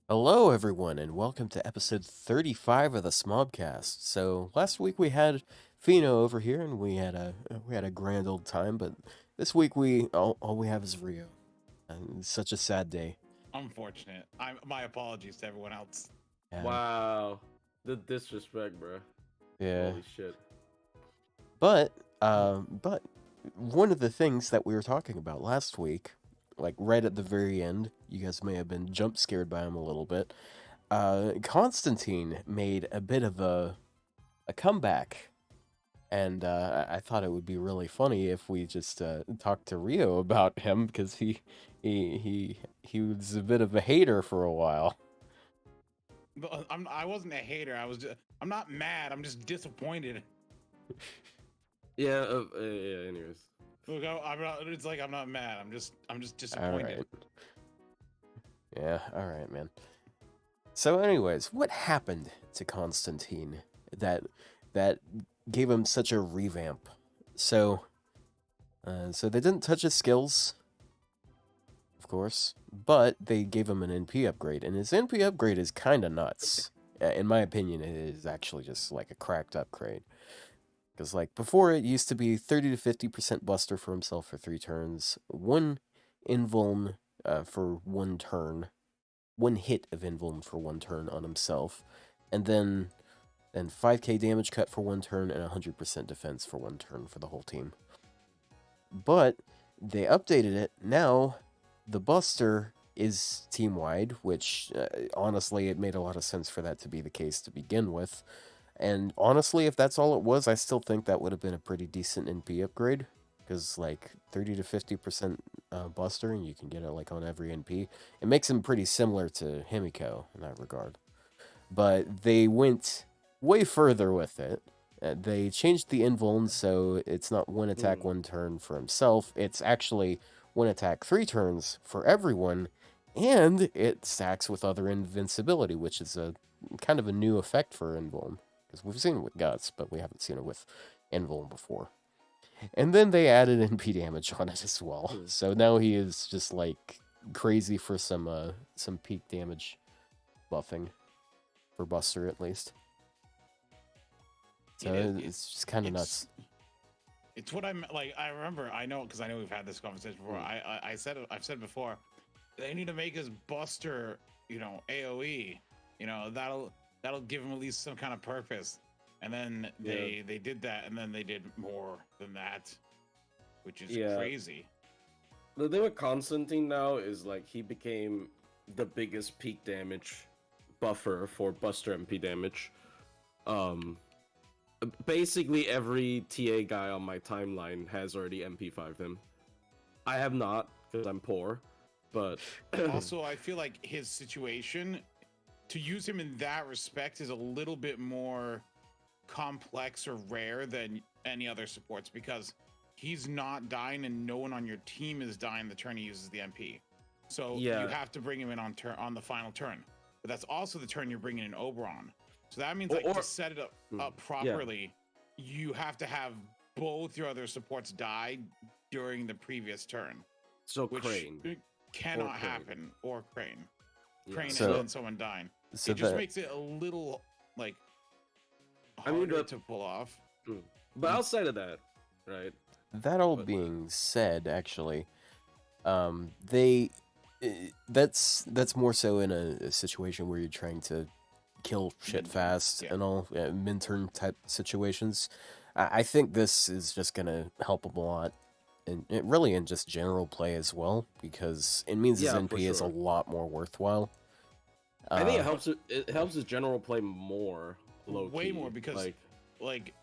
Hello, everyone, and welcome to episode 35 of the smobcast. So last week we had Fino over here, and we had a grand old time. But this week all we have is Rio, and it's such a sad day. Unfortunate. My apologies to everyone else. Yeah, Wow, the disrespect, bro. yeah. Holy shit. But one of the things that we were talking about last week, like right at the very end, you guys may have been jump scared by him a little bit. Constantine made a bit of a comeback. And I thought it would be really funny if we just talked to Rio about him because he was a bit of a hater for a while. I wasn't a hater. I'm not mad. I'm just disappointed. Yeah. Yeah. Anyways. Look, I'm not. It's like I'm not mad. I'm just All disappointed. right. Yeah. All right, man. So, anyways, what happened to Constantine that gave him such a revamp? So they didn't touch his skills, of course, but they gave him an NP upgrade, and his NP upgrade is kind of nuts. In my opinion, it is actually just like a cracked upgrade. Because, like, before it used to be 30 to 50% Buster for himself for 3 turns, 1 Invuln for 1 turn, 1 hit of Invuln for 1 turn on himself, and then 5k damage cut for 1 turn and 100% defense for 1 turn for the whole team. But they updated it. Now the Buster is team-wide, which honestly, it made a lot of sense for that to be the case to begin with. And honestly, if that's all it was, I still think that would have been a pretty decent NP upgrade. Because, like, 30 to 50% Buster, and you can get it, like, on every NP. It makes him pretty similar to Himiko in that regard. But they went way further with it. They changed the invuln, so it's not 1 attack, 1 turn for himself. It's actually 1 attack, 3 turns for everyone. And it stacks with other invincibility, which is a kind of a new effect for invuln. Because we've seen it with Guts, but we haven't seen it with Invuln before. And then they added NP damage on it as well. So now he is just like crazy for some peak damage buffing for Buster at least. So it's just kind of nuts. It's what I'm like. I remember. I know because I know we've had this conversation before. I've said before. They need to make his Buster, AOE. That'll give him at least some kind of purpose. And then they did that, and then they did more than that, which is crazy. The thing with Constantine now is like he became the biggest peak damage buffer for Buster MP damage. Basically every TA guy on my timeline has already MP5'd him. I have not because I'm poor, but also I feel like his situation to use him in that respect is a little bit more complex or rare than any other supports because he's not dying and no one on your team is dying the turn he uses the MP. So you have to bring him in on the final turn. But that's also the turn you're bringing in Oberon. So that means to set it up properly, you have to have both your other supports die during the previous turn. So which Crane cannot happen, or Crane. Crane So- and then someone dying. So It just makes it a little like harder to pull off. But outside of that, right? That all being said, actually, that's more so in a situation where you're trying to kill shit fast and all, min-turn type situations. I think this is just gonna help him a lot, and really in just general play as well, because it means his NP is a lot more worthwhile. I think it helps his general play more, way more, because like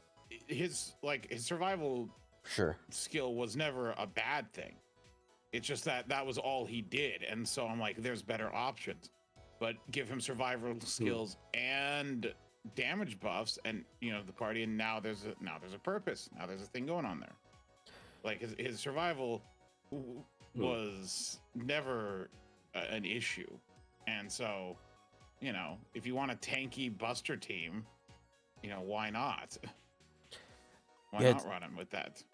his survival skill was never a bad thing. It's just that was all he did, and so I'm like, there's better options. But give him survival skills and damage buffs, and the party, and now there's a purpose. Now there's a thing going on there. Like his survival was never an issue, and so if you want a tanky Buster team, why not? Why not run him with that?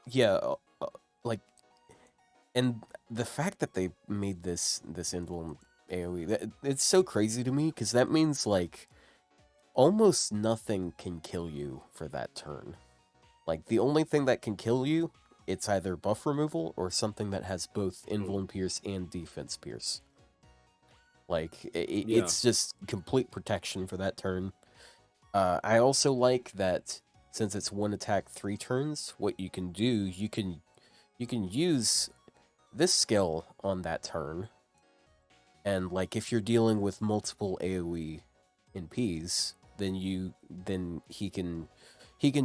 Yeah, like, and the fact that they made this invuln AoE. It's so crazy to me, because that means, like, almost nothing can kill you for that turn. Like, the only thing that can kill you, it's either buff removal or something that has both Invuln Pierce and Defense Pierce. Like, it's just complete protection for that turn. I also like that since it's one attack 3 turns, what you can do, you can use this skill on that turn. And like if you're dealing with multiple AoE NPs, then he can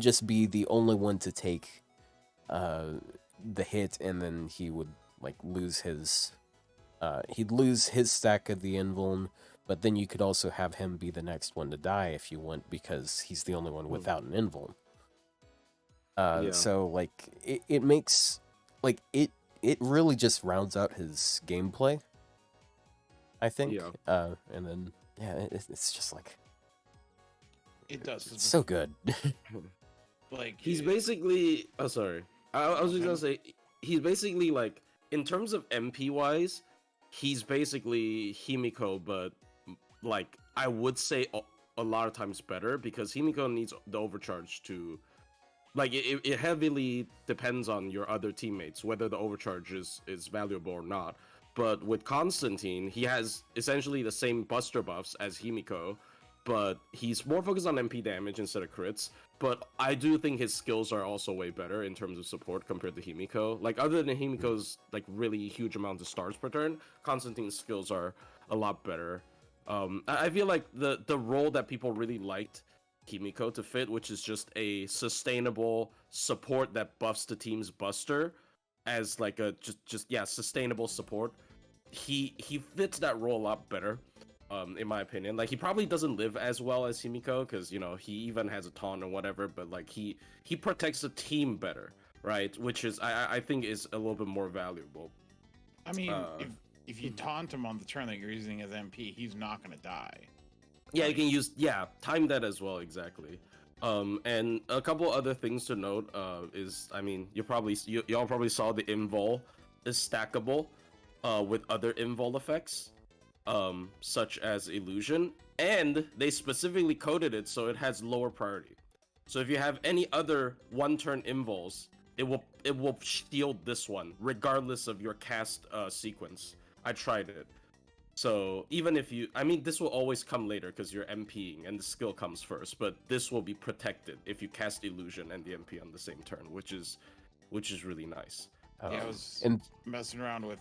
just be the only one to take the hit, and then he would like lose his he'd lose his stack of the Invuln, but then you could also have him be the next one to die if you want, because he's the only one without an Invuln. So like it makes like it really just rounds out his gameplay, I think. And then it's just like it does. It's so good. Like he's basically I was just gonna say he's basically like, in terms of MP wise, he's basically Himiko, but like I would say a lot of times better, because Himiko needs the overcharge to, like, it heavily depends on your other teammates whether the overcharge is valuable or not. But with Constantine, he has essentially the same buster buffs as Himiko, but he's more focused on MP damage instead of crits. But I do think his skills are also way better in terms of support compared to Himiko. Like, other than Himiko's like really huge amount of stars per turn, Constantine's skills are a lot better. I feel like the role that people really liked Himiko to fit, which is just a sustainable support that buffs the team's buster, as like a just sustainable support. He fits that role a lot better, in my opinion. Like, he probably doesn't live as well as Himiko, because, you know, he even has a taunt or whatever, but like he protects the team better, right? Which is I think is a little bit more valuable. I mean, if you taunt him on the turn that you're using as MP, he's not gonna die. Yeah, you can use time that as well, exactly. And a couple other things to note is, I mean, y'all probably saw the invul is stackable with other invul effects, such as illusion, and they specifically coded it so it has lower priority. So if you have any other one-turn invuls, it will shield this one regardless of your cast sequence. I tried it. So even if this will always come later because you're MPing and the skill comes first, but this will be protected if you cast illusion and the MP on the same turn, which is really nice. I was messing around with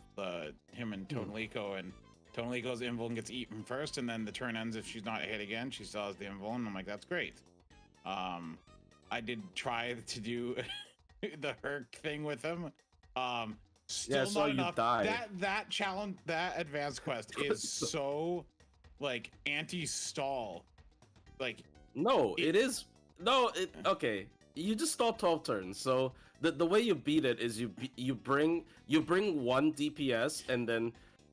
him and Tonliko, and Tonliko's Invuln gets eaten first, and then the turn ends if she's not hit again. She still has the Invuln. I'm like, that's great. I did try to do the Herc thing with him. Still not enough. That challenge, that advanced quest is so like anti-stall. Like, okay. You just stall 12 turns. So the way you beat it is you bring 1 DPS and then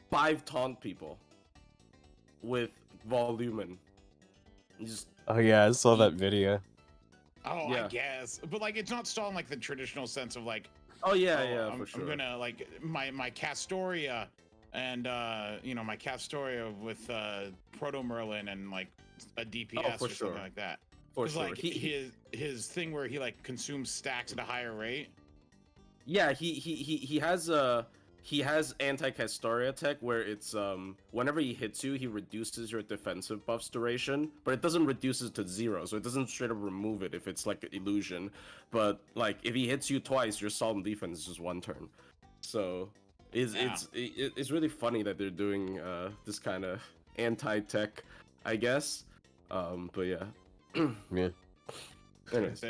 5 taunt people with Volumen. Oh yeah, I saw that video. Oh yeah. I guess, but like it's not stalling like the traditional sense of like, for sure. I'm gonna like my Castoria and my Castoria with Proto Merlin and like a DPS or something like that. For sure. Like his thing where he like consumes stacks at a higher rate. Yeah, he has anti-Castoria tech where it's whenever he hits you, he reduces your defensive buffs duration, but it doesn't reduce it to 0, so it doesn't straight up remove it if it's like an illusion. But like if he hits you twice, your assault and defense is just 1 turn. So it's really funny that they're doing this kind of anti-tech, I guess. But yeah. Yeah. Anyways,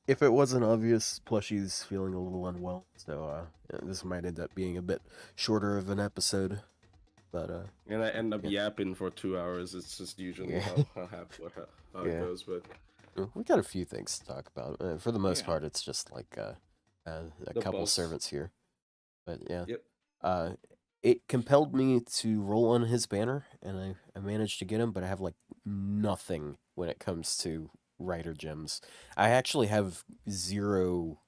if it wasn't obvious, Plushie's feeling a little unwell, so this might end up being a bit shorter of an episode. But and I end up yapping for 2 hours. It's just usually how it goes. But we got a few things to talk about. For the most part, it's just like a couple servants here. But it compelled me to roll on his banner, and I managed to get him, but I have like nothing when it comes to Rider gems. I actually have 0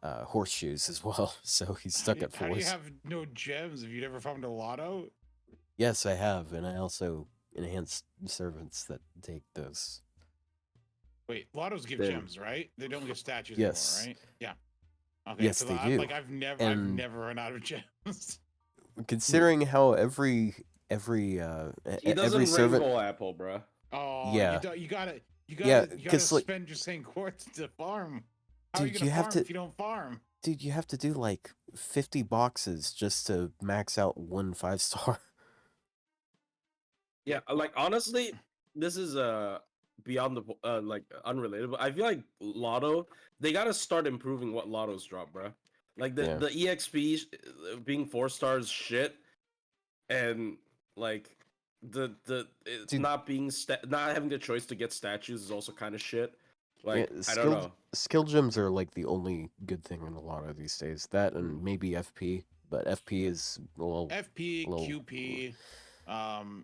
horseshoes as well, so he's stuck at 4s. How do you have no gems if you never found a lotto? Yes, I have, and I also enhanced servants that take those. Wait, lottos give gems, right? They don't give statues yes. anymore, right? Yeah. Okay. Yes, they do. Like I've never run out of gems. Considering how every he doesn't every servant rainbow apple, bro. Oh, yeah, you gotta like, spend your same quartz to farm. How dude, are you gonna farm if you don't farm? Dude, you have to do like 50 boxes just to max out 1 5-star. Yeah, like honestly, this is beyond the like unrelated, but I feel like Lotto, they gotta start improving what Lottos drop, bro. Like the EXP being 4 stars shit, and like it's Dude, not being not having the choice to get statues is also kind of shit. Like I don't know. Skill gems are like the only good thing in a lot of these days. That and maybe FP, but FP is FP, QP.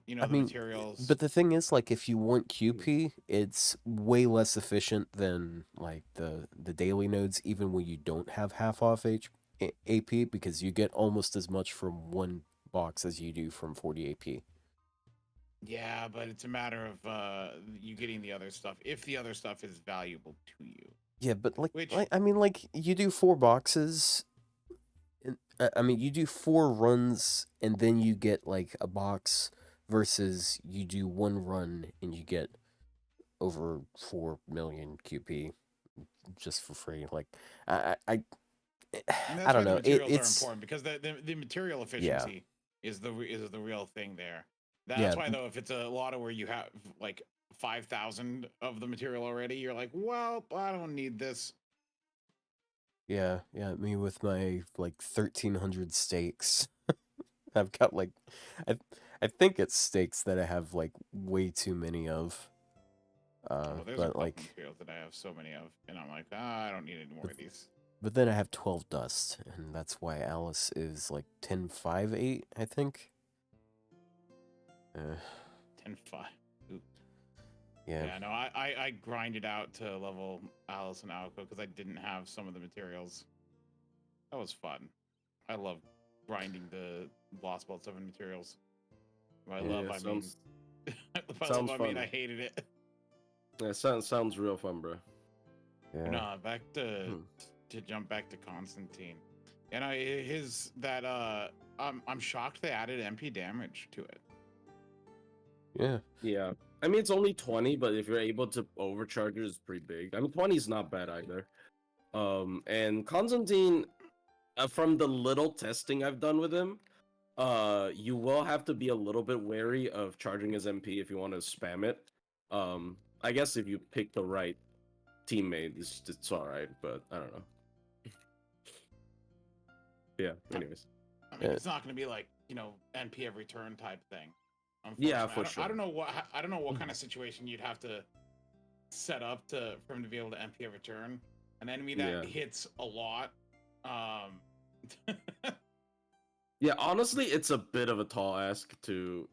You know, I mean, materials. But the thing is, like, if you want QP, it's way less efficient than like the daily nodes, even when you don't have half off AP, because you get almost as much from one box as you do from 40 AP. Yeah, but it's a matter of you getting the other stuff if the other stuff is valuable to you. Yeah, but like I mean, like, you do 4 boxes. I mean, you do 4 runs and then you get like a box, versus you do 1 run and you get over 4 million QP just for free. Like, I I don't know. The materials it's are important because the material efficiency is the real thing there. That's why though, if it's a lotto where you have like 5,000 of the material already, you're like, well, I don't need this. Yeah, me with my like 1,300 stakes. I've got like, I think it's stakes that I have like way too many of. There's but like materials that I have so many of, and I'm like, I don't need any more of these. But then I have 12 dust, and that's why Alice is like 10.5.8, I think. 10.5. Yeah. No, I grinded out to level Alice and Alco because I didn't have some of the materials. That was fun. I love grinding the Lost Belt 7 materials. By love, I mean... I mean, I hated it. Yeah, sounds real fun, bro. Yeah. No, back to jump back to Constantine. And I'm shocked they added MP damage to it. Yeah. Yeah. I mean, it's only 20, but if you're able to overcharge it, it's pretty big. I mean, 20 is not bad either. And Constantine, from the little testing I've done with him, you will have to be a little bit wary of charging his MP if you want to spam it. I guess if you pick the right teammate, it's all right, but I don't know. Yeah. Anyways, I mean, it's not going to be like, you know, NP every turn type thing. Yeah, for sure. I don't know what kind of situation you'd have to set up for him to be able to MP every turn. An enemy that hits a lot. Yeah, honestly, it's a bit of a tall ask to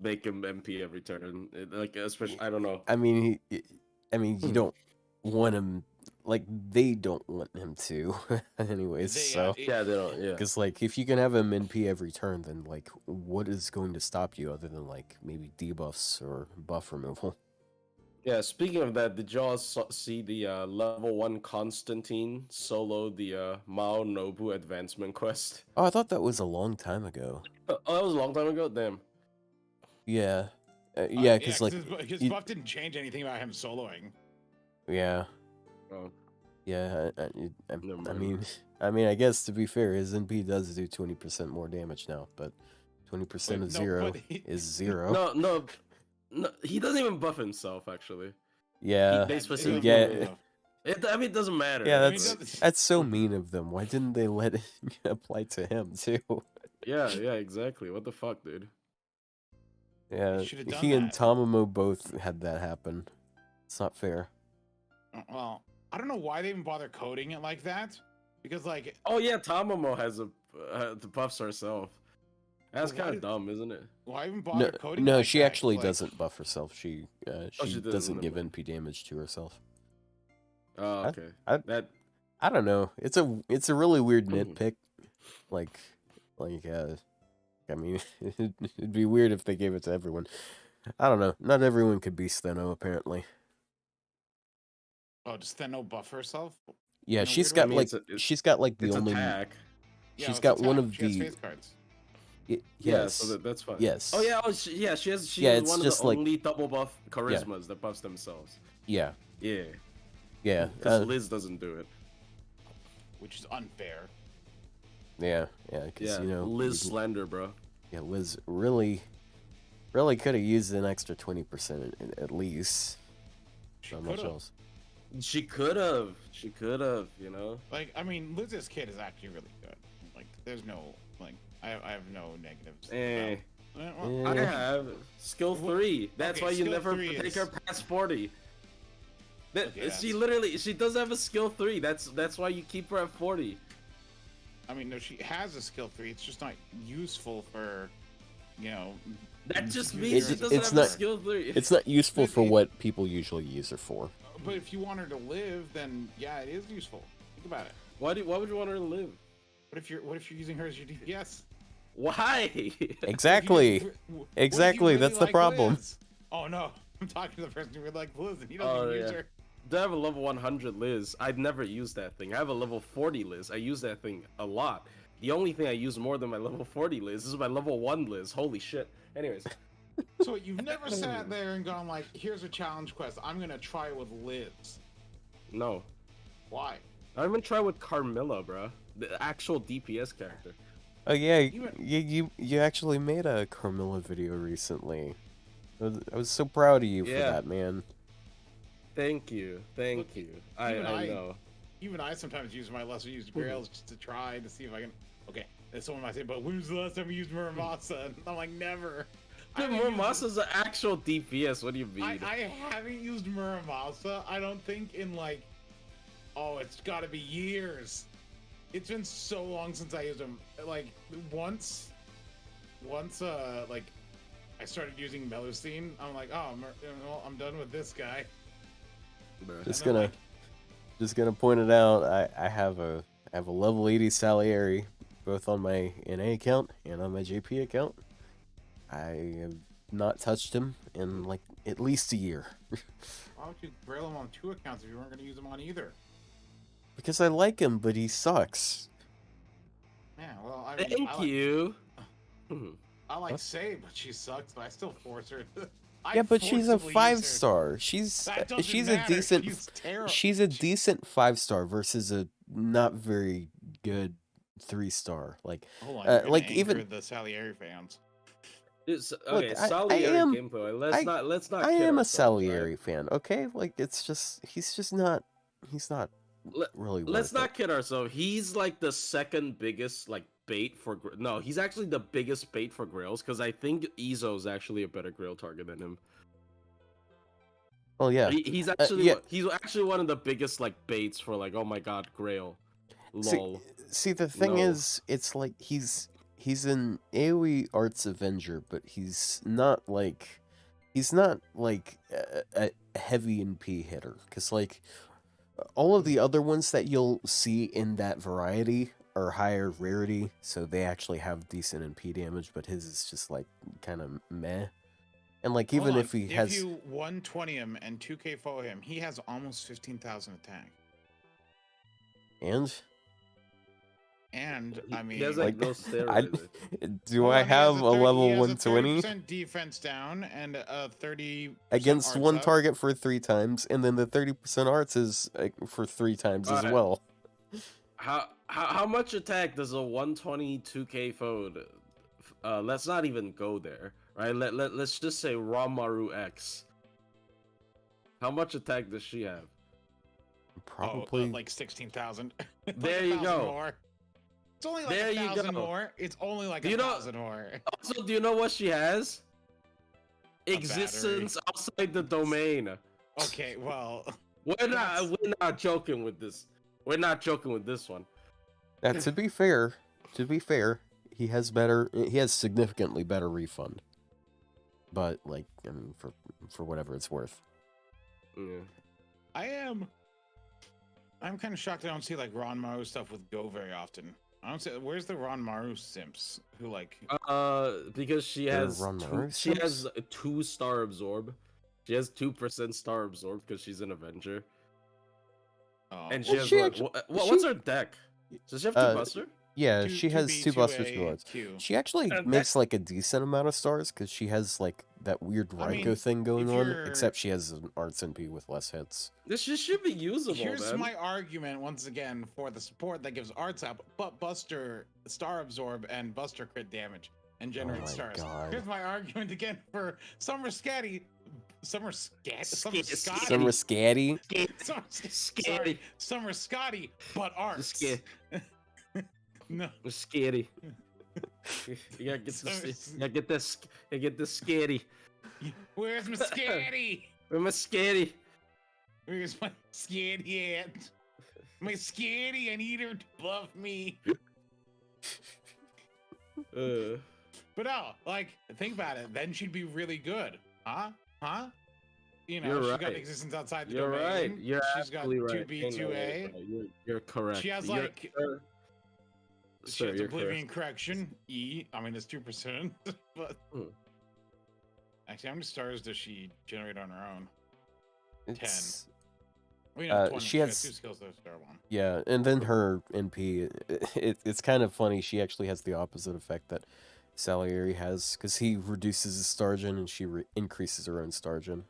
make him MP every turn. Like, especially, I don't know. I mean, you don't want him. Like, they don't want him to, anyways. They don't. Yeah, because like, if you can have him NP every turn, then like, what is going to stop you other than like maybe debuffs or buff removal? Yeah. Speaking of that, did y'all see the level 1 Constantine solo the Mao Nobu advancement quest? Oh, I thought that was a long time ago. Oh, that was a long time ago. Damn. Yeah. Because like his buff didn't change anything about him soloing. Yeah. Oh. Yeah. I mean, I guess to be fair, his NP does do 20% more damage now, but 20% of 0 is 0. No, he doesn't even buff himself actually. Yeah. They specifically I mean, it doesn't matter. Yeah, that's so mean of them. Why didn't they let it apply to him too? Yeah, exactly. What the fuck, dude? Yeah, he and Tamamo both had that happen. It's not fair. Well, I don't know why they even bother coding it like that. Because, like... Oh, yeah, Tamamo has the buffs herself. That's kind of dumb, isn't it? Why even bother coding No, like she that? actually doesn't buff herself. She doesn't give NP damage to herself. Oh, okay. I don't know. It's a really weird nitpick. Like I mean, it'd be weird if they gave it to everyone. I don't know. Not everyone could be Steno, apparently. Oh, does Steno buff herself? Yeah, she's got like she's got like the only. Attack. She's got one of she has face cards. Yes. Yeah, so that's fine. Yes. Oh yeah, she has. She yeah, has it's one of just the like, only double buff charismas that buffs themselves. Yeah. Yeah. Yeah. Because Liz doesn't do it. Which is unfair. Yeah, because you know Liz slender, bro. Yeah, Liz really could have used an extra 20% at least. Not much else. She could have. You know. Like, I mean, Liz's kid is actually really good. Like, there's no like, I have no negatives. I have skill 3. That's why you never take her past 40. She does have a skill 3. That's why you keep her at 40. I mean, no, she has a skill 3. It's just not useful for, you know. That just means she doesn't have a skill 3. It's not useful for what people usually use her for. But if you want her to live, then yeah, it is useful. Think about it. Why would you want her to live? What if you're using her as your DPS? Why? Exactly. Exactly. That's the problem. Liz? Oh no, I'm talking to the person who really like Liz, and he doesn't use her. I have a level 100 Liz. I'd never use that thing. I have a level 40 Liz. I use that thing a lot. The only thing I use more than my level 40 Liz is my level 1 Liz. Holy shit. Anyways. So you've never sat there and gone like, here's a challenge quest. I'm going to try with Liz. No. Why? I haven't tried with Carmilla, bro. The actual DPS character. Oh yeah, you actually made a Carmilla video recently. I was so proud of you for that, man. Thank you. I know. Even I sometimes use my lesser used grails just to try to see if I can. Okay, and someone might say, but when was the last time you used Muramasa? And I'm like, never. Dude, Muramasa's an actual DPS. What do you mean? I haven't used Muramasa, I don't think, in like, it's got to be years. It's been so long since I used him. Like, once, like, I started using Melusine, I'm like, I'm done with this guy. Just gonna point it out. I have a level 80 Salieri, both on my NA account and on my JP account. I have not touched him in like at least a year. Why would you grail him on 2 accounts if you weren't gonna use him on either? Because I like him, but he sucks. Yeah, well, I mean, Thank you. I like Say, but she sucks. But I still force her. Yeah, but she's a 5-star. She's a decent. She's a decent 5-star versus a not very good 3-star. Like, hold on, like even the Salieri fans. Okay, Salieri gameplay. Let's not. I am a Salieri fan. Okay, like he's not really. Let's not kid ourselves. He's like the second biggest like bait for. No, he's actually the biggest bait for grails because I think Izo is actually a better grail target than him. Oh yeah, he's actually he's actually one of the biggest like baits for like, oh my god, grail. Lol. See the thing is, it's like he's an AoE Arts Avenger, but he's not like a heavy NP hitter. Because like all of the other ones that you'll see in that variety are higher rarity, so they actually have decent NP damage. But his is just like kind of meh. And like even if he has, if you 120 him and 2k follow him, he has almost 15,000 attack. And I mean, he has like no steroids. I have a level 120? 30% defense down and a 30 against one target for 3 times, and then the 30% arts is for 3 times as well. How much attack does a 122k foe? Let's not even go there, right? Let's just say Ramaru X. How much attack does she have? Probably like 16,000. There you go. More. It's only like 1,000 more. It's only like 1,000 more. Also, do you know what she has? Existence outside the domain. Okay, well, we're not joking with this. We're not joking with this one. To be fair, he has significantly better refund. But like, I mean, for whatever it's worth. Yeah. I'm kind of shocked I don't see like Ron Maru stuff with Go very often. I don't say. Where's the Ranmaru simps who like? Because she has 2-star absorb. She has 2% star absorb because she's an Avenger. Oh. And she has what's her deck? Does she have 2 buster? Yeah, she has 2 busters bullets. She actually makes like a decent amount of stars because she has like that weird Ryou thing going on. Except she has an arts NP with less hits. This just should be usable. Here's my argument once again for the support that gives arts up, but Buster star absorb and Buster crit damage and generate stars. God. Here's my argument again for Summer Scatty, Summer Scotty, but arts. No, scary. You gotta get this. You gotta get this scary. Where's my scary? Where's my scary? Where's my scary at? My scary, I need her to buff me. But no, like, think about it. Then she'd be really good, huh? You know, she's got existence outside the domain. Right. She's got 2B, 2A. You're correct. She has like. She has Oblivion Correction, E. I mean, it's 2%, but actually, how many stars does she generate on her own? 10. We know 20. She has 2 skills, though. Star 1. Yeah, and then her NP, it's kind of funny. She actually has the opposite effect that Salieri has, because he reduces his star gen and she increases her own star gen.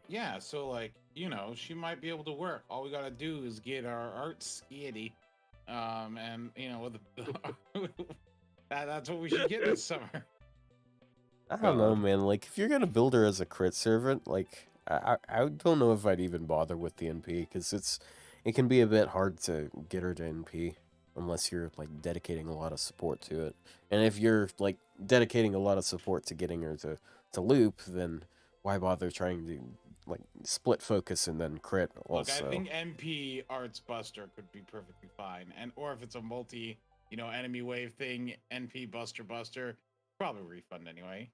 Yeah, so like, you know, she might be able to work. All we gotta do is get our art skitty. And you know, that's what we should get this summer. I don't know, man. Like, if you're gonna build her as a crit servant, like, I don't know if I'd even bother with the NP, because it can be a bit hard to get her to NP unless you're like dedicating a lot of support to it. And if you're like dedicating a lot of support to getting her to loop, then why bother trying to like split focus and then crit also? Look, I think MP Arts Buster could be perfectly fine, and or if it's a multi, you know, enemy wave thing, NP Buster, probably refund anyway.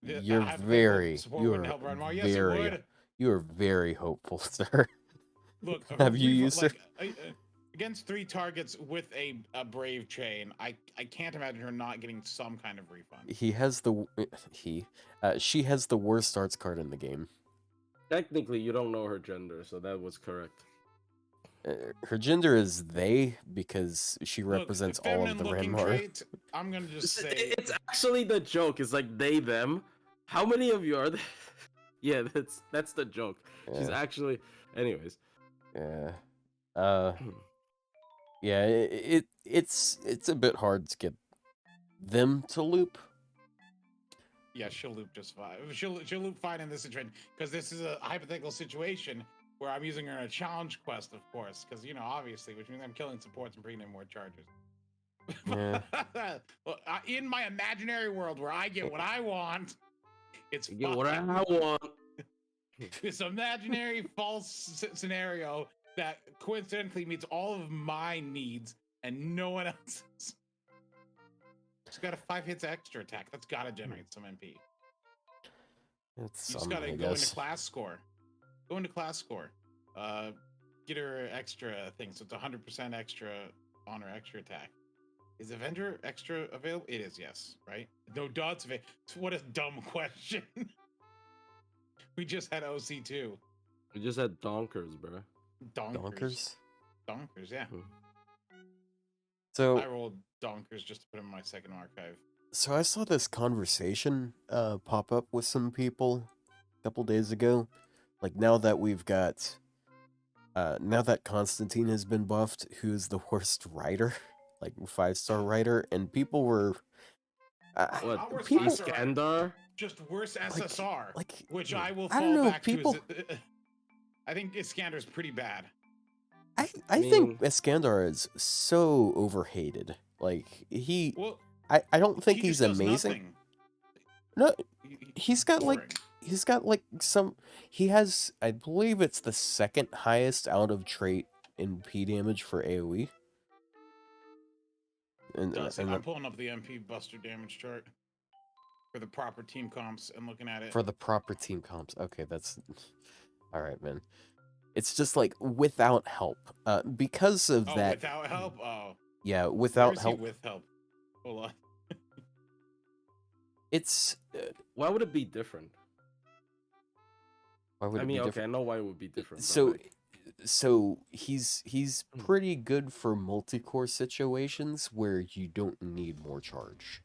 You are very hopeful, sir. Look, have you used it? Against 3 targets with a brave chain, I can't imagine her not getting some kind of refund. She has the worst arts card in the game. Technically, you don't know her gender, so that was correct. Her gender is they, because she represents all of the Ranmar. I'm gonna just say it's actually the joke. It's like they them. How many of you are there? Yeah, that's the joke. Yeah. She's actually, anyways. Yeah. Yeah, it's a bit hard to get them to loop. Yeah, she'll loop just fine. She'll loop fine in this situation, because this is a hypothetical situation where I'm using her in a challenge quest, of course, because, you know, obviously, which means I'm killing supports and bringing in more charges. Yeah. Well, in my imaginary world where I get what I want, it's you get what I want. This imaginary false scenario that coincidentally meets all of my needs and no one else's. She's got a 5 hits extra attack. That's gotta generate some MP. You just gotta go into class score. Go into class score. Get her extra thing. So it's 100% extra on her extra attack. Is Avenger extra available? It is, yes. Right? No dots available. What a dumb question. We just had OC2. We just had Donkers, bro. Donkers, yeah. So I rolled Donkers just to put in my second archive. So I saw this conversation pop up with some people a couple days ago. Like, now that we've got now that Constantine has been buffed, who's the worst writer? Like 5-star writer, and people were people Skandar? Just worse SSR, which I will I don't know, fall back people... to. I think Iskandar's pretty bad. I think Iskandar is so overhated. Like, I don't think he's amazing. No, he's got I believe it's the second highest out of trait in P damage for AoE. I'm pulling up the MP Buster damage chart for the proper team comps and looking at it. For the proper team comps. Okay, that's all right, man. It's just like without help. Because of that. Without help? Oh. Yeah, without help. With help. Hold on. It's why would it be different? Why would it be different? Okay, I know why it would be different. So he's pretty good for multi-core situations where you don't need more charge.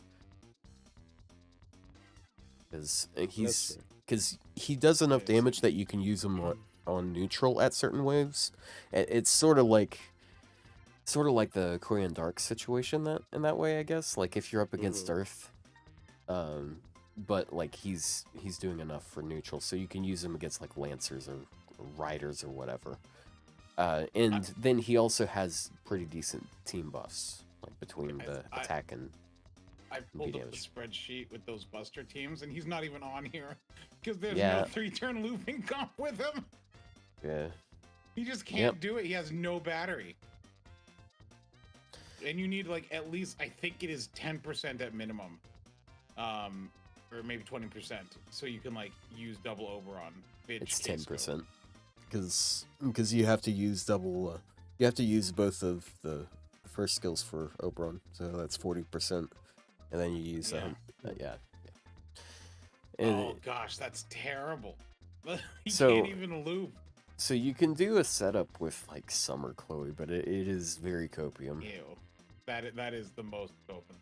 Because he does enough damage that you can use him on neutral at certain waves. It's sort of like the Korean Dark situation in that way, I guess. Like if you're up against Earth, but like he's doing enough for neutral, so you can use him against like Lancers or Riders or whatever. And then he also has pretty decent team buffs, like between the attack and. I pulled up the spreadsheet with those Buster teams, and he's not even on here because there's no 3-turn looping comp with him. Yeah. He just can't do it. He has no battery. And you need like at least, I think it is 10% at minimum, or maybe 20%, so you can like use double Oberon. It's 10% because you have to use double. You have to use both of the first skills for Oberon, so that's 40%. And then you use oh gosh, that's terrible. He can't even loop. So you can do a setup with like Summer Chloe, but it is very copium. Ew, that is the most open.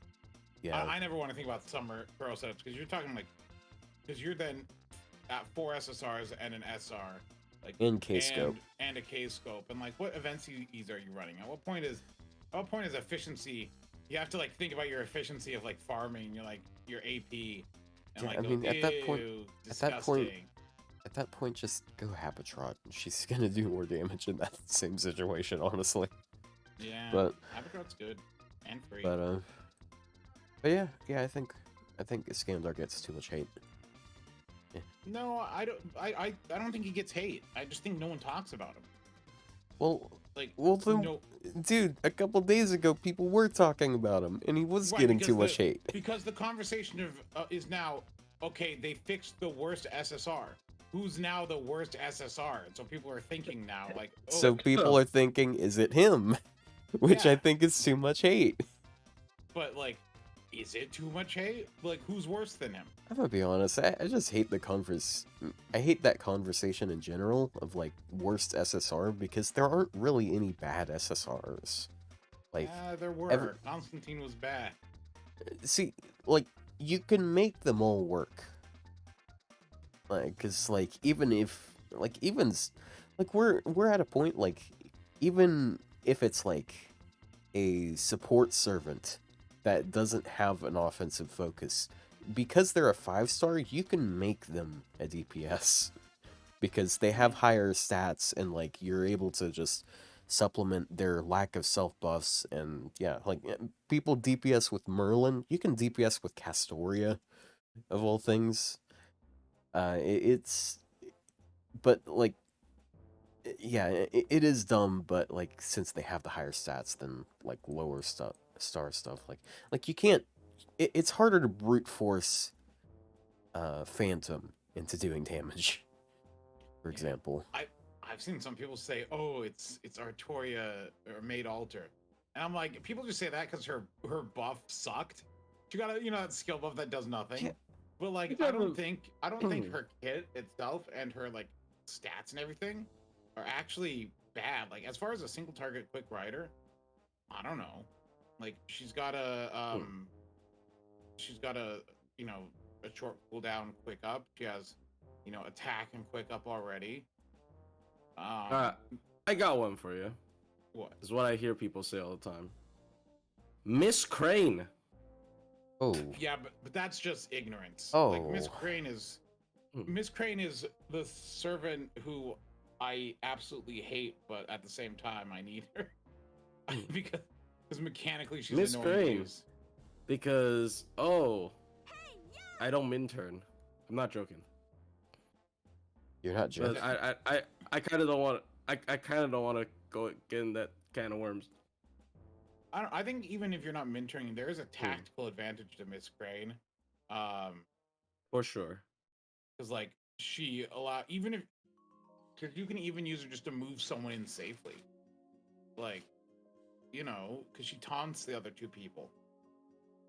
Yeah, I never want to think about Summer Pro setups because you're talking like, because you're then at 4 SSRs and an SR, like in K scope and a K scope, and like what events are you running? At what point is efficiency? You have to like think about your efficiency of like farming, your AP, and like I mean, at that point, just go Hapatrot. She's gonna do more damage in that same situation, honestly. Yeah, but Hapatrot's good and free. But yeah, I think Scandar gets too much hate. Yeah. No, I don't think he gets hate. I just think no one talks about him. Well, dude, a couple days ago, people were talking about him, and he was getting too much hate. Because the conversation is now, okay, they fixed the worst SSR. Who's now the worst SSR? And so people are thinking now, like... Oh, so people are thinking, is it him? Which I think is too much hate. But, like, is it too much hate? Like, who's worse than him? I'm gonna be honest, I just hate I hate that conversation in general of, like, worst SSR, because there aren't really any bad SSRs. Like, yeah, there were. Constantine was bad. See, like, you can make them all work. Like, cause, like, even if, like, we're at a point, like, even if it's, like, a support servant that doesn't have an offensive focus, because they're a 5-star, you can make them a DPS. Because they have higher stats, and, like, you're able to just supplement their lack of self-buffs, and, yeah, like, people DPS with Merlin, you can DPS with Castoria, of all things. But, like, yeah, it is dumb, but, like, since they have the higher stats than, like, lower star stuff, like you can't, it's harder to brute force Phantom into doing damage, for example. I've seen some people say, oh, it's Artoria or Maid Alter, and I'm like, people just say that because her buff sucked. She got that skill buff that does nothing. Yeah. But like, I don't think her kit itself and her like stats and everything are actually bad. Like, as far as a single target quick rider, I don't know. Like, she's got a a short cooldown quick up. She has attack and quick up already. I got one for you. What? Is what I hear people say all the time. Miss Crane. Oh. Yeah, but that's just ignorance. Oh. Like, Miss Crane is the servant who I absolutely hate, but at the same time I need her. because mechanically she's Miss annoying Crane. to use. Because I don't min turn. I'm not joking. You're not joking. I kind of don't want. I kind of don't want to go get in that can of worms. I think even if you're not mentoring, there is a tactical advantage to Miss Crane. For sure. Because like because you can even use her just to move someone in safely. Like, you know, because she taunts the other two people.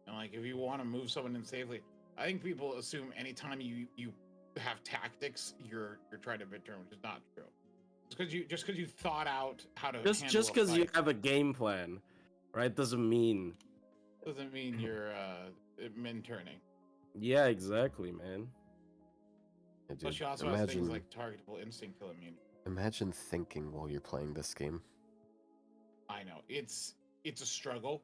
And like, if you want to move someone in safely, I think people assume anytime you have tactics, you're trying to midterm, which is not true. Just because you thought out how to just because you have a game plan, right? Doesn't mean you're min turning. Yeah, exactly, man. Yeah, dude, Plus, she also has things like targetable instinct kill immunity. Imagine thinking while you're playing this game. I know it's a struggle.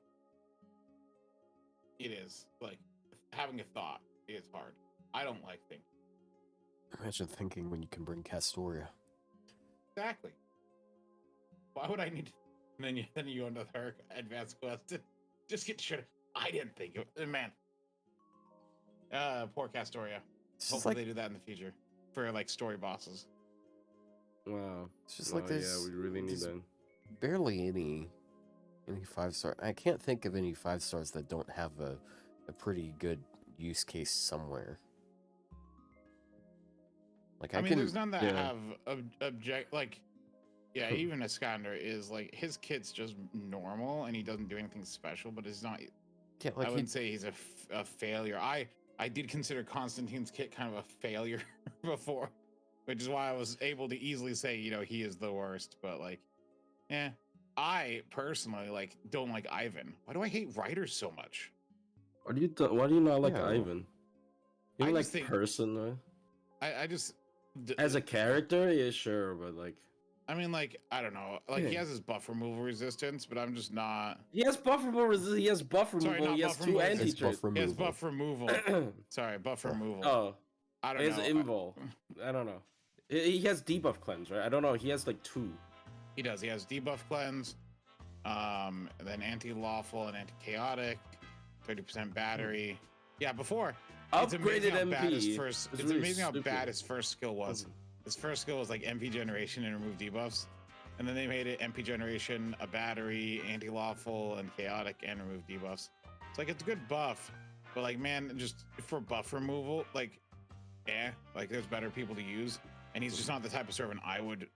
It is like having a thought is hard. I don't like thinking. Imagine thinking when you can bring Castoria. Exactly. Why would I need? And then you go into her advanced quest to just get shit. I didn't think of it, man. Poor Castoria. Hopefully they do that in the future for like story bosses. Wow. It's just like this. Yeah, we really need that. Barely any 5-star. I can't think of any 5-stars that don't have a pretty good use case somewhere. Like I mean, there's none that have object like. Yeah, even Iskander is like his kit's just normal and he doesn't do anything special, but it's not. Yeah, like I wouldn't say he's a failure. I did consider Constantine's kit kind of a failure before, which is why I was able to easily say, you know, he is the worst. But like, I personally like don't like Ivan. Why do I hate Ryder so much? Why do you not like Ivan? You like think, person? I just as a character, yeah, sure, but like. I mean, like, I don't know. Like, he has his buff removal resistance, but I'm just not. He has buff removal resistance. He has buff removal. Sorry, he has two anti-traits. He has buff removal. Sorry, buff removal. Oh. I don't know. He has invul. I don't know. He has debuff cleanse, right? I don't know. He has like 2. He does. He has debuff cleanse, then anti-lawful and anti-chaotic, 30% battery. Yeah, before. Upgraded MP. It's amazing how bad his first skill was. His first skill was like MP generation and remove debuffs. And then they made it MP generation, a battery, anti-lawful, and chaotic, and remove debuffs. It's like, it's a good buff. But like, man, just for buff removal, like, like there's better people to use. And he's just not the type of servant I would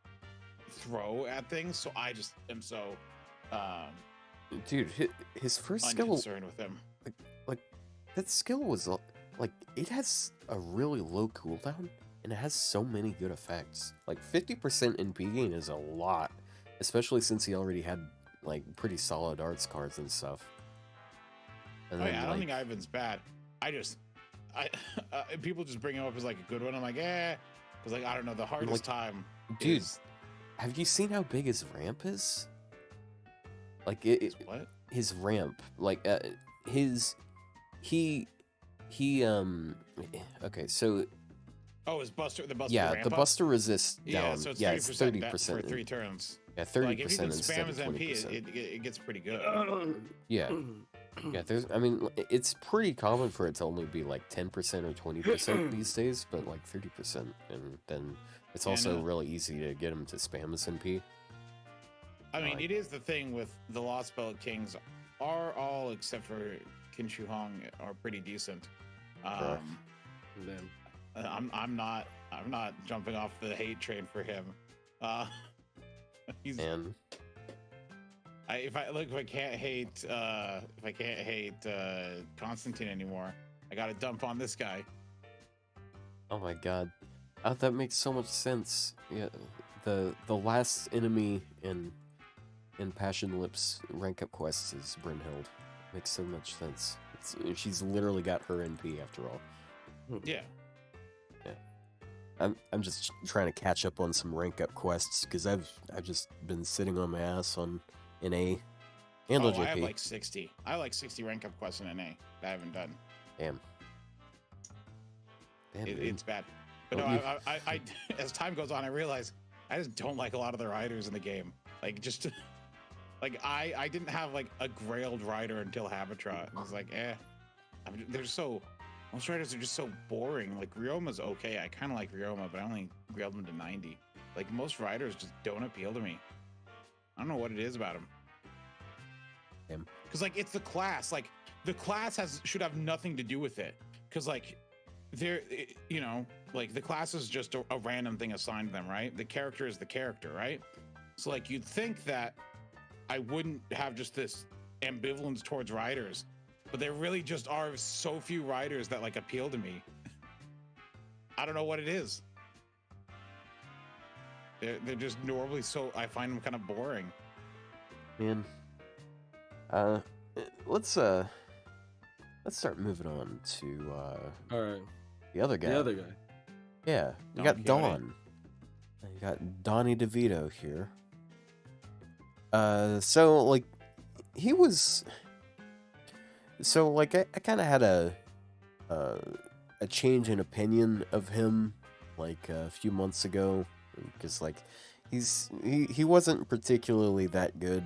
throw at things. So I just am so... Dude, his first skill... unconcerned with him. Like, that skill was, like, it has a really low cooldown. And it has so many good effects. Like 50% NP gain is a lot, especially since he already had like pretty solid arts cards and stuff. And I don't think Ivan's bad. People just bring him up as like a good one. I'm like, because like I don't know, the hardest time. Dude, have you seen how big his ramp is? Like what? His ramp, like okay, so. Oh, his Buster, the Buster yeah, ramp the Buster resists down. Yeah, so it's 30% for 3 turns. Yeah, 30% like if you can instead spam his of 20%. MP, it gets pretty good. Yeah. Yeah, I mean, it's pretty common for it to only be like 10% or 20% these days, but like 30%. And then it's also really easy to get him to spam his MP. I mean, it is the thing with the Lost Spell Kings are all, except for Qin Shi Huang, are pretty decent. I'm not jumping off the hate train for him. He's if I can't hate Constantine anymore, I gotta dump on this guy. Oh my god, that makes so much sense. Yeah, the last enemy in Passion Lips rank up quests is Brynhild. Makes so much sense. She's literally got her NP after all. Yeah. I'm just trying to catch up on some rank up quests because I've just been sitting on my ass on NA and LJP. I have like 60. I have like 60 rank up quests in NA that I haven't done. Damn. It's bad. But no, I as time goes on, I realize I just don't like a lot of the riders in the game. Like just like I didn't have like a grailed rider until Habitat. It was like they're so. Most riders are just so boring. Like, Ryoma's okay. I kind of like Ryoma, but I only grailed him to 90. Like, most riders just don't appeal to me. I don't know what it is about him. Because, like, it's the class. Like, the class should have nothing to do with it. Because, like, you know, like, the class is just a random thing assigned to them, right? The character is the character, right? So, like, you'd think that I wouldn't have just this ambivalence towards riders, but there really just are so few riders that like appeal to me. I don't know what it is. They're just normally so, I find them kind of boring. Man, let's start moving on to all right, the other guy. The other guy. Yeah, we got Dawn. You got Donnie DeVito here. So like he was. So like I kind of had a change in opinion of him like a few months ago, because like he wasn't particularly that good,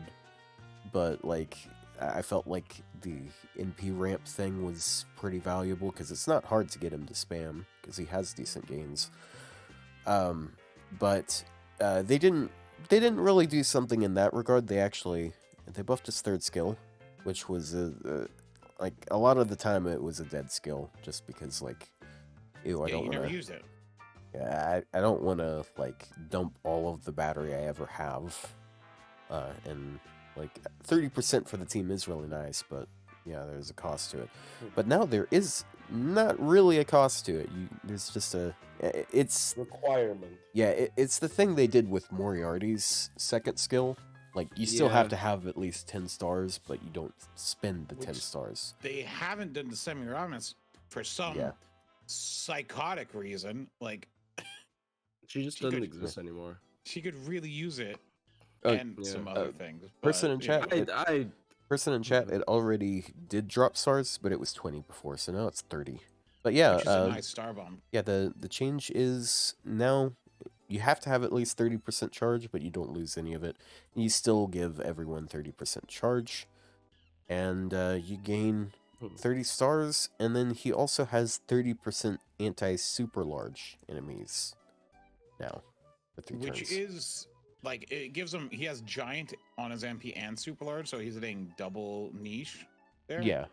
but like I felt like the NP ramp thing was pretty valuable because it's not hard to get him to spam because he has decent gains. But they didn't really do something in that regard. They buffed his third skill, which was like a lot of the time it was a dead skill just because like I don't never used it. Yeah, I don't want to like dump all of the battery I ever have, and like 30% for the team is really nice, but yeah, there's a cost to it. But now there is not really a cost to it. There's just it's requirement. Yeah, it's the thing they did with Moriarty's second skill. Like you still have to have at least 10 stars, but you don't spend the 10 stars. They haven't done the Semiramis for some psychotic reason. Like she just doesn't exist anymore. She could really use it. And some other things. Person in chat, it already did drop stars, but it was 20 before, so now it's 30. But yeah, a nice star bomb. Yeah, the change is now you have to have at least 30% charge, but you don't lose any of it. You still give everyone 30% charge, and you gain 30 stars, and then he also has 30% anti-super large enemies now. Which is... like, it gives him... He has Giant on his MP and Super Large, so he's hitting double niche there. Yeah.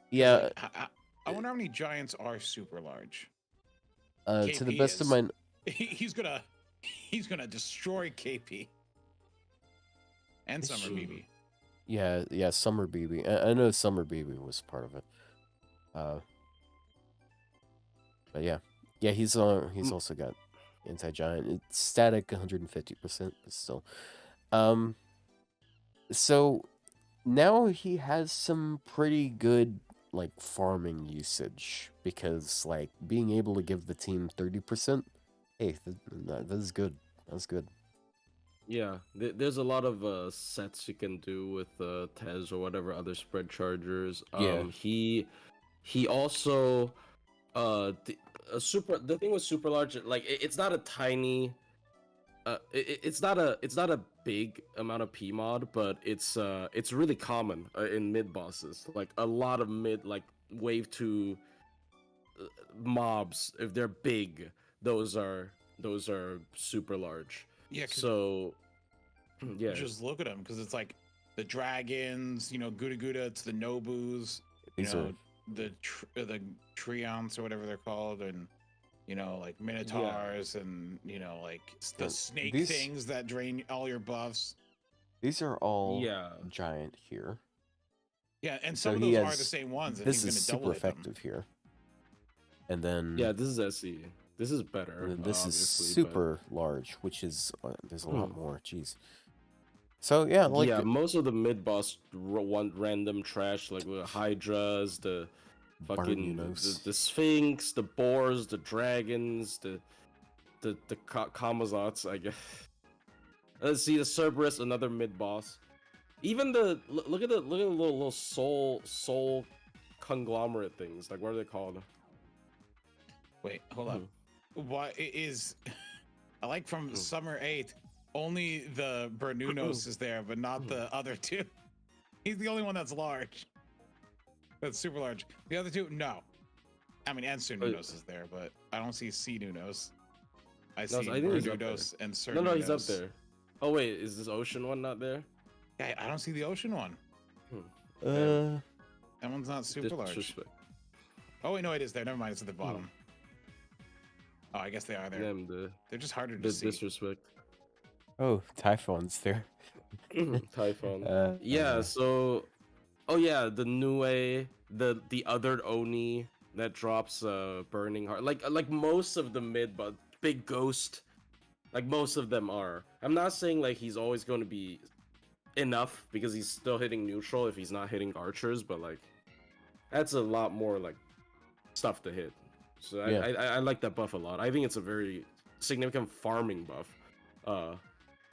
Yeah. Like, I wonder how many Giants are Super Large. To the best of my... He's gonna destroy KP. And Summer BB. Yeah, Summer BB. I know Summer BB was part of it. But yeah. Yeah, he's also got... anti-giant. It's static 150%, but still. So now he has some pretty good like farming usage, because like being able to give the team 30%, hey, that is good. That's good. Yeah, there's a lot of sets you can do with Tez or whatever other spread chargers. He also the thing with super large, like it's not a tiny it's not a big amount of PMod, but it's really common in mid bosses. Like a lot of mid, like wave 2 mobs, if they're big, those are super large. Yeah, so yeah, just look at them, because it's like the dragons, Guda Guda, it's the Nobus, the Treants or whatever they're called, and like Minotaurs, and like the snake things that drain all your buffs. These are all giant here. Yeah, and some of those are the same ones. This is super effective here. And then this is SE. This is better. And this is super large, which is there's a lot more. Jeez. So yeah, like most of the mid boss want random trash, like the Hydras, the fucking the Sphinx, the boars, the dragons, the Kamazots, I guess. Let's see, the Cerberus, another mid boss. Even the look at the little soul conglomerate things. Like, what are they called? Wait, hold up. What is? I like from Summer 8. Only the Bernunos is there, but not the other two. He's the only one that's large. That's super large. The other two, no. I mean, and Nunos is there, but I don't see C Nunos. I see Bernunos and Sir No, he's up there. Oh wait, is this ocean one not there? Yeah, I don't see the ocean one. That one's not super large. Oh wait, no, it is there. Never mind, it's at the bottom. Oh, I guess they are there. They're just harder to see. Disrespect. Oh, Typhon's there. Typhon. Yeah. So, oh yeah, the Nue, the other Oni that drops Burning Heart. Like most of the mid, but big Ghost. Like most of them are. I'm not saying like he's always going to be enough because he's still hitting neutral if he's not hitting archers, but like that's a lot more like stuff to hit. So Yeah. I like that buff a lot. I think it's a very significant farming buff.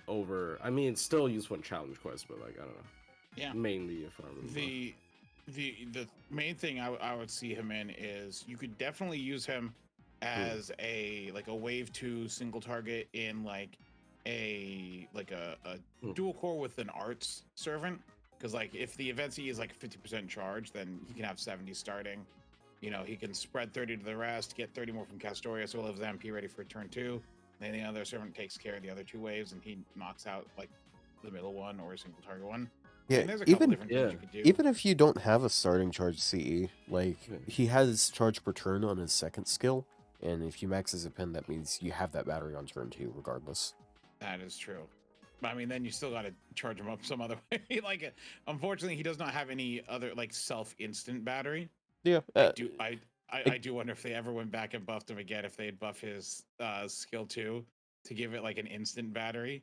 Over, I mean, it's still useful in challenge quests, but like I don't know. Yeah. Mainly a farming buff. The main thing I would see him in is you could definitely use him as a wave 2 single target in like a dual core with an arts servant, because like if the event C is like 50% charge, then he can have 70 starting. You know, he can spread 30 to the rest, get 30 more from Castoria, so he'll have MP ready for turn 2. Then the other servant takes care of the other 2 waves, and he knocks out like the middle one or a single target one. Yeah, and there's a couple different things you could do. Even if you don't have a starting charge CE, like he has charge per turn on his second skill, and if you max his pen, that means you have that battery on turn 2 regardless. That is true. But I mean, then you still got to charge him up some other way. Like, unfortunately, he does not have any other like self-instant battery. Yeah. I do wonder if they ever went back and buffed him again, if they'd buff his skill 2 to give it like an instant battery.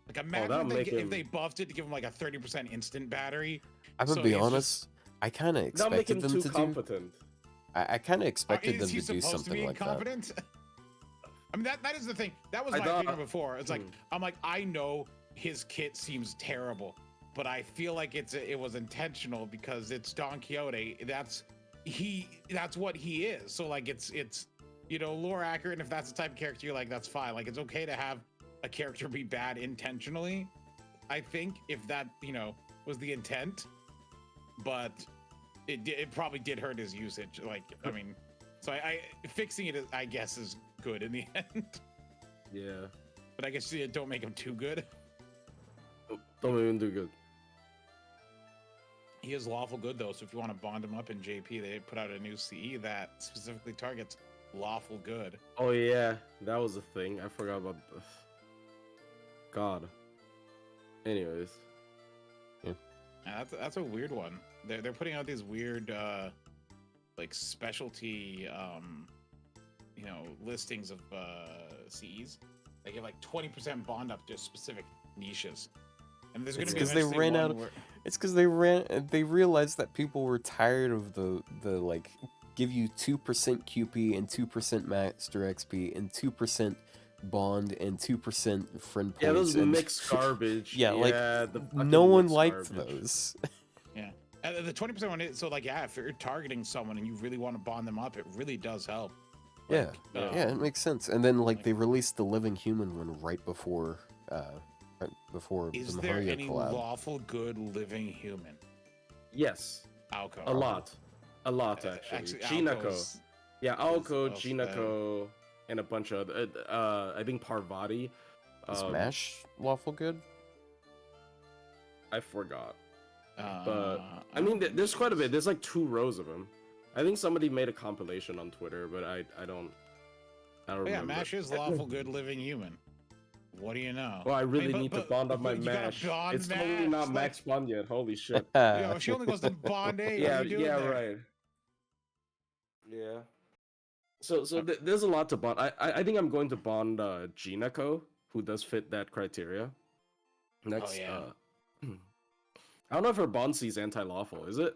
Like imagine if they buffed it to give him like a 30% instant battery. I'm gonna be honest, I kind of expected them to competent. I kind of expected them to do something like that. I mean, that is the thing. That was my opinion before. It's like, I'm like, I know his kit seems terrible, but I feel like it was intentional because it's Don Quixote. That's what he is. So like it's lore accurate, and if that's the type of character you're like, that's fine. Like it's okay to have a character be bad intentionally. I think if that was the intent, but it probably did hurt his usage. Like I mean, so I fixing it, I guess, is good in the end. Yeah, but I guess don't make him too good. Don't make him too good. He is lawful good though, so if you want to bond him up in JP, they put out a new CE that specifically targets lawful good. Oh yeah, that was a thing. I forgot about this. God. Anyways, yeah, that's a weird one. They're putting out these weird like specialty listings of CEs. They give like 20% bond up to specific niches. And there's gonna be because they ran out. It's because they realized that people were tired of the like give you 2% QP and 2% master XP and 2% bond and 2% friend points. Yeah, those mixed garbage. Yeah, like no one liked those. Yeah, and the 20% one. So like, yeah, if you're targeting someone and you really want to bond them up, it really does help. Like, yeah, it makes sense. And then like they released the living human one right before is the there Mario any collab. lawful good living human? Yes. Aoko. A lot actually. Jinako. Yeah, Aoko, Jinako, and a bunch of I think Parvati. Is Mash lawful good? I forgot. But I mean, there's quite a bit. There's like 2 rows of them. I think somebody made a compilation on Twitter, but I don't remember. Yeah, Mash is lawful good living human. What do you know? Well, I really need to bond up my Mash. It's totally not max bond yet. Holy shit. Yeah, she only goes to bond 8. Yeah, right. Yeah. So there's a lot to bond. I think I'm going to bond Jinako, who does fit that criteria. Next, I don't know if her bond C is anti-lawful. Is it?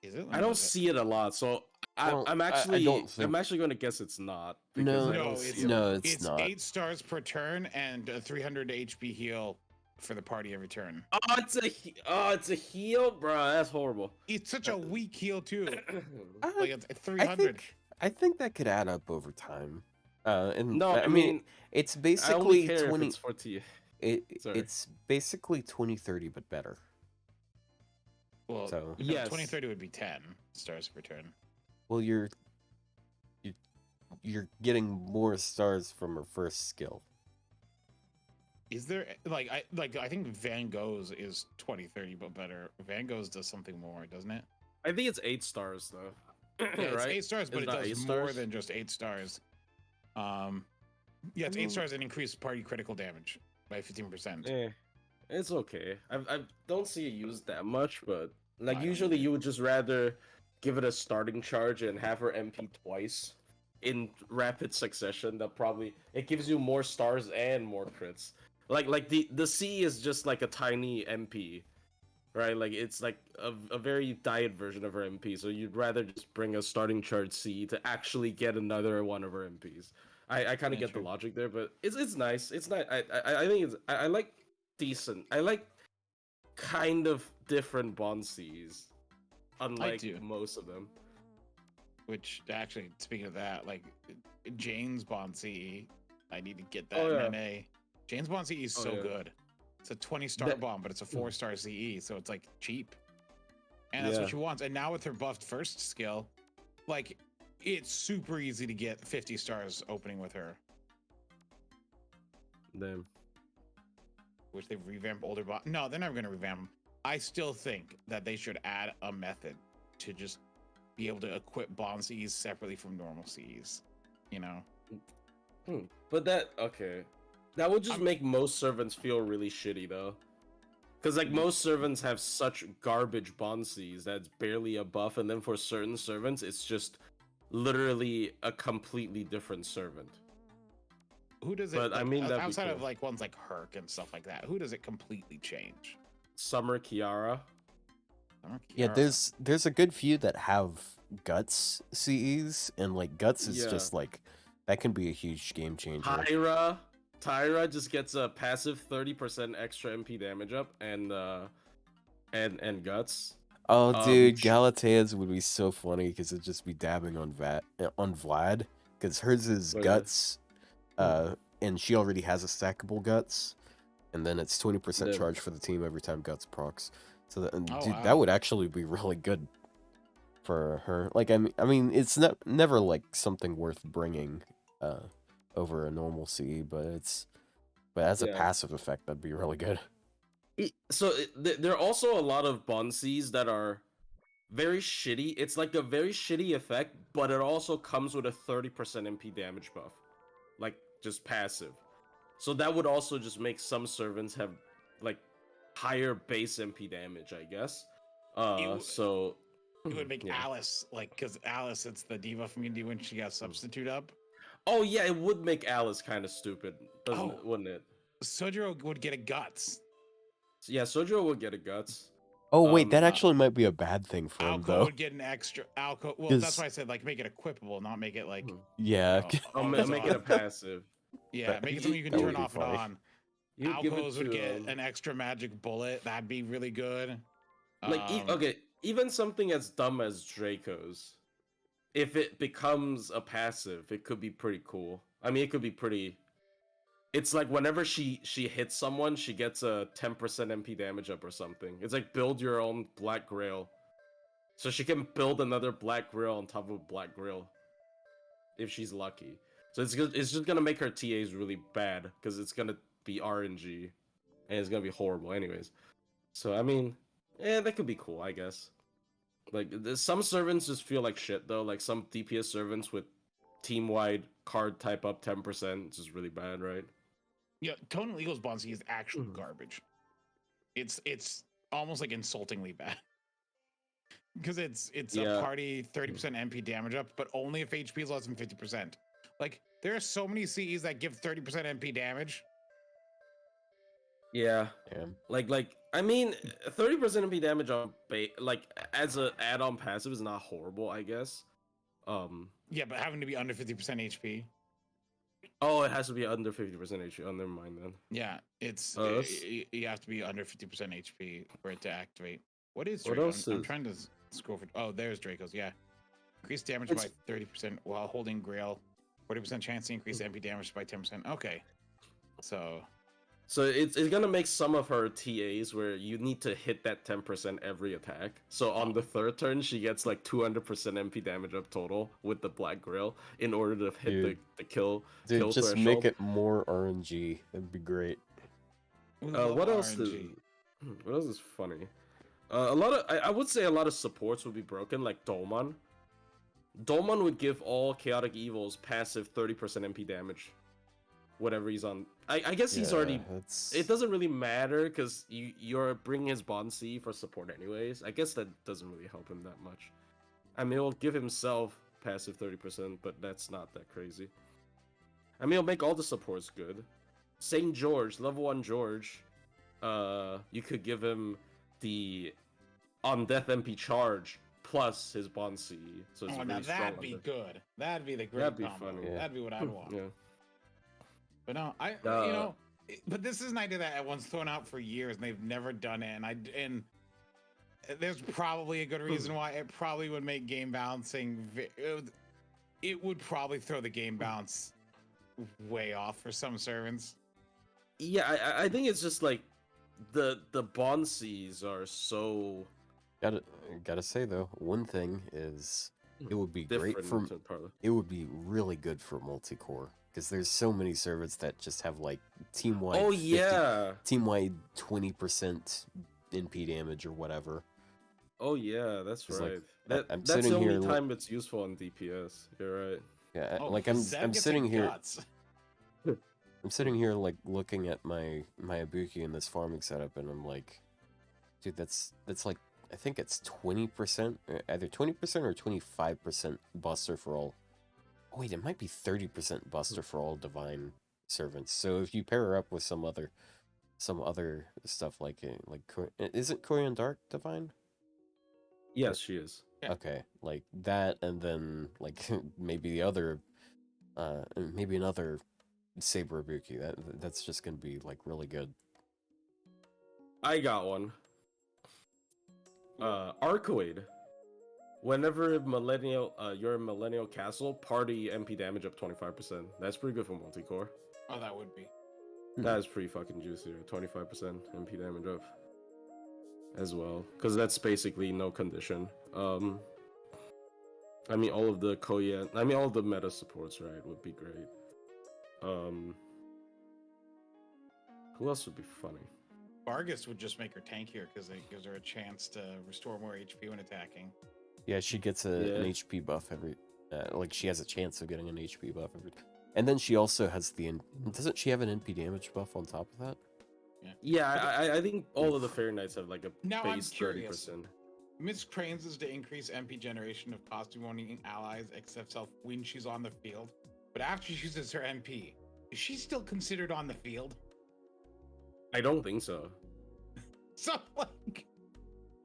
Is it? I don't see it a lot, so I'm actually going to guess it's not. No, it's not. 8 stars per turn and a 300 HP heal for the party every turn. Oh, it's a heal, bro. That's horrible. It's such a weak heal too. Like it's 300. I think that could add up over time. I mean it's basically 20. It's basically 2030, but better. Well, so, yes. 2030 would be 10 stars per turn. Well, you're getting more stars from her first skill. Is there I think Van Gogh's is 2030 but better. Van Gogh's does something more, doesn't it? I think it's 8 stars though. Yeah, it's right? 8 stars, but it does more than just 8 stars. Yeah, it's 8 stars and increased party critical damage by 15%. Yeah. It's okay. I don't see it used that much, but like usually you would just rather give it a starting charge and have her MP twice in rapid succession. That probably it gives you more stars and more crits. Like the C is just like a tiny MP, right? Like it's like a very diet version of her MP. So you'd rather just bring a starting charge C to actually get another one of her MPs. I kind of get the logic there, but it's nice. It's not. I think it's I like decent. I like kind of different Bonsees, unlike most of them. Which actually, speaking of that, like Jane's Bonsee, I need to get that in NA. Jane's Bonsee is so good. It's a 20-star bomb, but it's a 4-star CE, so it's like cheap. And that's what she wants. And now with her buffed first skill, like it's super easy to get 50 stars opening with her. Damn. Which they've revamped older bots. No, they're never going to revamp them. I still think that they should add a method to just be able to equip bomb Cs separately from normal Cs. You know? But that would just make most servants feel really shitty though. Because like most servants have such garbage bonsies that's barely a buff, and then for certain servants it's just literally a completely different servant. Who does it? But like, I mean, outside of like ones like Herc and stuff like that, who does it completely change? Summer Kiara. Yeah, there's a good few that have Guts CEs, and like Guts is just like that can be a huge game changer. Tyra just gets a passive 30% extra MP damage up, and Guts. Oh, dude, Galatea's would be so funny because it'd just be dabbing on Vlad, because hers is Guts, and she already has a stackable Guts, and then it's 20% charge for the team every time Guts procs. So that, that would actually be really good for her. Like I mean, it's never like something worth bringing over a normal CE, but as a passive effect, that'd be really good. So there are also a lot of Bonsees that are very shitty. It's like a very shitty effect, but it also comes with a 30% MP damage buff, like just passive. So that would also just make some servants have like higher base MP damage, I guess. So it would make Alice, like, because Alice, it's the debuff immunity when she got substitute up. Oh yeah, it would make Alice kind of stupid, wouldn't it? Sojiro would get a Guts. Yeah, Sojiro would get a Guts. Oh wait, that actually might be a bad thing for him though. Alco would get an extra Alco. Well, that's why I said like make it equipable, not make it like make it a passive. Yeah, make it something you can turn off and on. Alcos would get an extra magic bullet. That'd be really good. Like even something as dumb as Draco's, if it becomes a passive, it could be pretty cool. I mean, it could be pretty. It's like whenever she hits someone, she gets a 10% MP damage up or something. It's like build your own Black Grail. So she can build another Black Grail on top of Black Grail if she's lucky. So it's just gonna make her TAs really bad because it's gonna be RNG and it's gonna be horrible anyways. So I mean, that could be cool, I guess. Like some servants just feel like shit though. Like some DPS servants with team-wide card type up 10%, it's just really bad, right? Yeah, Tonal Eagle's Bonsee is actual garbage. It's almost like insultingly bad. Because it's a party 30% MP damage up, but only if HP is less than 50%. Like, there are so many CEs that give 30% MP damage. Yeah. Like I mean, 30% MP damage on like as a add-on passive is not horrible, I guess. Yeah, but having to be under 50% HP. Oh, it has to be under 50% HP. Oh, never mind then. Yeah, you have to be under 50% HP for it to activate. What is Draco? I'm trying to scroll for. Oh, there's Draco's. Yeah, increase damage by 30% while holding Grail. 40% chance to increase MP damage by 10%. Okay, so it's gonna make some of her TAs where you need to hit that 10% every attack. So on the third turn, she gets like 200% MP damage up total with the Black Grail in order to hit the kill. Dude, kill just threshold. make it more RNG. That'd be great. What else is funny? I would say a lot of supports would be broken, like Dolman. Dolman would give all chaotic evils passive 30% MP damage whatever he's on. I guess he's already. It doesn't really matter because you're bringing his Bond C for support anyways. I guess that doesn't really help him that much. I mean, it'll give himself passive 30%, but that's not that crazy. I mean, it'll make all the supports good. St. George, level 1 George, you could give him the on death MP charge plus his Bond C. So it's now that'd be good. That'd be the great That'd be combo. funny. Yeah. That'd be what I'd want. Yeah. But no, but this is an idea that everyone's thrown out for years and they've never done it. And there's probably a good reason why. It probably would make game balancing. It would probably throw the game balance way off for some servants. Yeah, I think it's just like the Bond Cs are so. Gotta say though, one thing is it would be great for. It would be really good for multi-core. Because there's so many servers that just have like team-wide. Oh yeah, team-wide 20% NP damage or whatever. Oh yeah, that's right. Like, that's the only time it's useful on DPS. You're right. Yeah, like I'm sitting here. I'm sitting here like looking at my Ibuki in this farming setup, and I'm like, dude, that's like I think it's 20%, either 20% or 25% buster for all. Oh, wait, it might be 30% buster for all divine servants. So if you pair her up with some other stuff like isn't Korean Dark divine? Yes, she is. Okay, like that, and then like maybe another Saber Ibuki. That's just gonna be like really good. I got one. Arcoid. Whenever you're in Millennial Castle, party MP damage up 25%. That's pretty good for multi-core. Oh, that would be. That is pretty fucking juicy. 25% MP damage up as well, because that's basically no condition. I mean, all of the Koyan, all of the meta supports, right, would be great. Who else would be funny? Vargas would just make her tankier because it gives her a chance to restore more HP when attacking. Yeah, she gets an HP buff every. Like she has a chance of getting an HP buff every. And then she also has doesn't she have an NP damage buff on top of that? Yeah, I think all of the Fairy Knights have like a now base I'm curious. 30%. Miss Cranes is to increase MP generation of costume owning allies except self when she's on the field. But after she uses her MP, is she still considered on the field? I don't think so. So like,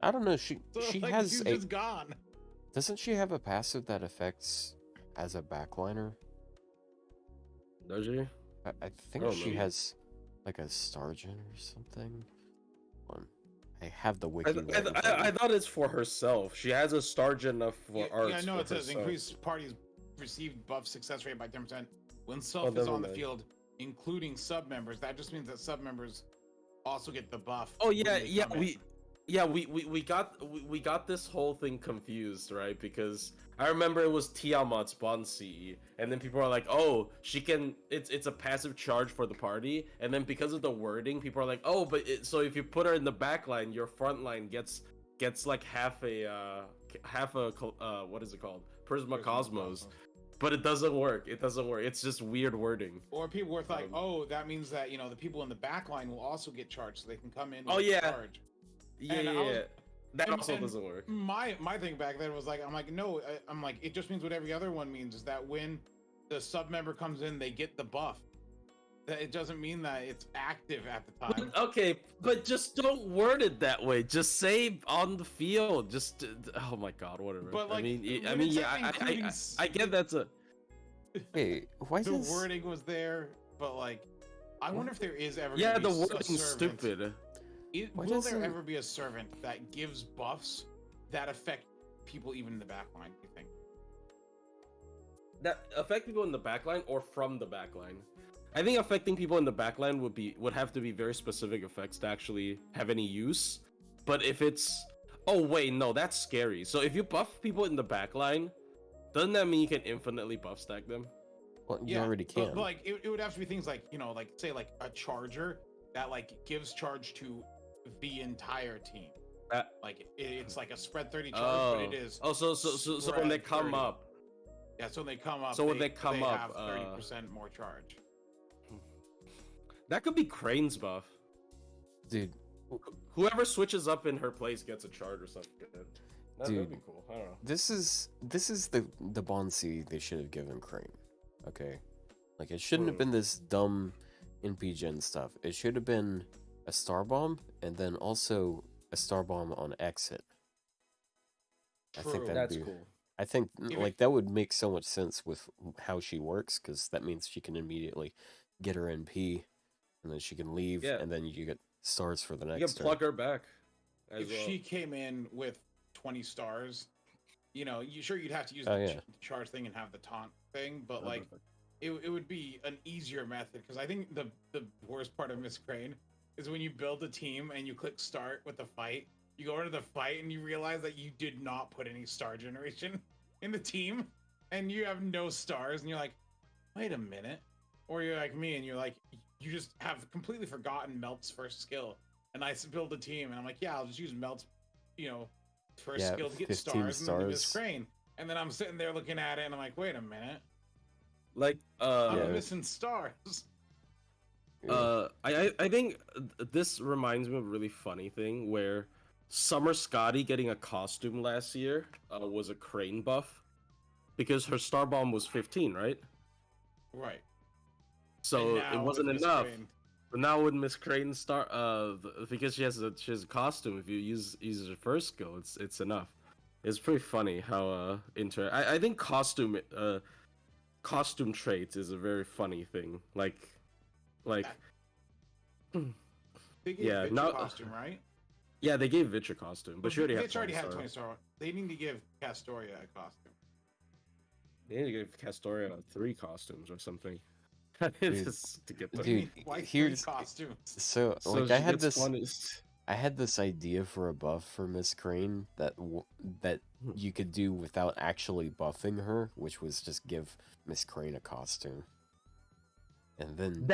I don't know. She has she's just gone. Doesn't she have a passive that affects as a backliner? Does she? I think she has like a Stargen or something. I have the wiki. I thought it's for herself. She has a Stargen enough for arts. Yeah, I know it says herself. increase parties received buff success rate by 10% when self is on the field, including sub members. That just means that sub members also get the buff. Oh yeah, we got this whole thing confused, right? Because I remember it was Tiamat's Bond CE, and then people are like, "Oh, she can." It's a passive charge for the party, and then because of the wording, people are like, "Oh, but so if you put her in the back line, your front line gets like half a what is it called? Prisma Cosmos." But it doesn't work. It's just weird wording. Or people were like, "Oh, that means that the people in the back line will also get charged, so they can come in." Oh yeah. Charge. Yeah. That also doesn't work. My thing back then was like, I'm like, no, I'm like, it just means what every other one means, is that when the sub member comes in, they get the buff. That it doesn't mean that it's active at the time. But just don't word it that way. Just say on the field. Just oh my god, whatever. But like, I get that's a. Hey, why the wording was there? But like, I wonder if there is ever. Yeah, the wording's stupid. Will there ever be a servant that gives buffs that affect people even in the backline, do you think? That affect people in the backline or from the backline? I think affecting people in the backline would have to be very specific effects to actually have any use. But if it's... Oh wait, no, that's scary. So if you buff people in the backline, doesn't that mean you can infinitely buff stack them? Well, you already can. But like, it would have to be things like, like say like a charger that like gives charge to the entire team. Like it's like a spread 30 charge, but it is. Oh, so when they come 30. up. Yeah, so when they come up. So when they come up, have 30% more charge. That could be Crane's buff. Dude. Whoever switches up in her place gets a charge or something. That'd be cool. I don't know. This is the Bonsi they should have given Crane. Okay? Like, it shouldn't have been this dumb NP gen stuff. It should have been a Star Bomb, and then also a Star Bomb on exit. True. I think that's cool. I think like that would make so much sense with how she works, because that means she can immediately get her NP, and then she can leave, and then you get stars for the next. You can plug her back. If she came in with 20 stars, you know, you'd have to use the charge thing and have the taunt thing, but like it would be an easier method, because I think the worst part of Miss Crane is when you build a team and you click start with the fight, you go into the fight and you realize that you did not put any star generation in the team and you have no stars, and you're like, wait a minute. Or you're like me and you're like, you just have completely forgotten Melt's first skill. And I build a team and I'm like, yeah, I'll just use Melt's, first skill to get stars and then Miss Crane. And then I'm sitting there looking at it and I'm like, wait a minute. Like, I'm missing stars. I think this reminds me of a really funny thing where Summer Scotty getting a costume last year was a Crane buff because her Star Bomb was 15, right? Right. So it wasn't enough. But now with Miss Crane because she has a costume, if you use her first skill, it's enough. It's pretty funny how I think costume traits is a very funny thing. Like they gave costume, right? Yeah, they gave Vitch a costume, but she already had 20 star. They need to give Castoria a costume. They need to give Castoria 3 costumes or something. Here's 3 costumes. So like I had this idea for a buff for Miss Crane that you could do without actually buffing her, which was just give Miss Crane a costume, and then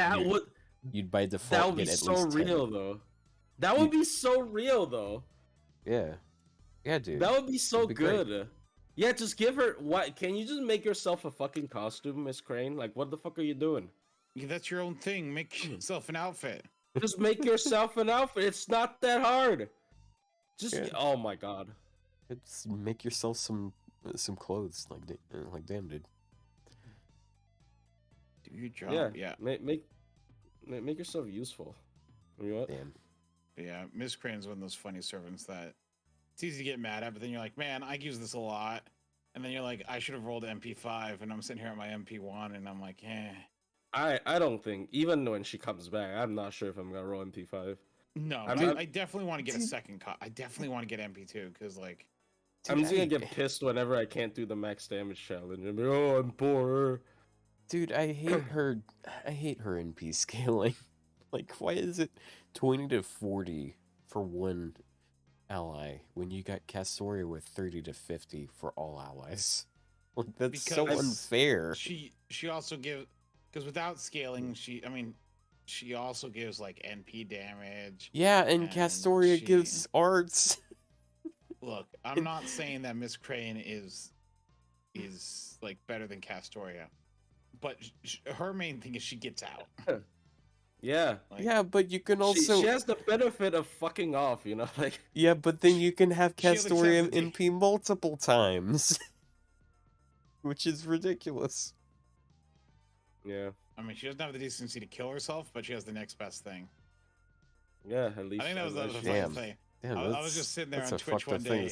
you'd by default get at least 10. That would be so real though. That would be so real though. Yeah, dude. That would be so good. Great. Yeah, just give her. What? Can you just make yourself a fucking costume, Miss Crane? Like, what the fuck are you doing? Yeah, that's your own thing. Make yourself an outfit. Just make yourself an outfit. It's not that hard. Oh my god. It's make yourself some clothes. Like damn, dude. Do your job. Yeah. Make yourself useful. You know what? Damn. Yeah, Miss Crane's one of those funny servants that it's easy to get mad at, but then you're like, man, I use this a lot. And then you're like, I should have rolled MP5, and I'm sitting here at my MP1, and I'm like, eh. I don't think, even when she comes back, I'm not sure if I'm gonna roll MP5. No, I definitely want to get a second I definitely want to get MP2, because like, I'm just gonna get pissed whenever I can't do the max damage challenge. And be, oh, I'm poor. Dude, I hate her NP scaling. Like, why is it 20 to 40 for one ally when you got Castoria with 30 to 50 for all allies? Like, that's so unfair. She also gives, because without scaling, she also gives like NP damage. Yeah, and Castoria gives arts. Look, I'm not saying that Miss Crane is like better than Castoria, but her main thing is she gets out. Yeah. Yeah, but you can also... She has the benefit of fucking off, you know? Like. Yeah, but then you can have Castoria NP multiple times. Which is ridiculous. Yeah. I mean, she doesn't have the decency to kill herself, but she has the next best thing. Yeah, at least. I think that was the funny thing. Damn, I was just sitting there on Twitch one day,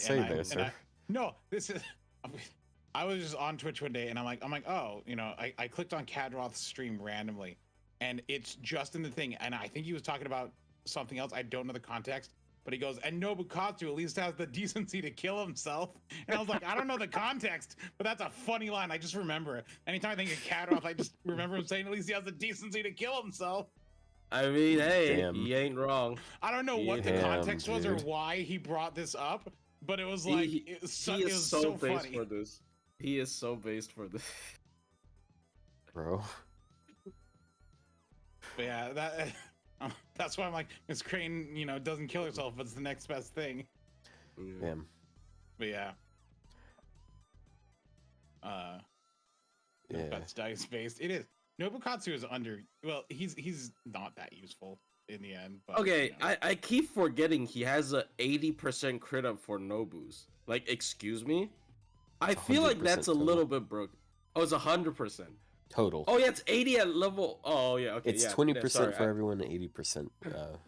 I was just on Twitch one day, and I'm like, oh, I clicked on Kadroth's stream randomly, and it's just in the thing, and I think he was talking about something else. I don't know the context, but he goes, and Nobukatsu at least has the decency to kill himself. And I was like, I don't know the context, but that's a funny line. I just remember it. Anytime I think of Kadroth, I just remember him saying at least he has the decency to kill himself. I mean, hey, he ain't wrong. I don't know what the context was or why he brought this up, but it was like, it was so funny. For this. He is so based for this. Bro. But yeah, that's why I'm like, Miss Crane, doesn't kill herself, but it's the next best thing. Damn. But yeah. That's dice based. It is. Nobukatsu is well, he's not that useful in the end. But, okay, you know. I keep forgetting he has a 80% crit up for Nobus. Like, excuse me? I feel like that's a little bit broken. Oh, it's 100%. Total. Oh yeah, it's 80 at level. Oh yeah, okay. It's yeah, 20% for everyone, 80%.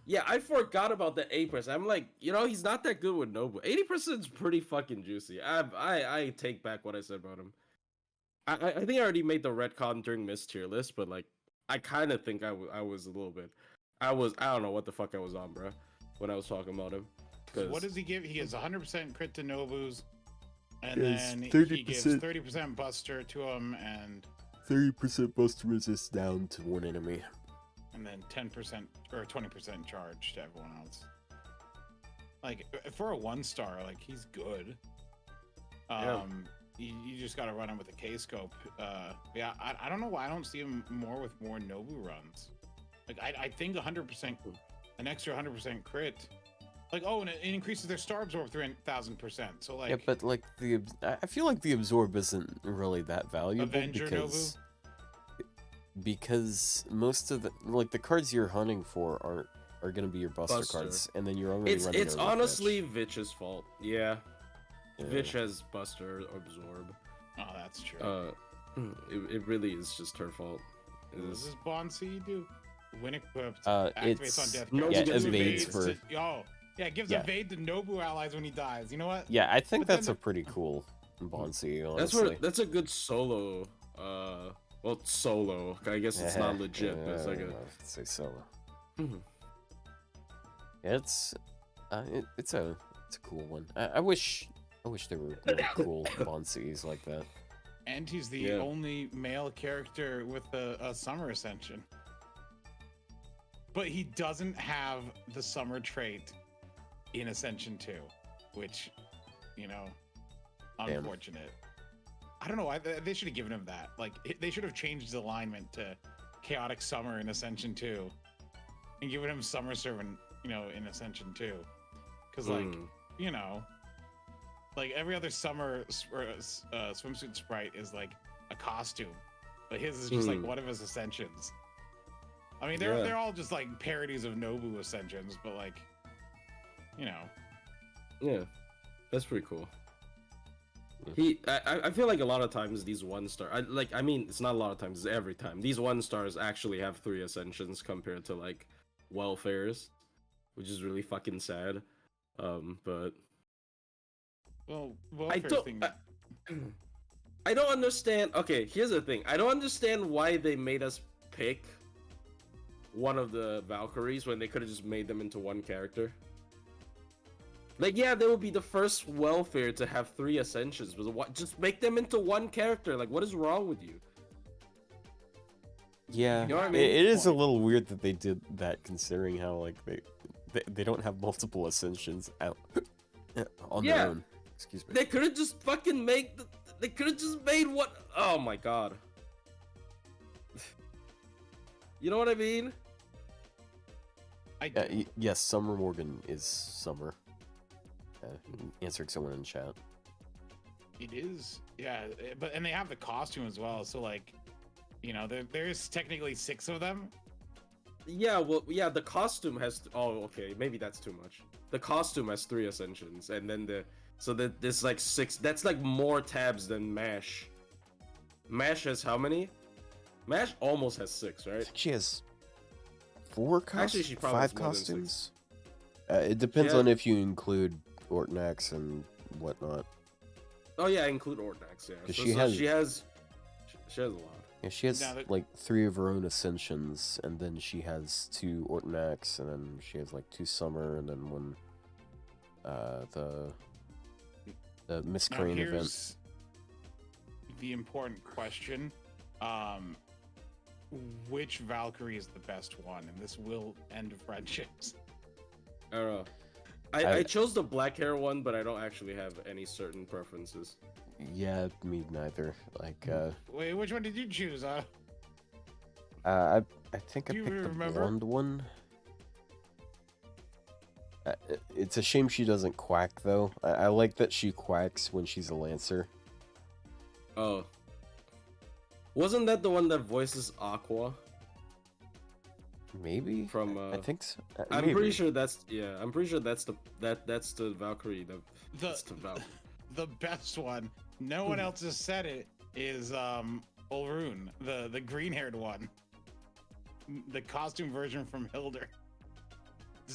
Yeah, I forgot about the 8%. I'm like, he's not that good with Nobu. 80% is pretty fucking juicy. I take back what I said about him. I think I already made the retcon during Mist tier list, but like, I kind of think I was a little bit. I don't know what the fuck I was on, bro, when I was talking about him. So what does he give? He has 100% crit to Nobus, and then 30%. He gives 30% Buster to him, and 30% Buster resist down to one enemy, and then 10% or 20% charge to everyone else. Like for a 1-star, like he's good. You just gotta run him with a K-scope. Yeah, I don't know why I don't see him more with more Nobu runs. Like I think 100%, an extra 100% crit. Like, and it increases their star absorb 3,000%. So like, yeah, but like I feel like the absorb isn't really that valuable Avenger Nobu? because most of the cards you're hunting for are gonna be your Buster cards, and then you're only running. It's honestly Vitch's fault. Yeah. Vitch has Buster absorb. Oh, that's true. It really is just her fault. What does this Bond C do? When equipped, activates on death. Evades for. It gives evade to Nobu allies when he dies. You know what? Yeah, I think that's a pretty cool Bond C. Honestly, that's a good solo. Well, solo. I guess it's not legit, but it's like say solo. Yeah, it's a cool one. I wish there were more cool Bond Cs like that. And he's the only male character with a summer ascension. But he doesn't have the summer trait in Ascension 2, which, unfortunate. I don't know why they should have given him that. Like, they should have changed the alignment to Chaotic Summer in Ascension 2 and given him Summer Servant, in Ascension 2. Because, like every other summer swimsuit sprite is like a costume, but his is just like one of his ascensions. I mean, they're all just like parodies of Nobu ascensions, but like, Yeah, that's pretty cool. I feel like a lot of times these 1-star, it's not a lot of times, it's every time. These 1-stars actually have 3 ascensions compared to like welfares, which is really fucking sad. But I don't understand. Okay, here's the thing. I don't understand why they made us pick one of the Valkyries when they could have just made them into one character. Like, yeah, they would be the first welfare to have 3 ascensions, but just make them into one character. Like, what is wrong with you? Yeah, you know what I mean? It is a little weird that they did that, considering how like they don't have multiple ascensions out on their own. Excuse me. They could have just fucking they could have just made what? Oh my god. You know what I mean? Yes, Summer Morgan is Summer. Answering someone in chat. It is, yeah, and they have the costume as well. So like, there's technically 6 of them. Yeah, well, yeah, the costume has. Oh, okay, maybe that's too much. The costume has 3 ascensions, and then there's like 6. That's like more tabs than Mash. Mash has how many? Mash almost has 6, right? She has 4 costumes. Actually, she probably 5 has more than costumes. It depends on if you include Ortnax and whatnot. Oh yeah, include Ortnax. Yeah, she has a lot. Yeah, she has like 3 of her own ascensions, and then she has 2 Ortnax, and then she has like 2 Summer, and then 1 the Miss Crane event. The important question: which Valkyrie is the best one? And this will end friendships. I don't know. I chose the black hair one, but I don't actually have any certain preferences. Yeah, me neither. Like, wait, which one did you choose? I think I picked the blonde one. It's a shame she doesn't quack, though. I like that she quacks when she's a Lancer. Oh. Wasn't that the one that voices Aqua? Maybe From I think so. I'm pretty sure that's I'm pretty sure that's the Valkyrie. That's the Valkyrie. The best one. No one else has said it. Is Ulrune, the green-haired one, the costume version from Hilder.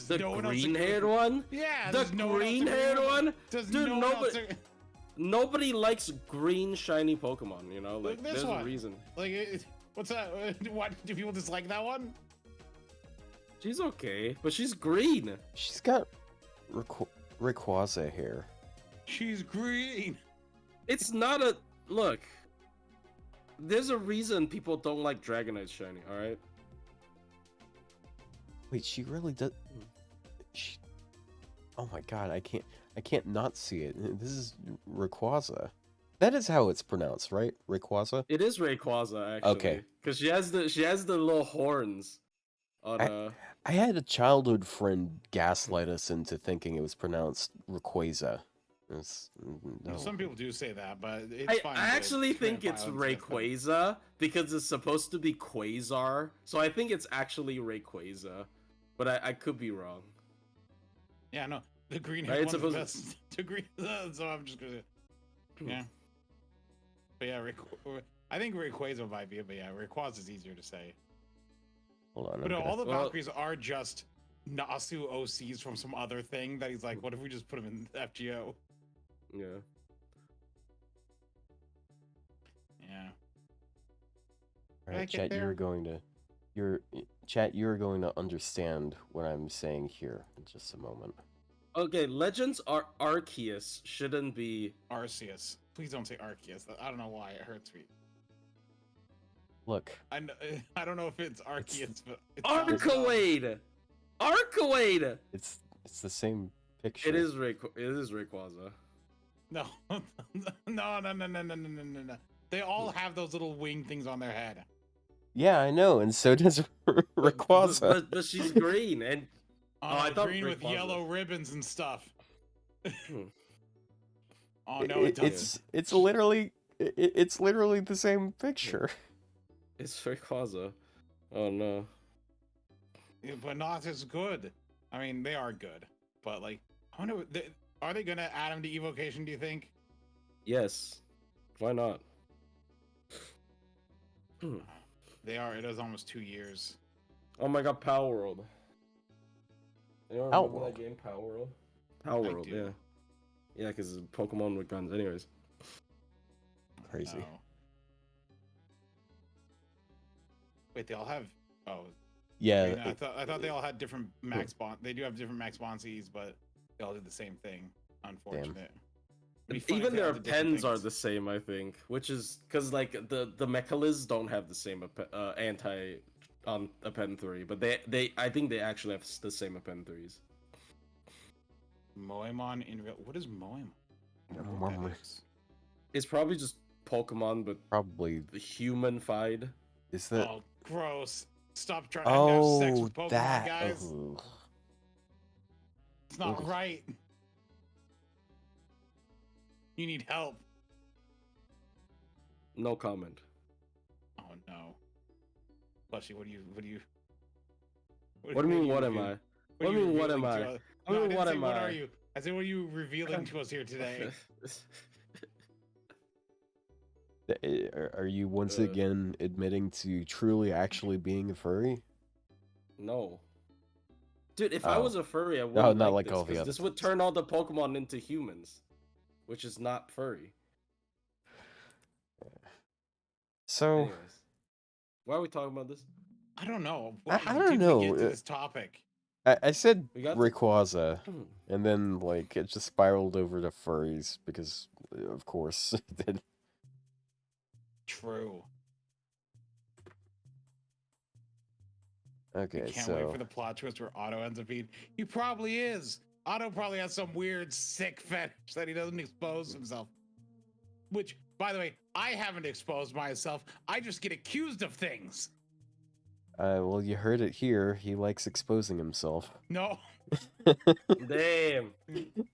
The green-haired one? Yeah, the green-haired one. Dude, nobody likes green shiny Pokemon. You know, like there's a reason. Like, what's that? Why do people dislike that one? She's okay, but she's green. She's got Rayquaza hair. She's green. It's not a look. There's a reason people don't like Dragonite shiny. All right. Wait, she really does. Oh my god, I can't not see it. This is Rayquaza. That is how it's pronounced, right? Rayquaza. It is Rayquaza, actually. Okay. Because she has the little horns. On I had a childhood friend gaslight us into thinking it was pronounced Rayquaza. No. Some people do say that, but it's fine. I actually think it's Rayquaza because it's supposed to be Quasar, so I think it's actually Rayquaza, but I could be wrong. Yeah, no, the green hair one's the best. The green, so I'm just gonna, yeah. But yeah, I think Rayquaza might be, but yeah, Rayquaza is easier to say. Hold on. But all the Valkyries are just Nasu OCs from some other thing that he's like, what if we just put him in FGO? Yeah. Yeah. All right, chat. You're going to understand what I'm saying here in just a moment. Okay, Legends are Arceus shouldn't be Arceus. Please don't say Arceus. I don't know why it hurts me. Look. I don't know if it's Arceus, but it's Arcuade. Arcuade. It's the same picture. It is Rayquaza. No. No. They all have those little wing things on their head. Yeah, I know, and so does Rayquaza. But she's green, and I thought green with yellow ribbons and stuff. Oh no, it's literally the same picture. It's Rayquaza. Oh no. Yeah, but not as good. I mean, they are good, but like, I wonder, are they gonna add him to Evocation? Do you think? Yes. Why not? They are. It is almost 2 years. Oh my god, Power World. Anyone remember that game, Power World? Power World, yeah. Yeah, because it's Pokemon with guns. Anyways. Crazy. No. Wait, they all have. Oh. Yeah. I thought they all had different max bond. They do have different max bonsies, but they all do the same thing. Unfortunate. Even their pens are the same, I think, which is because like the Mechaliz don't have the same anti on Appen 3, but I think they actually have the same Appen 3s. Moemon in real. What is Moemon? It's probably just Pokemon, but probably humanified. Is that? Oh, gross! Stop trying to have sex with Pokemon, that... guys. Oh. It's not right. You need help. No comment. Oh no. Plushie, what do you? What do you mean? What am I? What do you mean? What am I? What are you? I said, what are you revealing to us here today? Are you once again admitting to truly actually being a furry? No. Dude, if I was a furry, I wouldn't not like this, all the others. This would turn all the Pokemon into humans, which is not furry. So, anyways, why are we talking about this? I don't know. I don't know. Get to this topic. I said Rayquaza, and then like it just spiraled over to furries because, of course, it did. True. Okay, I can't wait for the plot twist where Otto ends up being. He probably is. Otto probably has some weird, sick fetish that he doesn't expose himself. Which, by the way, I haven't exposed myself. I just get accused of things. Well, you heard it here. He likes exposing himself. No. Damn.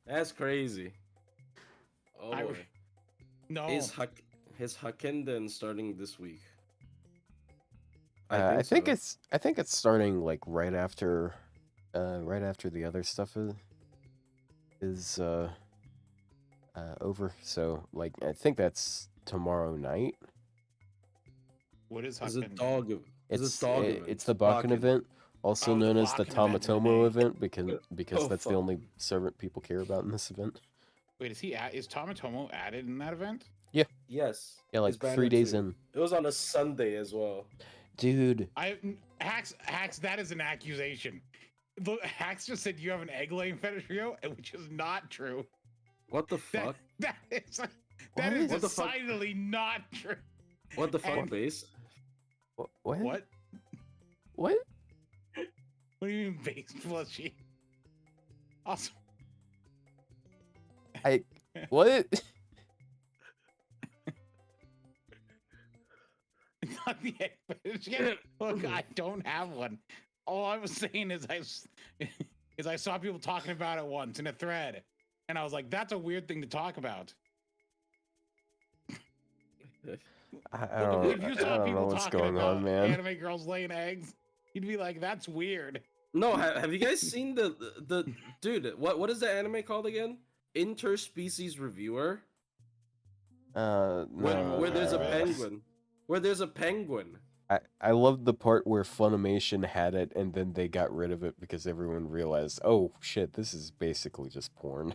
That's crazy. Oh boy. No. His Hakenden starting this week. I think so. I think it's starting like right after the other stuff is over. So like I think that's tomorrow night. What is It's a Hakken dog. doing? It's a dog It's event. the Bakken Bakken. event, also Oh, the known as the Bakken event Tamatomo today. event, because Oh, that's the fuck. only servant people care about in this event. Wait, is Tamatomo added in that event? Yeah. Yes. Yeah, like 3 days in. It was on a Sunday as well. Dude. Hacks, that is an accusation. Look, Hacks just said you have an egg laying fetish, Ryou, which is not true. What the fuck? That is What the fuck? decidedly not true. What the fuck, base? What? What? What? What do you mean base plushy? Awesome. What? Not the egg fetish yet. Look, I don't have one. All I was saying is I saw people talking about it once in a thread, and I was like, that's a weird thing to talk about. I don't know what's going on, man. Anime girls laying eggs, you'd be like, that's weird. No, have you guys seen the dude? What is the anime called again? Interspecies Reviewer. No, Where there's a penguin. Where there's a penguin. I love the part where Funimation had it and then they got rid of it because everyone realized, oh shit, this is basically just porn.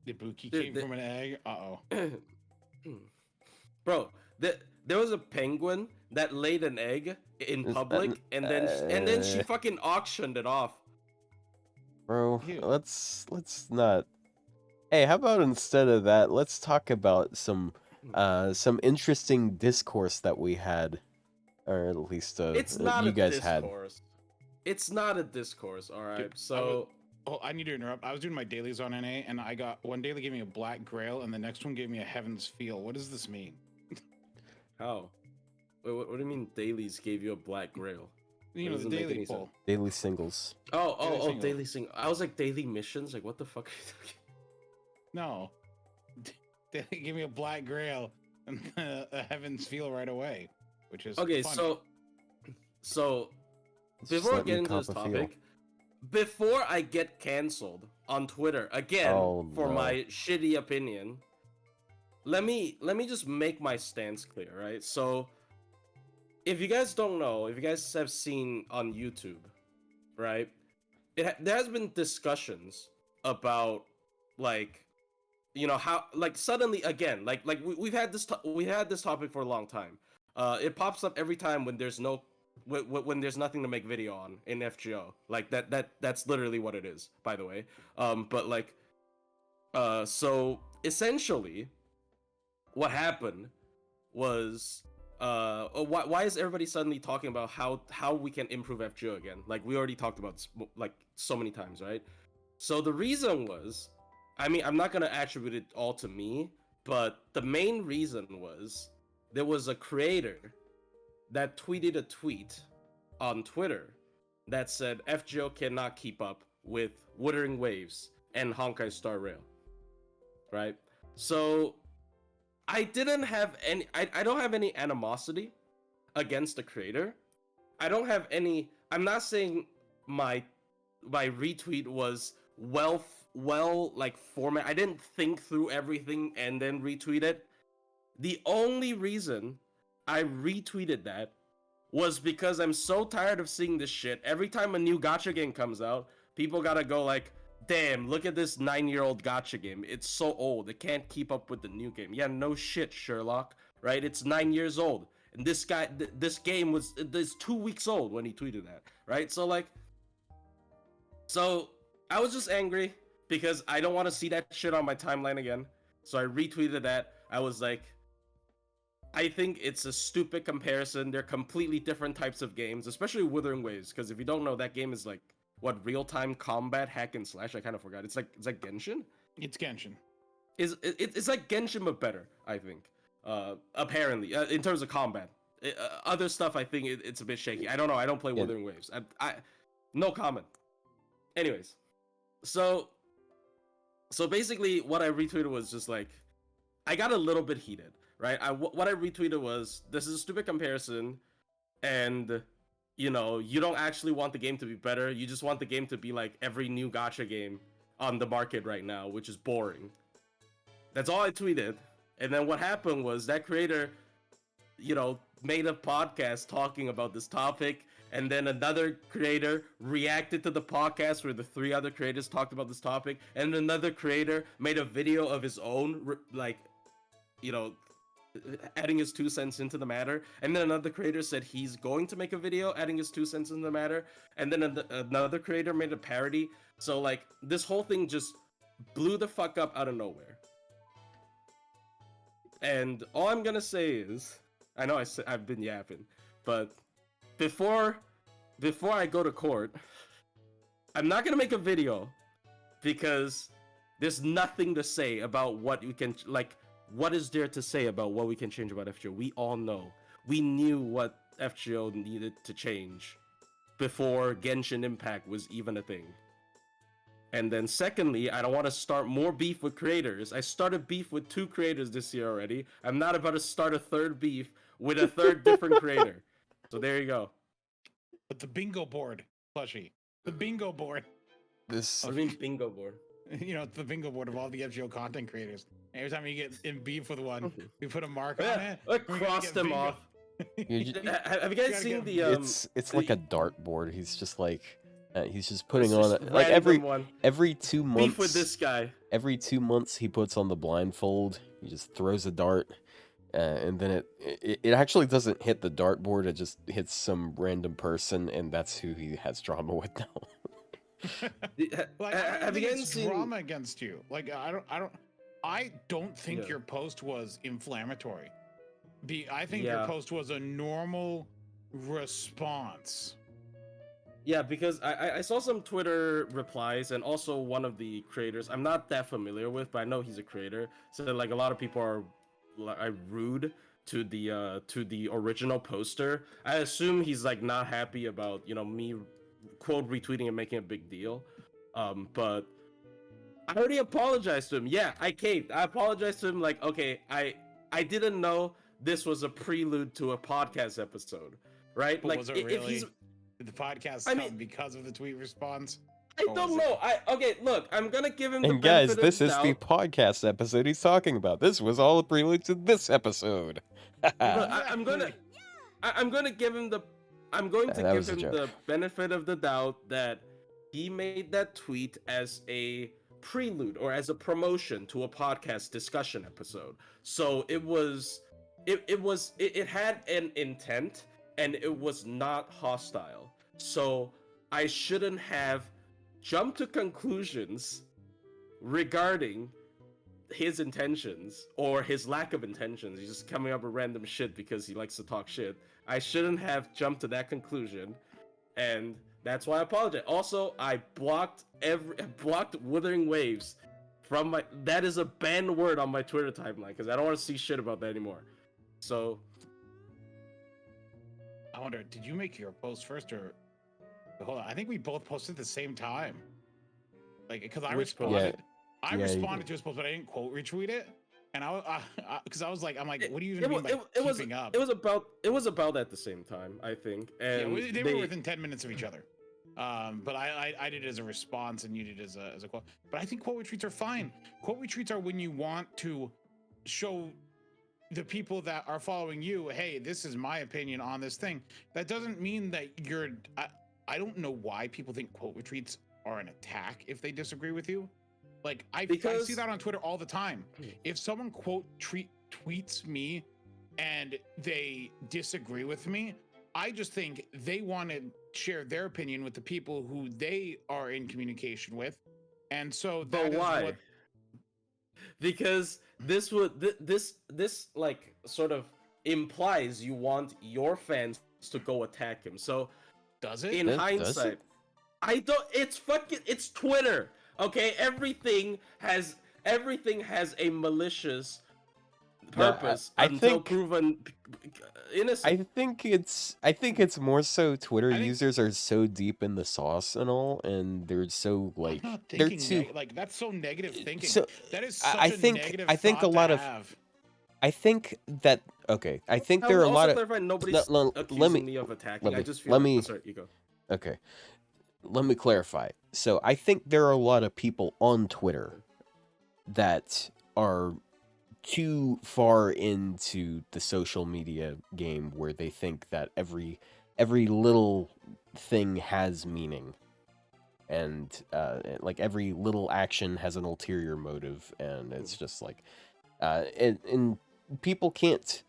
The Buki came from an egg. Bro, there was a penguin that laid an egg in public, and then she fucking auctioned it off. Bro, let's not. Hey, how about instead of that, let's talk about some interesting discourse that we had, or at least it's not you a guys discourse. It's not a discourse, all right. Dude, so I need to interrupt. I was doing my dailies on NA, and I got one daily gave me a black grail, and the next one gave me a heaven's feel. What does this mean? How? Wait, what do you mean dailies gave you a black grail? You know, the daily poll. Daily singles. Daily single. I was like daily missions. Like, what the fuck are you talking? No, they give me a black grail and a heaven's feel right away, which is okay. funny. So before I get into this topic, before I get canceled on Twitter again for my shitty opinion, let me just make my stance clear, right? So if you guys don't know, if you guys have seen on YouTube, right, there has been discussions about, like, you know, how, like, suddenly again, like we've had this topic for a long time. It pops up every time when there's when there's nothing to make video on in FGO. Like that's literally what it is, by the way. But like, so essentially, what happened was, why is everybody suddenly talking about how we can improve FGO again? Like, we already talked about this, like, so many times, right? So the reason was, I mean, I'm not gonna attribute it all to me, but the main reason was there was a creator that tweeted a tweet on Twitter that said FGO cannot keep up with Wuthering Waves and Honkai Star Rail, right? So I don't have any animosity against the creator. I don't have any. I'm not saying my retweet was well like format. I didn't think through everything and then retweet it. The only reason I retweeted that was because I'm so tired of seeing this shit. Every time a new gacha game comes out, people gotta go like, damn, look at this 9-year-old gacha game. It's so old. It can't keep up with the new game. Yeah, no shit, Sherlock. Right? It's 9 years old. And this guy, this game was 2 weeks old when he tweeted that. Right? So, like, so I was just angry because I don't want to see that shit on my timeline again. So I retweeted that. I was like, I think it's a stupid comparison. They're completely different types of games, especially Wuthering Waves. Because if you don't know, that game is like, what, real-time combat hack and slash? I kind of forgot. It's like Genshin. It's Genshin. It's like Genshin but better, I think. Apparently, in terms of combat. Other stuff, I think it's a bit shaky. I don't know. I don't play Wuthering Waves. I no comment. Anyways, so basically, what I retweeted was just like, I got a little bit heated right? What I retweeted was, this is a stupid comparison, and you know, you don't actually want the game to be better. You just want the game to be like every new gacha game on the market right now, which is boring. That's all I tweeted. And then what happened was that creator, you know, made a podcast talking about this topic, and then another creator reacted to the podcast where the 3 other creators talked about this topic, and another creator made a video of his own, like, you know, adding his 2 cents into the matter, and then another creator said he's going to make a video adding his 2 cents into the matter, and then another creator made a parody. So like, this whole thing just blew the fuck up out of nowhere. And all I'm gonna say is, I know I've been yapping, but before I go to court, I'm not gonna make a video because there's nothing to say about what you can, like, what is there to say about what we can change about FGO? We all know. We knew what FGO needed to change before Genshin Impact was even a thing. And then secondly, I don't want to start more beef with creators. I started beef with 2 creators this year already. I'm not about to start a 3rd beef with a 3rd different creator. So there you go. But the bingo board, Plushy. The bingo board. What do you mean bingo board? You know, it's the bingo board of all the FGO content creators. Every time you get in beef with one, we put a mark on it. Cross them off. Have you guys seen the? It's like a dartboard. He's just like. He's just putting on like every 2 months. Beef with this guy. Every 2 months, he puts on the blindfold. He just throws a dart, and then it actually doesn't hit the dartboard. It just hits some random person, and that's who he has drama with now. Like, have you guys seen drama against you? Like, I don't think your post was inflammatory. I think your post was a normal response. Yeah, because I saw some Twitter replies, and also one of the creators I'm not that familiar with, but I know he's a creator. So like, a lot of people are rude to the original poster. I assume he's like not happy about, you know, me quote retweeting and making a big deal. But I already apologized to him. Yeah, I caved. I apologized to him. Like, okay, I didn't know this was a prelude to a podcast episode, right? But like, was it really? Did the podcast come because of the tweet response? I don't know. Okay, look, I'm gonna give him. And guys, this is the podcast episode he's talking about. This was all a prelude to this episode. I'm going to give him the benefit of the doubt that he made that tweet as a prelude or as a promotion to a podcast discussion episode. So it had an intent, and it was not hostile. So I shouldn't have jumped to conclusions regarding his intentions or his lack of intentions. He's just coming up with random shit because he likes to talk shit. I shouldn't have jumped to that conclusion, and that's why I apologize. Also, I blocked Wuthering Waves from my. That is a banned word on my Twitter timeline because I don't want to see shit about that anymore. So, I wonder, did you make your post first or? Hold on, I think we both posted at the same time. Like, because I responded. Yeah. I responded to his post, but I didn't quote retweet it. And because I was like, what do you even mean by keeping up? It was about at the same time, I think. And yeah, they were within 10 minutes of each other. But I did it as a response, and you did it as a quote. But I think quote retweets are fine. Quote retweets are when you want to show the people that are following you, hey, this is my opinion on this thing. That doesn't mean that you're. I don't know why people think quote retweets are an attack if they disagree with you. Like, I see that on Twitter all the time. If someone quote tweets me and they disagree with me, I just think they want to share their opinion with the people who they are in communication with. And so that is why? What... Because this like sort of implies you want your fans to go attack him. So does it? In hindsight, I don't. It's Twitter. Okay, everything has a malicious purpose until proven innocent. I think it's more so Twitter users are so deep in the sauce and all, and they're so like they're too like that's so negative thinking. So that is such a negative thought to have. I think that okay. I think there are a lot of. Clarify, nobody's accusing me of attacking. I just feel like. Sorry, you go. Okay, let me clarify. So I think there are a lot of people on Twitter that are too far into the social media game where they think that every little thing has meaning, and like every little action has an ulterior motive, and it's just like and people can't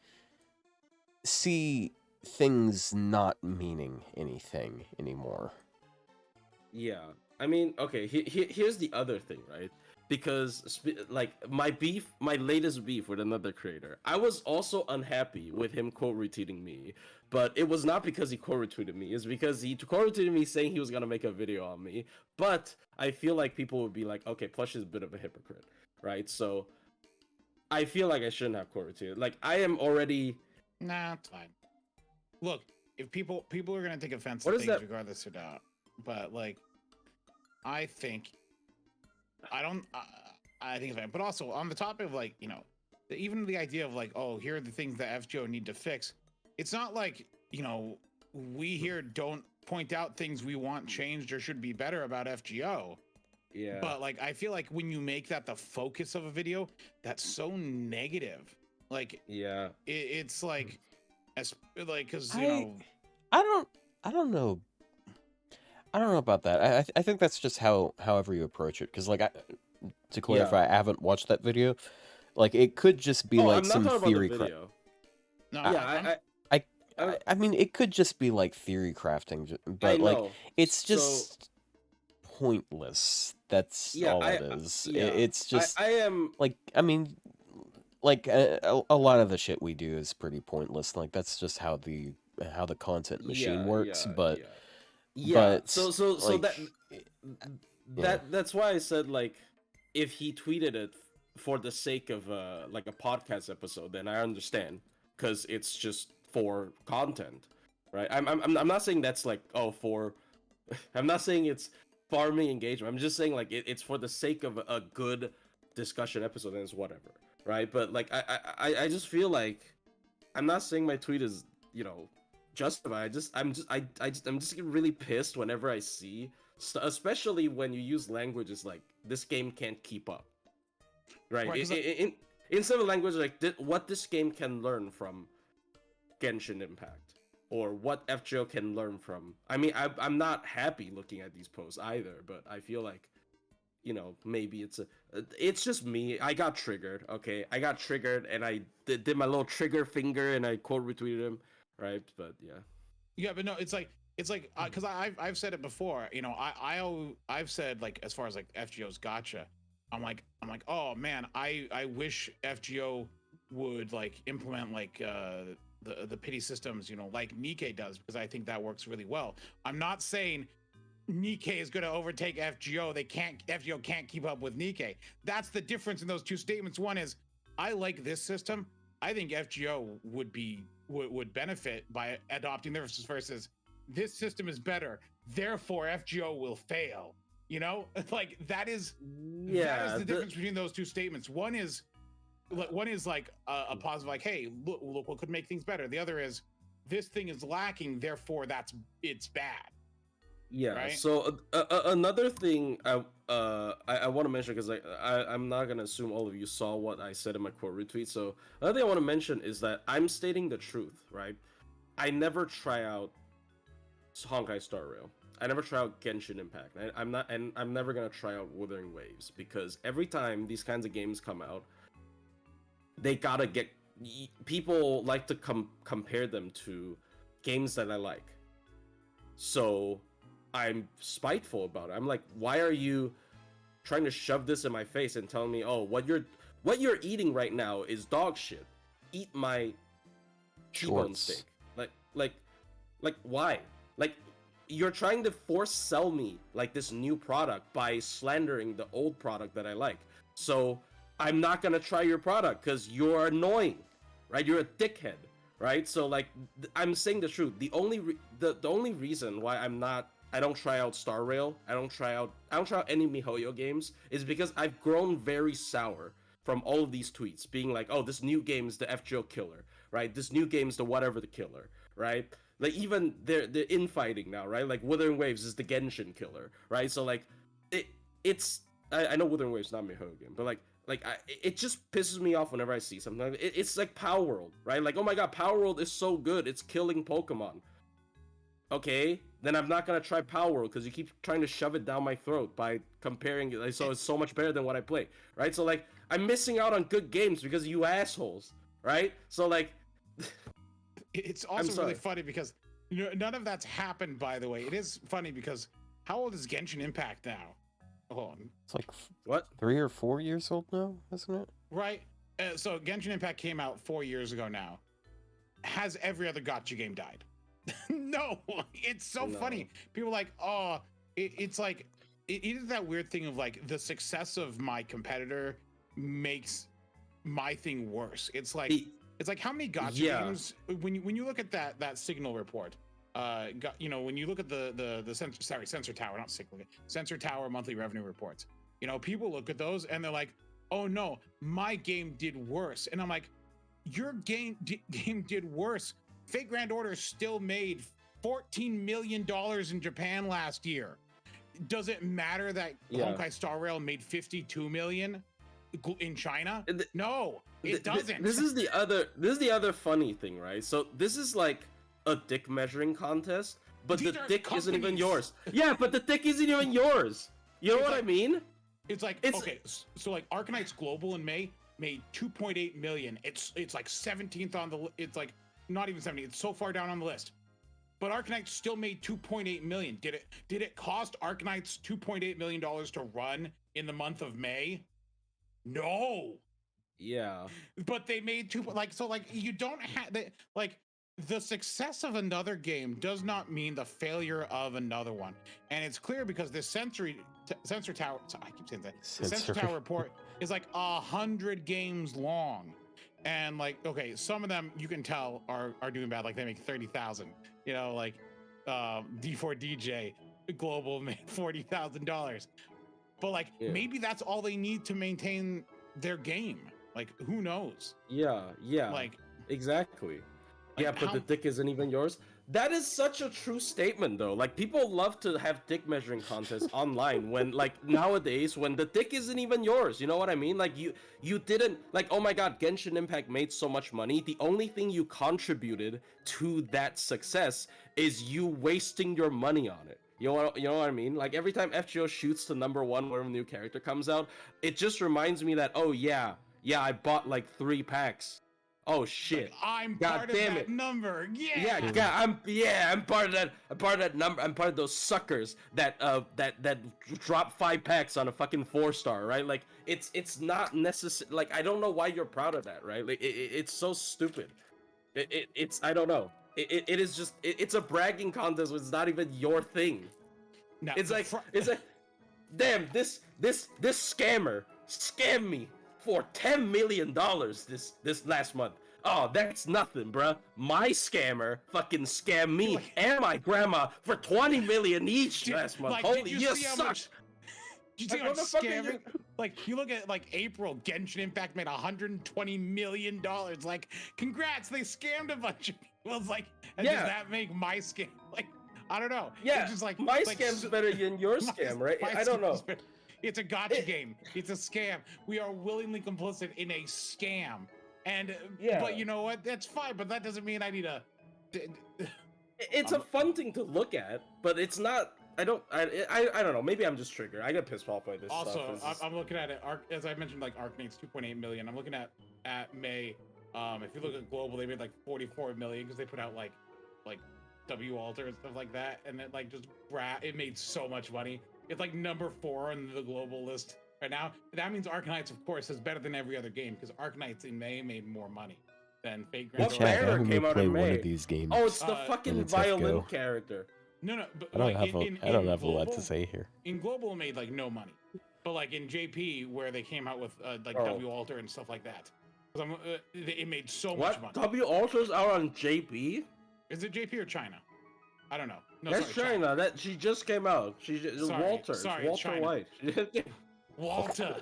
see things not meaning anything anymore. Yeah, I mean, okay. Here's the other thing, right? Because like my latest beef with another creator, I was also unhappy with him quote retweeting me, but it was not because he quote retweeted me. It's because he quote retweeted me saying he was gonna make a video on me. But I feel like people would be like, okay, Plush is a bit of a hypocrite, right? So I feel like I shouldn't have quote retweeted. Like I am already. Nah, it's fine. Look, if people are gonna take offense to things regardless or not, but like, I think it's fine. But also on the topic of like, you know, even the idea of like, oh, here are the things that FGO need to fix. It's not like, you know, we here don't point out things we want changed or should be better about FGO. Yeah. But like, I feel like when you make that the focus of a video, that's so negative. Like, yeah, it's like, because you know, I don't know. I don't know about that. I think that's just however you approach it. Because like, to clarify, I haven't watched that video. Like, it could just be like some theory. No, I mean, it could just be like theory crafting, but like, it's just pointless. That's all it is. It's just. I am like. I mean, like a lot of the shit we do is pretty pointless. Like that's just how the content machine works. But. Yeah. So that's why I said like, if he tweeted it for the sake of like a podcast episode, then I understand, because it's just for content, right? I'm not saying that's like for. I'm not saying it's farming engagement. I'm just saying like it's for the sake of a good discussion episode, and it's whatever, right? But like I just feel like I'm not saying my tweet is, you know, justified. I'm just really pissed whenever I see, especially when you use languages like this game can't keep up, right? In some language like what this game can learn from Genshin Impact, or what FGO can learn from. I mean, I'm not happy looking at these posts either, but I feel like, you know, maybe it's just me. I got triggered. Okay, I got triggered, and I did my little trigger finger, and I quote retweeted him. Right, but yeah, but no, it's like because I've said it before, you know, I've said like, as far as like FGO's gotcha, I'm like, oh man, I wish FGO would like implement like the pity systems, you know, like Nikkei does, because I think that works really well. I'm not saying Nikkei is going to overtake FGO. FGO can't keep up with Nikkei. That's the difference in those two statements. One is, I like this system. I think FGO would benefit by adopting theirs, versus this system is better, therefore FGO will fail. You know, like that is the difference between those two statements. One is like a positive, like, hey, look what could make things better. The other is, this thing is lacking, therefore it's bad. Yeah. Right? So another thing I want to mention, because I'm not gonna assume all of you saw what I said in my quote retweet. So another thing I want to mention is that I'm stating the truth, right? I never try out Honkai Star Rail. I never try out Genshin Impact. I'm never gonna try out Wuthering Waves, because every time these kinds of games come out, they gotta get, people like to compare them to games that I like. So I'm spiteful about it. I'm like, why are you trying to shove this in my face and telling me, oh, what you're eating right now is dog shit. Eat my T-bone steak. Like why? Like, you're trying to force sell me like this new product by slandering the old product that I like. So I'm not gonna try your product because you're annoying, right? You're a dickhead, right? So like, I'm saying the truth. The only reason why I don't try out Star Rail, I don't try out any MiHoYo games, is because I've grown very sour from all of these tweets being like, oh, this new game is the FGO killer, right? This new game is the whatever the killer, right? Like even they're infighting now, right? Like Wuthering Waves is the Genshin killer, right? So like it's I know Wuthering Waves is not a Miho game, but it just pisses me off whenever I see something like it's like Power World, right? Like, oh my god, Power World is so good, it's killing Pokemon. Okay, then I'm not gonna try Power World because you keep trying to shove it down my throat by comparing it. Like, so it's so much better than what I play, right? So like I'm missing out on good games because of you assholes, right? So like, it's also really funny because none of that's happened. By the way, it is funny because how old is Genshin Impact now? Hold on. It's like what, 3 or 4 years old now, isn't it? Right. So Genshin Impact came out 4 years ago now. Has every other gacha game died? No, it's so funny. People are like, oh, it's like it is that weird thing of like the success of my competitor makes my thing worse. It's like how many gacha games when you look at that Signal report, when you look at the Sensor Tower, not Signal, Sensor Tower monthly revenue reports, people look at those and they're like, oh no, my game did worse, and I'm like, your game did worse. Fate Grand Order still made $14 million in Japan last year. Does it matter that Honkai Star Rail made $52 million in China? No, it doesn't. This is the other funny thing, right? So this is like a dick measuring contest, but the dick isn't even yours. Yeah, but the dick isn't even yours. You know what I mean? It's like, okay, so like Arcanite's Global in May made 2.8 million. It's like 17th on the, it's like not even 70. It's so far down on the list. But Arcanite still made 2.8 million. Did it cost Arcanite's $2.8 million to run in the month of May? No. Yeah. But they made you don't have the success of another game does not mean the failure of another one. And it's clear because the Sensor Tower, I keep saying that. The Sensor Tower report is like 100 games long. And like, okay, some of them you can tell are doing bad. Like they make 30,000. Like D4DJ Global made $40,000. But like maybe that's all they need to maintain their game. Like who knows? Yeah. Like exactly. Like, but the dick isn't even yours. That is such a true statement, though. Like, people love to have dick measuring contests online when, like, nowadays, when the dick isn't even yours. You know what I mean? Like, you didn't, like, oh my god, Genshin Impact made so much money. The only thing you contributed to that success is you wasting your money on it. You know what I mean? Like, every time FGO shoots to #1 whenever a new character comes out, it just reminds me that, oh yeah, I bought, like, 3 packs. Oh shit! Like, I'm part of that number. Yeah. I'm part of that. I'm part of that number. I'm part of those suckers that drop 5 packs on a fucking 4-star, right? Like it's not necessary. Like I don't know why you're proud of that, right? Like it's so stupid. It's I don't know. It is just it's a bragging contest. It's not even your thing. No, it's like damn, this scammer scammed me for $10 million this last month. Oh, that's nothing, bruh. My scammer fucking scammed me and my grandma for $20 million each last month. Holy, you suck. Did you see how much scamming? Like, you look at, like, April, Genshin Impact made $120 million. Like, congrats, they scammed a bunch of people. It's like, and does that make my scam? Like, I don't know. Yeah, it's just like, my scam's better than your scam, right? I don't know. It's a gotcha game. It's a scam. We are willingly complicit in a scam. And, but you know what? That's fine, but that doesn't mean I need a... It's a fun thing to look at, but it's not... I don't know. Maybe I'm just triggered. I get pissed off by this also, stuff. Also, I'm looking at it. As I mentioned, like, Arcanate's 2.8 million. I'm looking at May. If you look at Global, they made, like, 44 million because they put out, like W Alter and stuff like that. And then, like, just... It made so much money. It's like #4 on the global list right now. That means Arcanites, of course, is better than every other game because Arcanites in May made more money than Fate Grand Order. What bear came out in May? One of these games. Oh, it's the fucking violin character. No, but I don't have a lot to say here. In Global, it made like no money, but like in JP, where they came out with W Alter and stuff like that, it made so much money. W Alter's out on JP? Is it JP or China? I don't know. No, that's China. That she just came out. Walter China. White. Walter.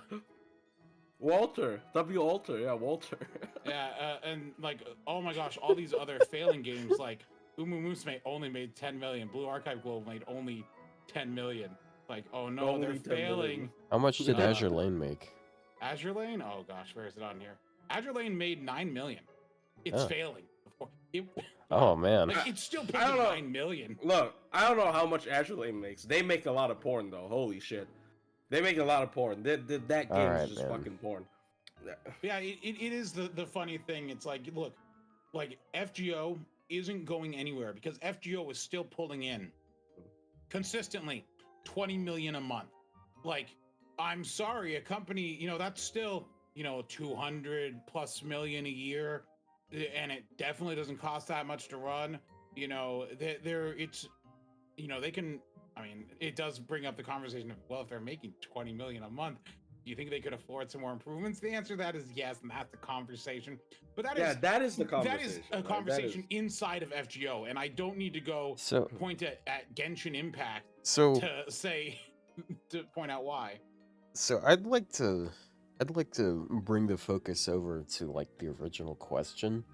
Walter, Walter, yeah, Walter. Yeah, and like, oh my gosh, all these other failing games like Umu Musume only made 10 million. Blue Archive Global made only 10 million. Like, oh no, Only they're 10 failing. million. How much did Azure Lane make? Azure Lane? Oh gosh, where is it on here? Azure Lane made 9 million. It's failing. Oh man, like, it's still putting 9 million. Look, I don't know how much Azure Lane makes. They make a lot of porn though. Holy shit, they make a lot of porn. That game is just fucking porn. Yeah, it is the funny thing. It's like, look, like FGO isn't going anywhere because FGO is still pulling in consistently 20 million a month. Like, I'm sorry, a company, you know, that's still, you know, 200 plus million a year, and it definitely doesn't cost that much to run. You know, it's, you know, they can, I mean, it does bring up the conversation of, well, if they're making 20 million a month, do you think they could afford some more improvements? The answer to that is yes, and that's the conversation. But that is the conversation. That is a conversation inside of FGO, and I don't need to go point at Genshin Impact to say to point out why. So I'd like to bring the focus over to like the original question.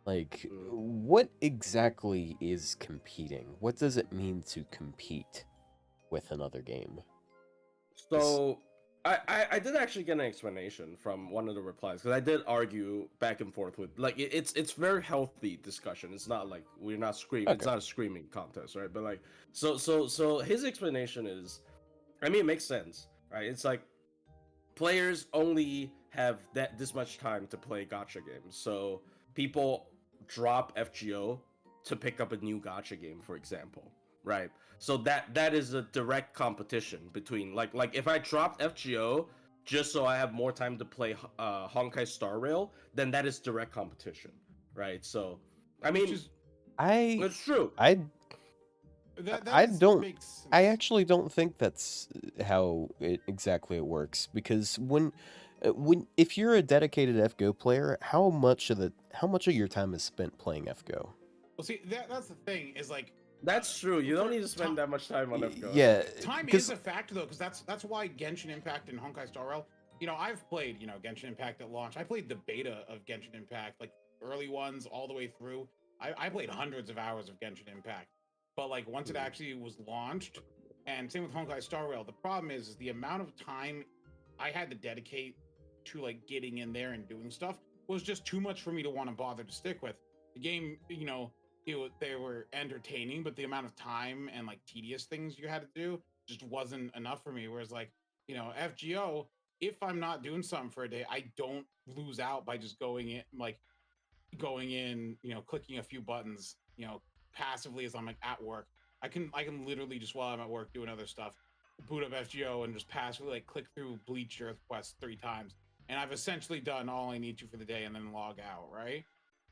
Like, what exactly is competing? What does it mean to compete with another game? So I did actually get an explanation from one of the replies because I did argue back and forth with like it's very healthy discussion. It's not like we're not screaming. Okay. It's not a screaming contest, right? But like so his explanation is, I mean, it makes sense, right? It's like players only have this much time to play gacha games, so people drop FGO to pick up a new gacha game, for example, right? So that is a direct competition between like if I dropped FGO just so I have more time to play Honkai Star Rail, then that is direct competition, right? So I mean, it's true. I actually don't think that's how exactly it works, because when if you're a dedicated FGO player, how much of your time is spent playing FGO? Well, see, that's the thing is like. That's true. You don't need to spend that much time on FGO. Yeah, time is a factor though, because that's why Genshin Impact and Honkai Star Rail. You know, I've played Genshin Impact at launch. I played the beta of Genshin Impact, like early ones all the way through. I played hundreds of hours of Genshin Impact, but like once it actually was launched, and same with Honkai Star Rail. The problem is the amount of time I had to dedicate to like getting in there and doing stuff was just too much for me to want to bother to stick with. The game, they were entertaining, but the amount of time and like tedious things you had to do just wasn't enough for me. Whereas like, FGO, if I'm not doing something for a day, I don't lose out by just going in, clicking a few buttons, passively as I'm like at work. I can literally just while I'm at work doing other stuff, boot up FGO and just passively like click through Bleach Earth Quest 3 times. And I've essentially done all I need to for the day and then log out, right?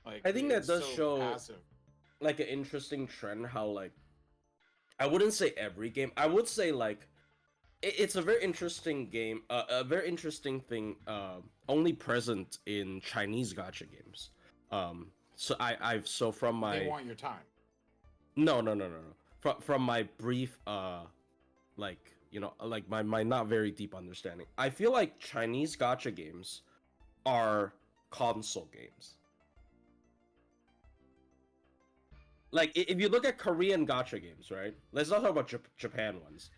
Like, I think that does show passive. Like an interesting trend how like I wouldn't say every game, I would say like it's a very interesting game, a very interesting thing only present in Chinese gacha games. So from my they want your time. No. From my brief like my not very deep understanding, I feel like Chinese gacha games are console games. Like, if you look at Korean gacha games, right? Let's not talk about Japan ones.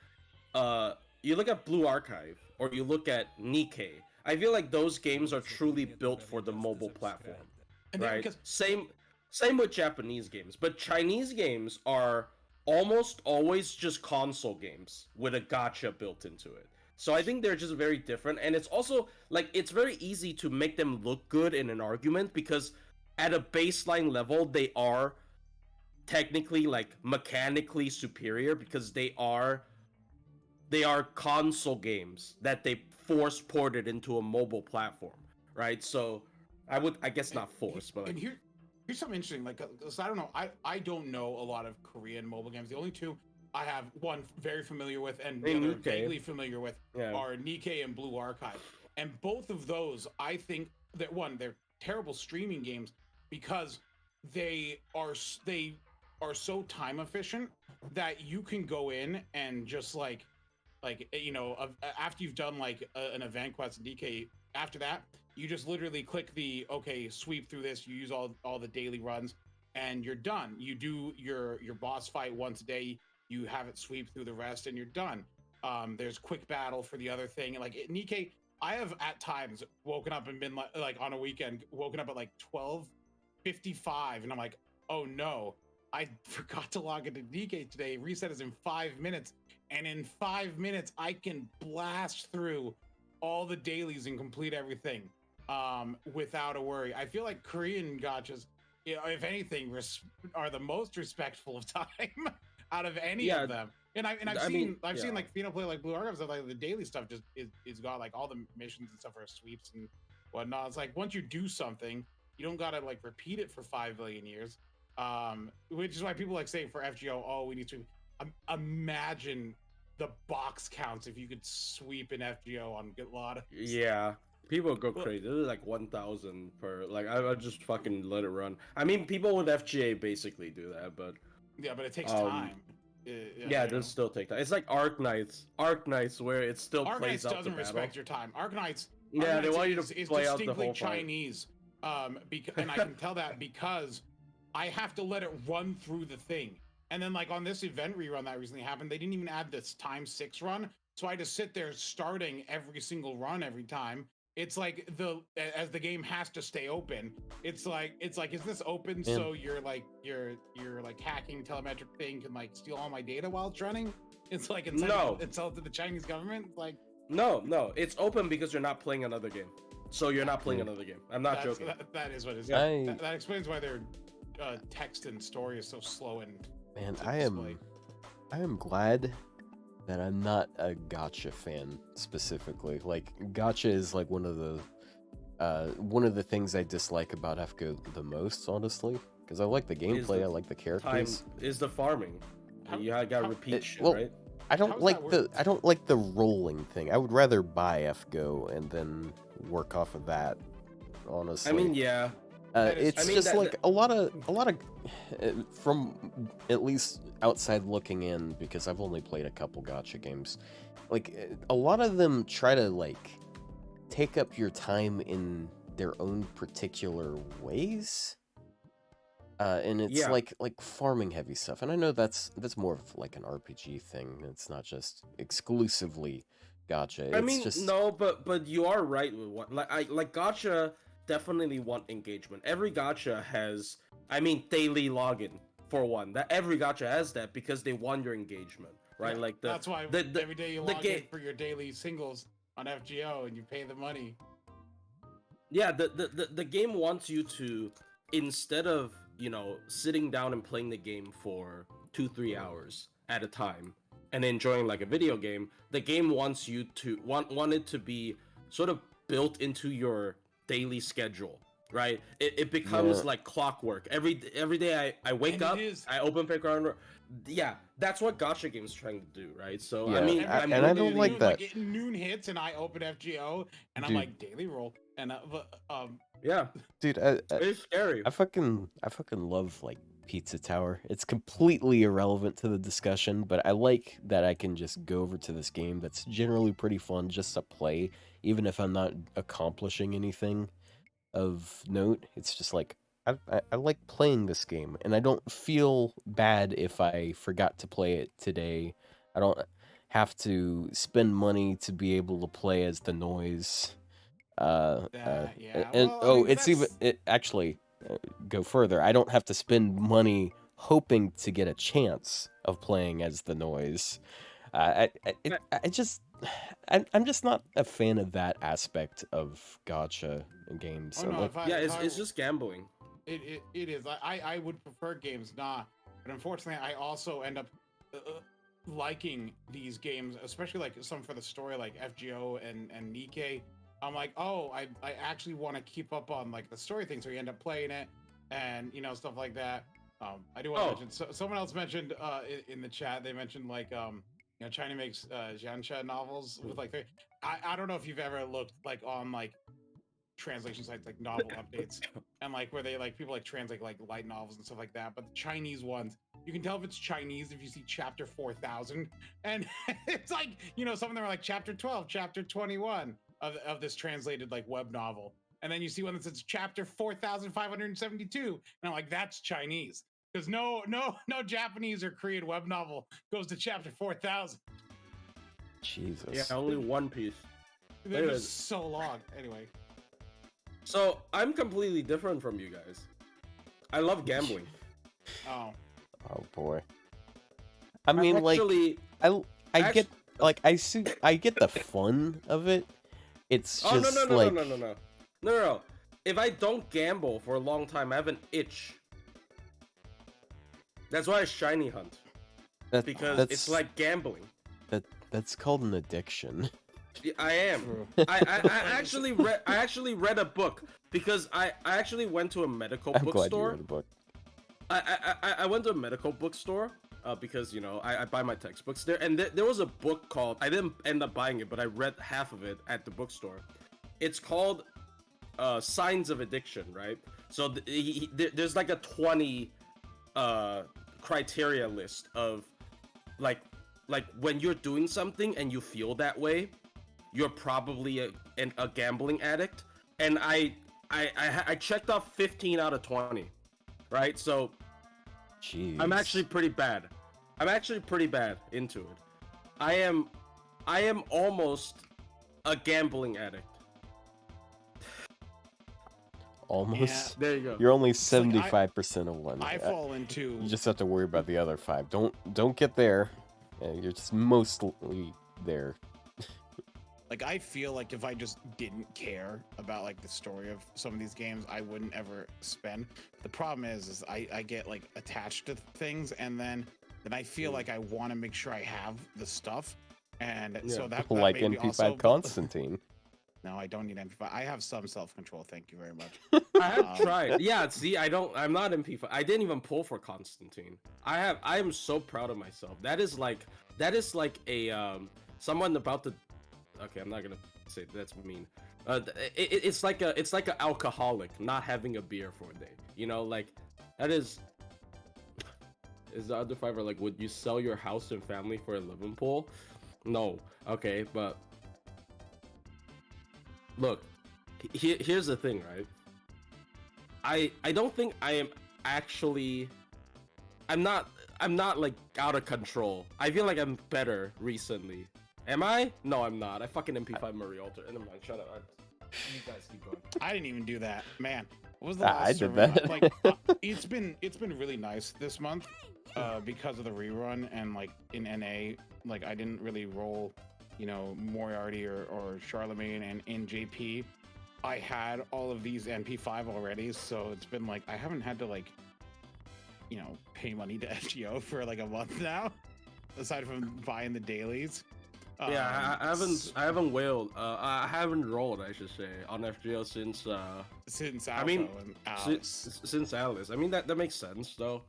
You look at Blue Archive, or you look at Nikkei. I feel like those games are truly built for the mobile platform, right? Same with Japanese games, but Chinese games are almost always just console games with a gacha built into it. So I think they're just very different, and it's also like it's very easy to make them look good in an argument because at a baseline level they are technically like mechanically superior because they are console games that they force ported into a mobile platform, right? So I guess not force, but like, and here's something interesting. Like, so I don't know, I don't know a lot of Korean mobile games. The only two I have one very familiar with and the other vaguely familiar with are Nikkei and Blue Archive, and both of those I think that they're terrible streaming games because they are so time efficient that you can go in and just after you've done like an event quest in DK, after that, you just literally click the sweep through this. You use all the daily runs, and you're done. You do your boss fight once a day. You have it sweep through the rest, and you're done. There's quick battle for the other thing. Like Nikkei, I have at times woken up and been like on a weekend, woken up at like 12:55, and I'm like, oh no, I forgot to log into Nikkei today. Reset is in 5 minutes, and in 5 minutes I can blast through all the dailies and complete everything without a worry. I feel like Korean gachas, if anything, are the most respectful of time out of any of them. And I've seen like play like Blue Archives, like the daily stuff just is got like all the missions and stuff are sweeps and whatnot. It's like once you do something, you don't gotta like repeat it for 5 billion years. Which is why people like say for FGO, oh, we need to imagine the box counts if you could sweep an FGO on a lot of people go crazy. It was like 1,000 per. Like I just fucking let it run. I mean, people with FGA basically do that, but but it takes time. It does still take time. It's like Arc Knights where it still plays out the battle. Doesn't respect your time. Arc Knights they want you to play out the whole Chinese. And I can tell that because I have to let it run through the thing. And then like on this event rerun that recently happened, they didn't even add this time 6 run. So I had to sit there starting every single run every time. It's like as the game has to stay open. It's like is this open so you're like hacking telemetric thing can like steal all my data while it's running? It's like it's to the Chinese government. Like no, it's open because you're not playing another game. So you're not playing another game. I'm not joking. That is what it is. That explains why their text and story is so slow and. Man, I am glad that I'm not a gacha fan specifically. Like gacha is like one of the things I dislike about FGO the most, honestly, because I like the gameplay, I like the characters. Time is the farming. You gotta repeat shit, right? I don't like the rolling thing. I would rather buy FGO and then work off of that. Honestly, I mean, yeah. A lot of from at least outside looking in, because I've only played a couple gacha games, like a lot of them try to like take up your time in their own particular ways, and it's like farming heavy stuff. And I know that's more of like an RPG thing. It's not just exclusively gacha. But you are right with what like gacha. Definitely want engagement. Every gacha has, daily login for one. That every gacha has that because they want your engagement, right? Yeah, that's why every day you log in for your daily singles on FGO and you pay the money. Yeah, the game wants you to, instead of sitting down and playing the game for 2-3 hours at a time and enjoying like a video game, the game wants you to want it to be sort of built into your daily schedule, right? It becomes like clockwork. Every day I wake up, I open Playground. Yeah, that's what gacha games trying to do, right? So I don't like that. Like noon hits and I open FGO and I'm like daily roll and dude, it's scary. I fucking love like Pizza Tower. It's completely irrelevant to the discussion, but I like that I can just go over to this game that's generally pretty fun just to play, even if I'm not accomplishing anything of note. It's just like I like playing this game, and I don't feel bad if I forgot to play it today. I don't have to spend money to be able to play as the noise. Actually, go further. I don't have to spend money hoping to get a chance of playing as the noise. I'm just not a fan of that aspect of gacha games. It's just gambling. It is. I would prefer games not, but unfortunately, I also end up liking these games, especially like some for the story, like FGO and Nikkei. I'm like, oh, I actually want to keep up on like the story thing, so you end up playing it, and stuff like that. I do want to mention. So, someone else mentioned in the chat. They mentioned like China makes Xianxia novels with like. I don't know if you've ever looked like on like translation sites like novel updates and like where they like people like translate like light novels and stuff like that. But the Chinese ones, you can tell if it's Chinese if you see chapter 4000, and it's like some of them are like chapter 12, chapter 21. of this translated like web novel, and then you see one that says chapter 4572, and I'm like, that's Chinese, because no Japanese or Korean web novel goes to chapter 4000. Jesus. Yeah, only One Piece. They're just so long. Anyway. So I'm completely different from you guys. I love gambling. Oh boy. I mean, actually, like, I get, like, I get the fun of it. It's just no. If I don't gamble for a long time, I have an itch. That's why I shiny hunt. Because it's like gambling. That's called an addiction. I am. I actually read a book because I actually went to a medical bookstore. I'm glad you read a book. I went to a medical bookstore because, you know, I buy my textbooks there, and there was a book called, I didn't end up buying it, but I read half of it at the bookstore. It's called Signs of Addiction, right? So there's like a 20 criteria list of like when you're doing something and you feel that way, you're probably a gambling addict. And I checked off 15 out of 20, right? So jeez. I'm actually pretty bad. I'm actually pretty bad into it. I am almost a gambling addict. Almost. Yeah. There you go. You're only 75% of one. I fall into. You just have to worry about the other 5. Don't get there. You're just mostly there. Like, I feel like if I just didn't care about like the story of some of these games, I wouldn't ever spend. The problem is I get like attached to things, and then I feel like I want to make sure I have the stuff, and so that like made me NP5 also... Constantine. No, I don't need MP5. I have some self-control. Thank you very much. I have tried. Yeah, see, I'm not MP5. I didn't even pull for Constantine. I am so proud of myself. That is like a someone about to. Okay, I'm not gonna say that's mean. It's like an alcoholic not having a beer for a day. You know, like that is the other 5 are like, would you sell your house and family for a living pool? No. Okay, but look, here's the thing, right? I don't think I am actually. I'm not like out of control. I feel like I'm better recently. Am I? No, I'm not. I fucking MP5 Murray Alter. Never mind. Shut up. You guys keep going. I didn't even do that, man. What was the last? I did that. Like, it's been really nice this month, because of the rerun, and like in NA, like I didn't really roll, you know, Moriarty or Charlemagne, and in JP, I had all of these MP5 already, so it's been like I haven't had to like, you know, pay money to FGO for like a month now, aside from buying the dailies. Yeah, I haven't whaled. I haven't rolled, I should say, on FGO since Alpha, I mean, and Alice. Since Alice. I mean that makes sense though.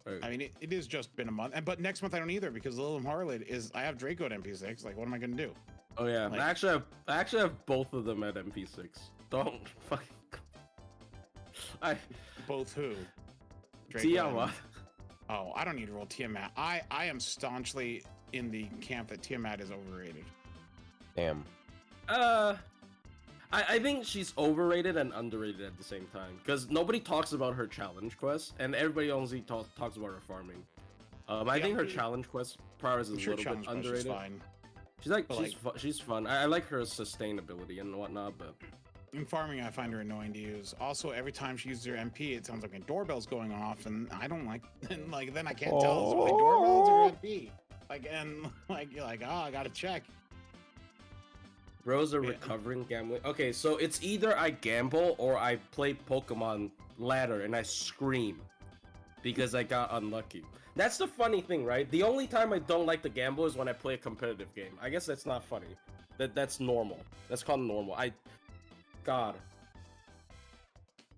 Right. I mean, it has just been a month, but next month I don't either, because Lilium Harlot is. I have Draco at MP6. Like, what am I gonna do? Oh yeah, like, I actually have both of them at MP6. Don't fucking. Both who? Tiamat. Oh, I don't need to roll Tiamat. I am staunchly in the camp that Tiamat is overrated. Damn. I think she's overrated and underrated at the same time, because nobody talks about her challenge quest, and everybody only talks about her farming. I think her challenge quest powers is a little bit underrated. She's fun. I like her sustainability and whatnot, but in farming, I find her annoying to use. Also, every time she uses her MP, it sounds like a doorbell's going off, and I don't like. And like, then I can't tell if my doorbell's or MP. Like, and like, you're like, oh, I gotta check. Bro's a recovering gambling. Okay, so it's either I gamble or I play Pokemon ladder and I scream because I got unlucky. That's the funny thing, right? The only time I don't like to gamble is when I play a competitive game. I guess that's not funny. That's normal. That's called normal. God.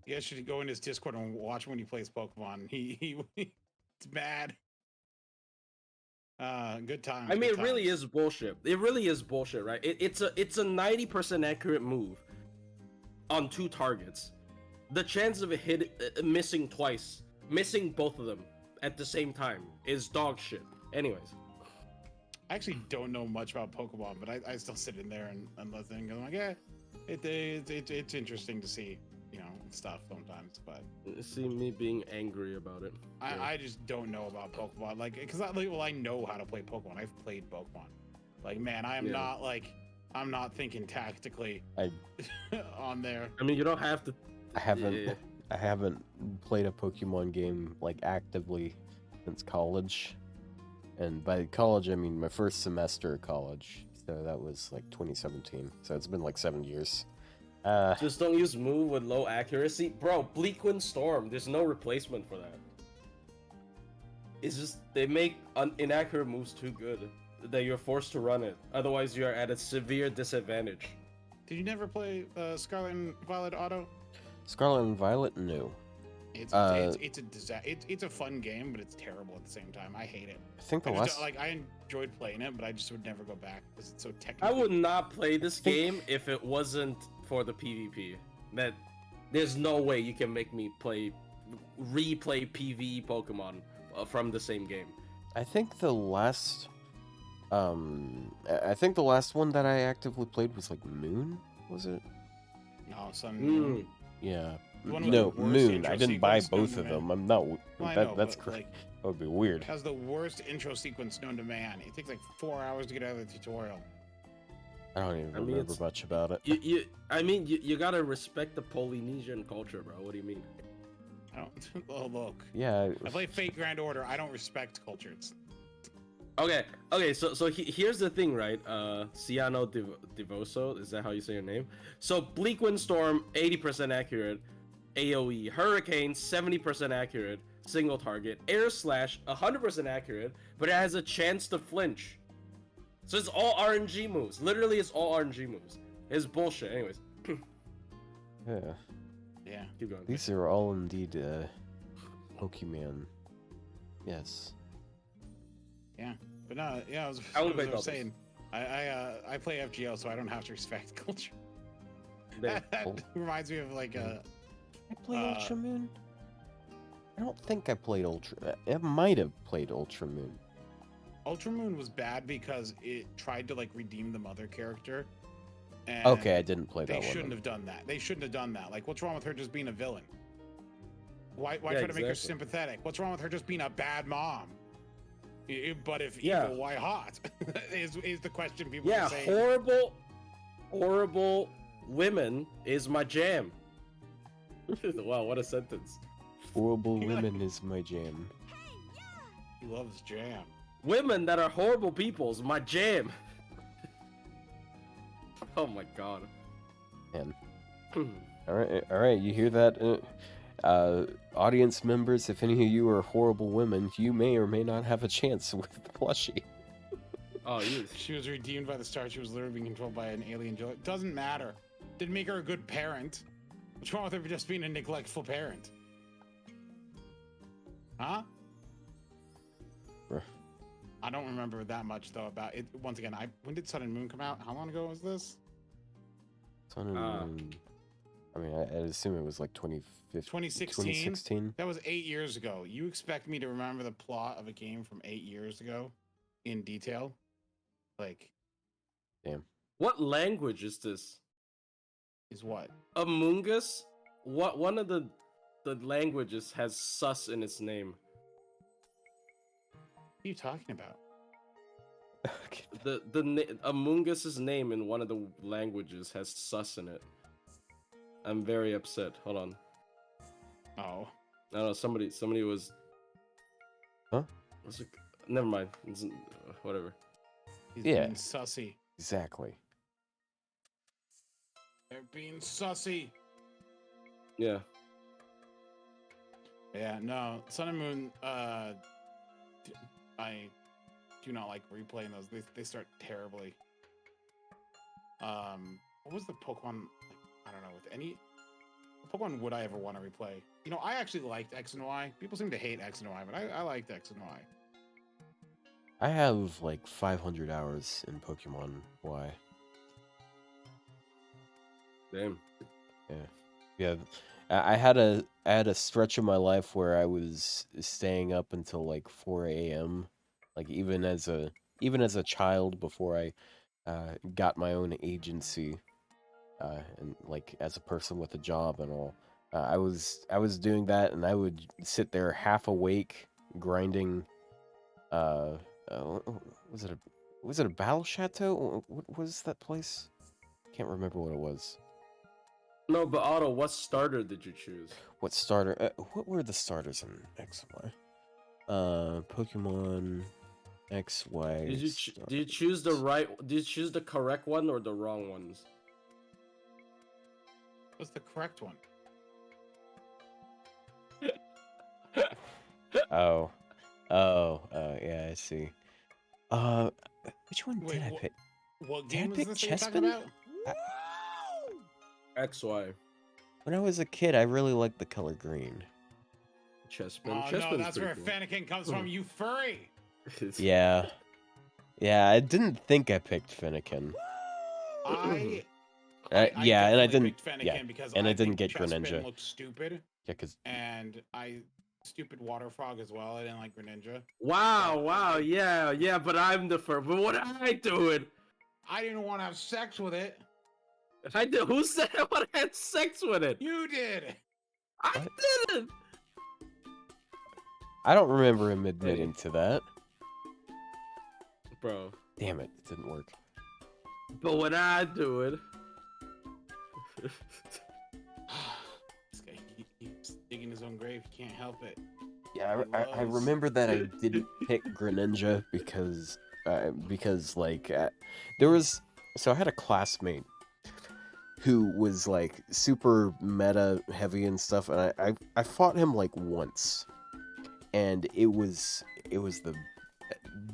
You guys should go in his Discord and watch when he plays Pokemon. It's bad. Good time. I mean, it really is bullshit. It really is bullshit, right? It's a 90% accurate move on 2 targets. The chance of it missing twice, missing both of them at the same time, is dog shit. Anyways, I actually don't know much about Pokemon, but I still sit in there and listen. I'm like, yeah, it's interesting to see, stuff sometimes. But see me being angry about it. I just don't know about Pokemon, like, because I know how to play Pokemon. I've played Pokemon. Like, man, I'm not thinking tactically on there. I mean, you don't have to. I haven't played a Pokemon game like actively since college. And by college, I mean my first semester of college. So that was like 2017. So it's been like 7 years. Just don't use move with low accuracy. Bro, Bleakwind Storm, there's no replacement for that. It's just, they make inaccurate moves too good that you're forced to run it. Otherwise, you're at a severe disadvantage. Did you never play Scarlet and Violet Auto? Scarlet and Violet? No. It's a disaster. It's a fun game, but it's terrible at the same time. I hate it. I think I enjoyed playing it, but I just would never go back because it's so technical. I would not play this game if it wasn't for the PvP. That there's no way you can make me replay PvE Pokemon from the same game. I think the last one that I actively played was like Moon, was it? No, Sun Moon. Yeah. No, Moon. I didn't buy both of them. I'm not. Well, that's crazy. That would be weird. It has the worst intro sequence known to man. It takes like 4 hours to get out of the tutorial. I don't even remember much about it. You gotta respect the Polynesian culture, bro. What do you mean? I don't. Oh, look. Yeah. I play Fate Grand Order. I don't respect cultures. Okay. So here's the thing, right? Ciano Divoso, is that how you say your name? So Bleakwind Storm, 80% accurate. AoE. Hurricane, 70% accurate. Single target. Air Slash, 100% accurate, but it has a chance to flinch. So it's all RNG moves. Literally, it's all RNG moves. It's bullshit. Anyways. Yeah. Keep going. These are all indeed Pokemon. Yes. Yeah. But no, yeah, I was saying. I play FGO, so I don't have to respect culture. That reminds me of like I play Ultra Moon? I don't think I played Ultra. I might have played Ultra Moon. Ultra Moon was bad because it tried to like redeem the mother character. And okay, I didn't play that one. They shouldn't have done that. They shouldn't have done that. Like, what's wrong with her just being a villain? Why try to make her sympathetic? What's wrong with her just being a bad mom? But if evil, why hot? is the question people are saying. Horrible women is my jam. Wow, what a sentence. Horrible women is my jam. He loves jam. Women that are horrible people is my jam. Oh my god. Man. Alright, you hear that? Audience members, if any of you are horrible women, you may or may not have a chance with the plushie. Oh, she was redeemed by the start. She was literally being controlled by an alien. It doesn't matter. Didn't make her a good parent. What's wrong with her just being a neglectful parent? Huh? I don't remember that much though about it. Once again, when did Sun and Moon come out? How long ago was this? Sun and Moon. I mean, I assume it was like 2016. That was 8 years ago. You expect me to remember the plot of a game from 8 years ago in detail? Like, damn. What language is this? Is what? Among Us? What one of the languages has sus in its name? What are you talking about? Among Us's name in one of the languages has sus in it. I'm very upset. Hold on. Oh. I don't know. Somebody was. Huh? Never mind. Whatever. He's being sussy. Exactly. They're being sussy. Yeah. Yeah, no. Sun and Moon, I do not like replaying those. They start terribly. What was the Pokemon? I don't know. With any Pokemon would I ever want to replay? You know, I actually liked X and Y. People seem to hate X and Y, but I liked X and Y. I have like 500 hours in Pokemon Y. Damn. Yeah. I had a stretch of my life where I was staying up until like 4 a.m. Like even as a even as a child before I got my own agency, and like as a person with a job and all, I was doing that, and I would sit there half awake grinding. Uh, was it a battle chateau? What was that place? Can't remember what it was. No, but Otto, what starter did you choose? What starter? What were the starters in X and Y? Pokemon X, Y. Did you choose the right? Did you choose the correct one or the wrong ones? What's the correct one? Oh, yeah, I see. Which one did I pick? What game did I is pick this that you're talking about? XY. When I was a kid, I really liked the color green. Chespin. Oh no, that's where Fennekin comes from, you furry! Yeah. Yeah, I didn't think I picked Fennekin. I I didn't. Fennekin because and I didn't think get Greninja. Looked stupid. Yeah, because. And stupid water frog as well. I didn't like Greninja. Wow, yeah, but I'm the first. But what am I doing? I didn't want to have sex with it. I did. Who said I want to have sex with it? You did. I didn't. I don't remember him admitting to that. Bro. Damn it, it didn't work. But when I do it... This guy keeps digging his own grave, he can't help it. Yeah, I remember that I didn't pick Greninja because there was... So I had a classmate who was like super meta heavy and stuff, and I fought him like once. And it was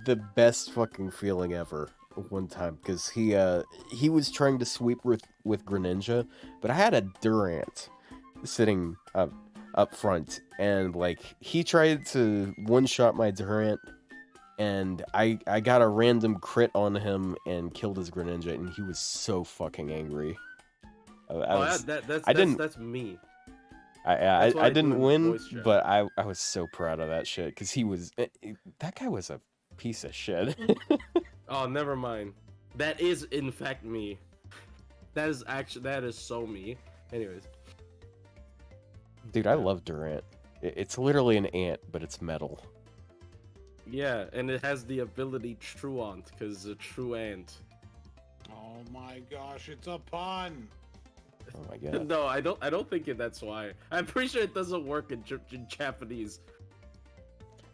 the best fucking feeling ever one time, because he was trying to sweep with Greninja, but I had a Durant sitting up front, and like he tried to one-shot my Durant, and I got a random crit on him and killed his Greninja, and he was so fucking angry. That's me. I didn't win, but I was so proud of that shit, because that guy was a piece of shit. Oh, never mind. That is in fact me. That is so me. Anyways. Dude, I love Durant. It's literally an ant, but it's metal. Yeah, and it has the ability Truant, because a true ant. Oh my gosh, it's a pun! Oh my god. No, I don't think that's why. I'm pretty sure it doesn't work in Japanese.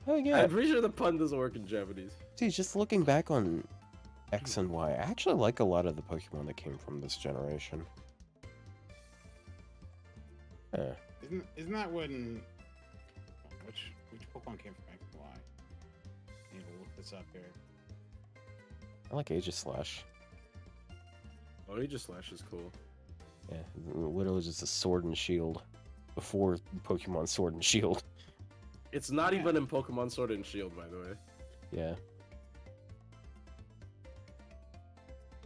Oh yeah. I'm pretty sure the pun doesn't work in Japanese. See, just looking back on X and Y, I actually like a lot of the Pokemon that came from this generation. Isn't that when which Pokemon came from X and Y? I need to look this up here. I like Aegislash. Oh, Aegislash is cool. Yeah, literally just a sword and shield before Pokemon Sword and Shield. It's not even in Pokemon Sword and Shield, by the way. Yeah.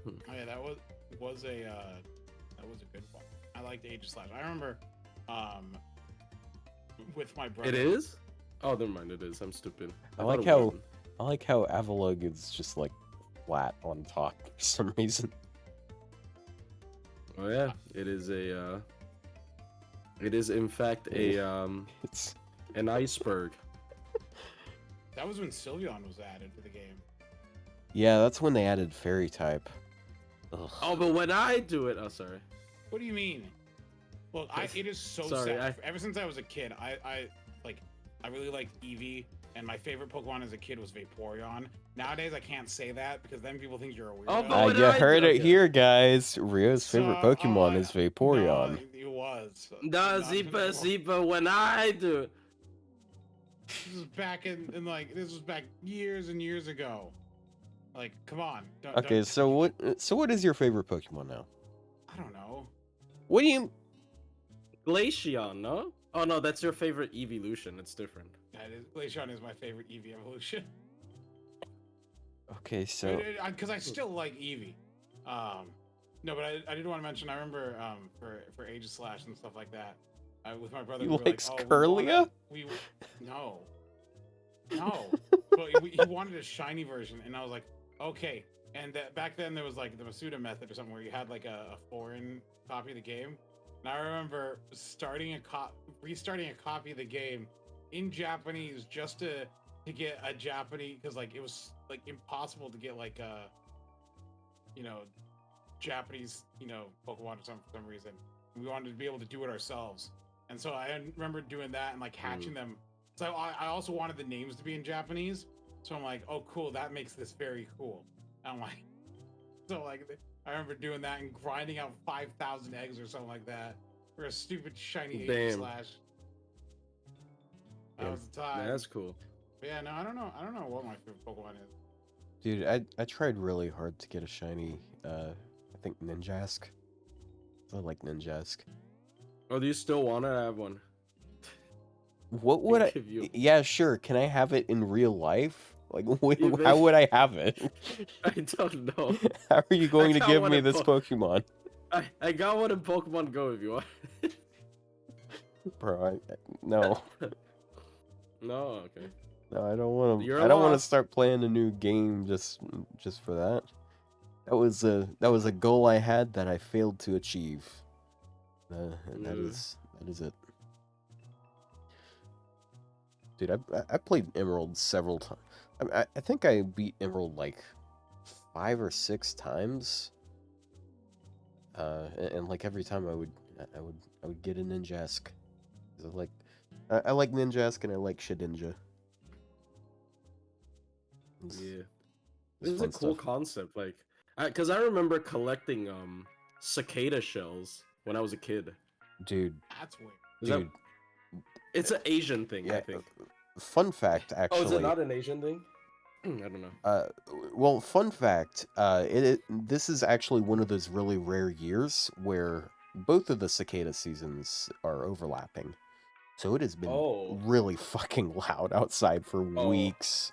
Oh yeah, that was a good one. I liked Aegislash. I remember with my brother. It is? Oh, never mind. It is. I'm stupid. I like how Avalugg is just like flat on top for some reason. Oh yeah, it is in fact it's an iceberg. That was when Sylveon was added to the game. Yeah, that's when they added Fairy type. Ugh. Oh, but when I do it, oh sorry. What do you mean? Well, it is so sad. Ever since I was a kid, I really liked Eevee, and my favorite Pokemon as a kid was Vaporeon. Nowadays, I can't say that because then people think you're a weirdo. Oh, you heard it here, guys. Ryou's favorite Pokemon is Vaporeon. No, it was. No, Zipa, when I do it. This was back this was back years and years ago. Like, come on. So what is your favorite Pokemon now? I don't know. What do you... Glaceon, no? Oh no, that's your favorite evolution. It's different. Glaceon is my favorite Eevee evolution. Okay, so... Because I still like Eevee. No, but I did want to mention, I remember for Aegislash and stuff like that, with my brother, you like Skurlia? No. But he wanted a shiny version, and I was like, Okay, and back then there was like the Masuda method or something where you had like a foreign copy of the game. And I remember restarting a copy of the game in Japanese just to get a Japanese, because like it was like impossible to get like a Japanese Pokemon for some reason. We wanted to be able to do it ourselves, and so I remember doing that and like hatching them. So I also wanted the names to be in Japanese. So I'm like, oh cool, that makes this very cool. And I'm like, so like I remember doing that and grinding out 5,000 eggs or something like that for a stupid shiny Slash. That was the time. Man, that's cool. But yeah, no, I don't know what my favorite Pokemon is. Dude, I tried really hard to get a shiny, I think Ninjask. I like Ninjask. Oh, do you still want to have one? What would I... Yeah, sure. Can I have it in real life? Like, how would I have it? I don't know. How are you going to give me this Pokemon? I got one in Pokemon Go if you want. Bro, no. No, okay. No, I don't want to. I don't want to start playing a new game just for that. That was a goal I had that I failed to achieve. That is it. Dude, I played Emerald several times. I think I beat Emerald like 5 or 6 times. And like every time I would get a Ninjask. I like Ninjask and I like Shedinja. Yeah, this is a cool concept. Like, because I remember collecting cicada shells when I was a kid. Dude, that's weird. It's an Asian thing, I think. Fun fact, actually. Oh, is it not an Asian thing? I don't know. Well, fun fact. This is actually one of those really rare years where both of the cicada seasons are overlapping. So it has been really fucking loud outside for weeks.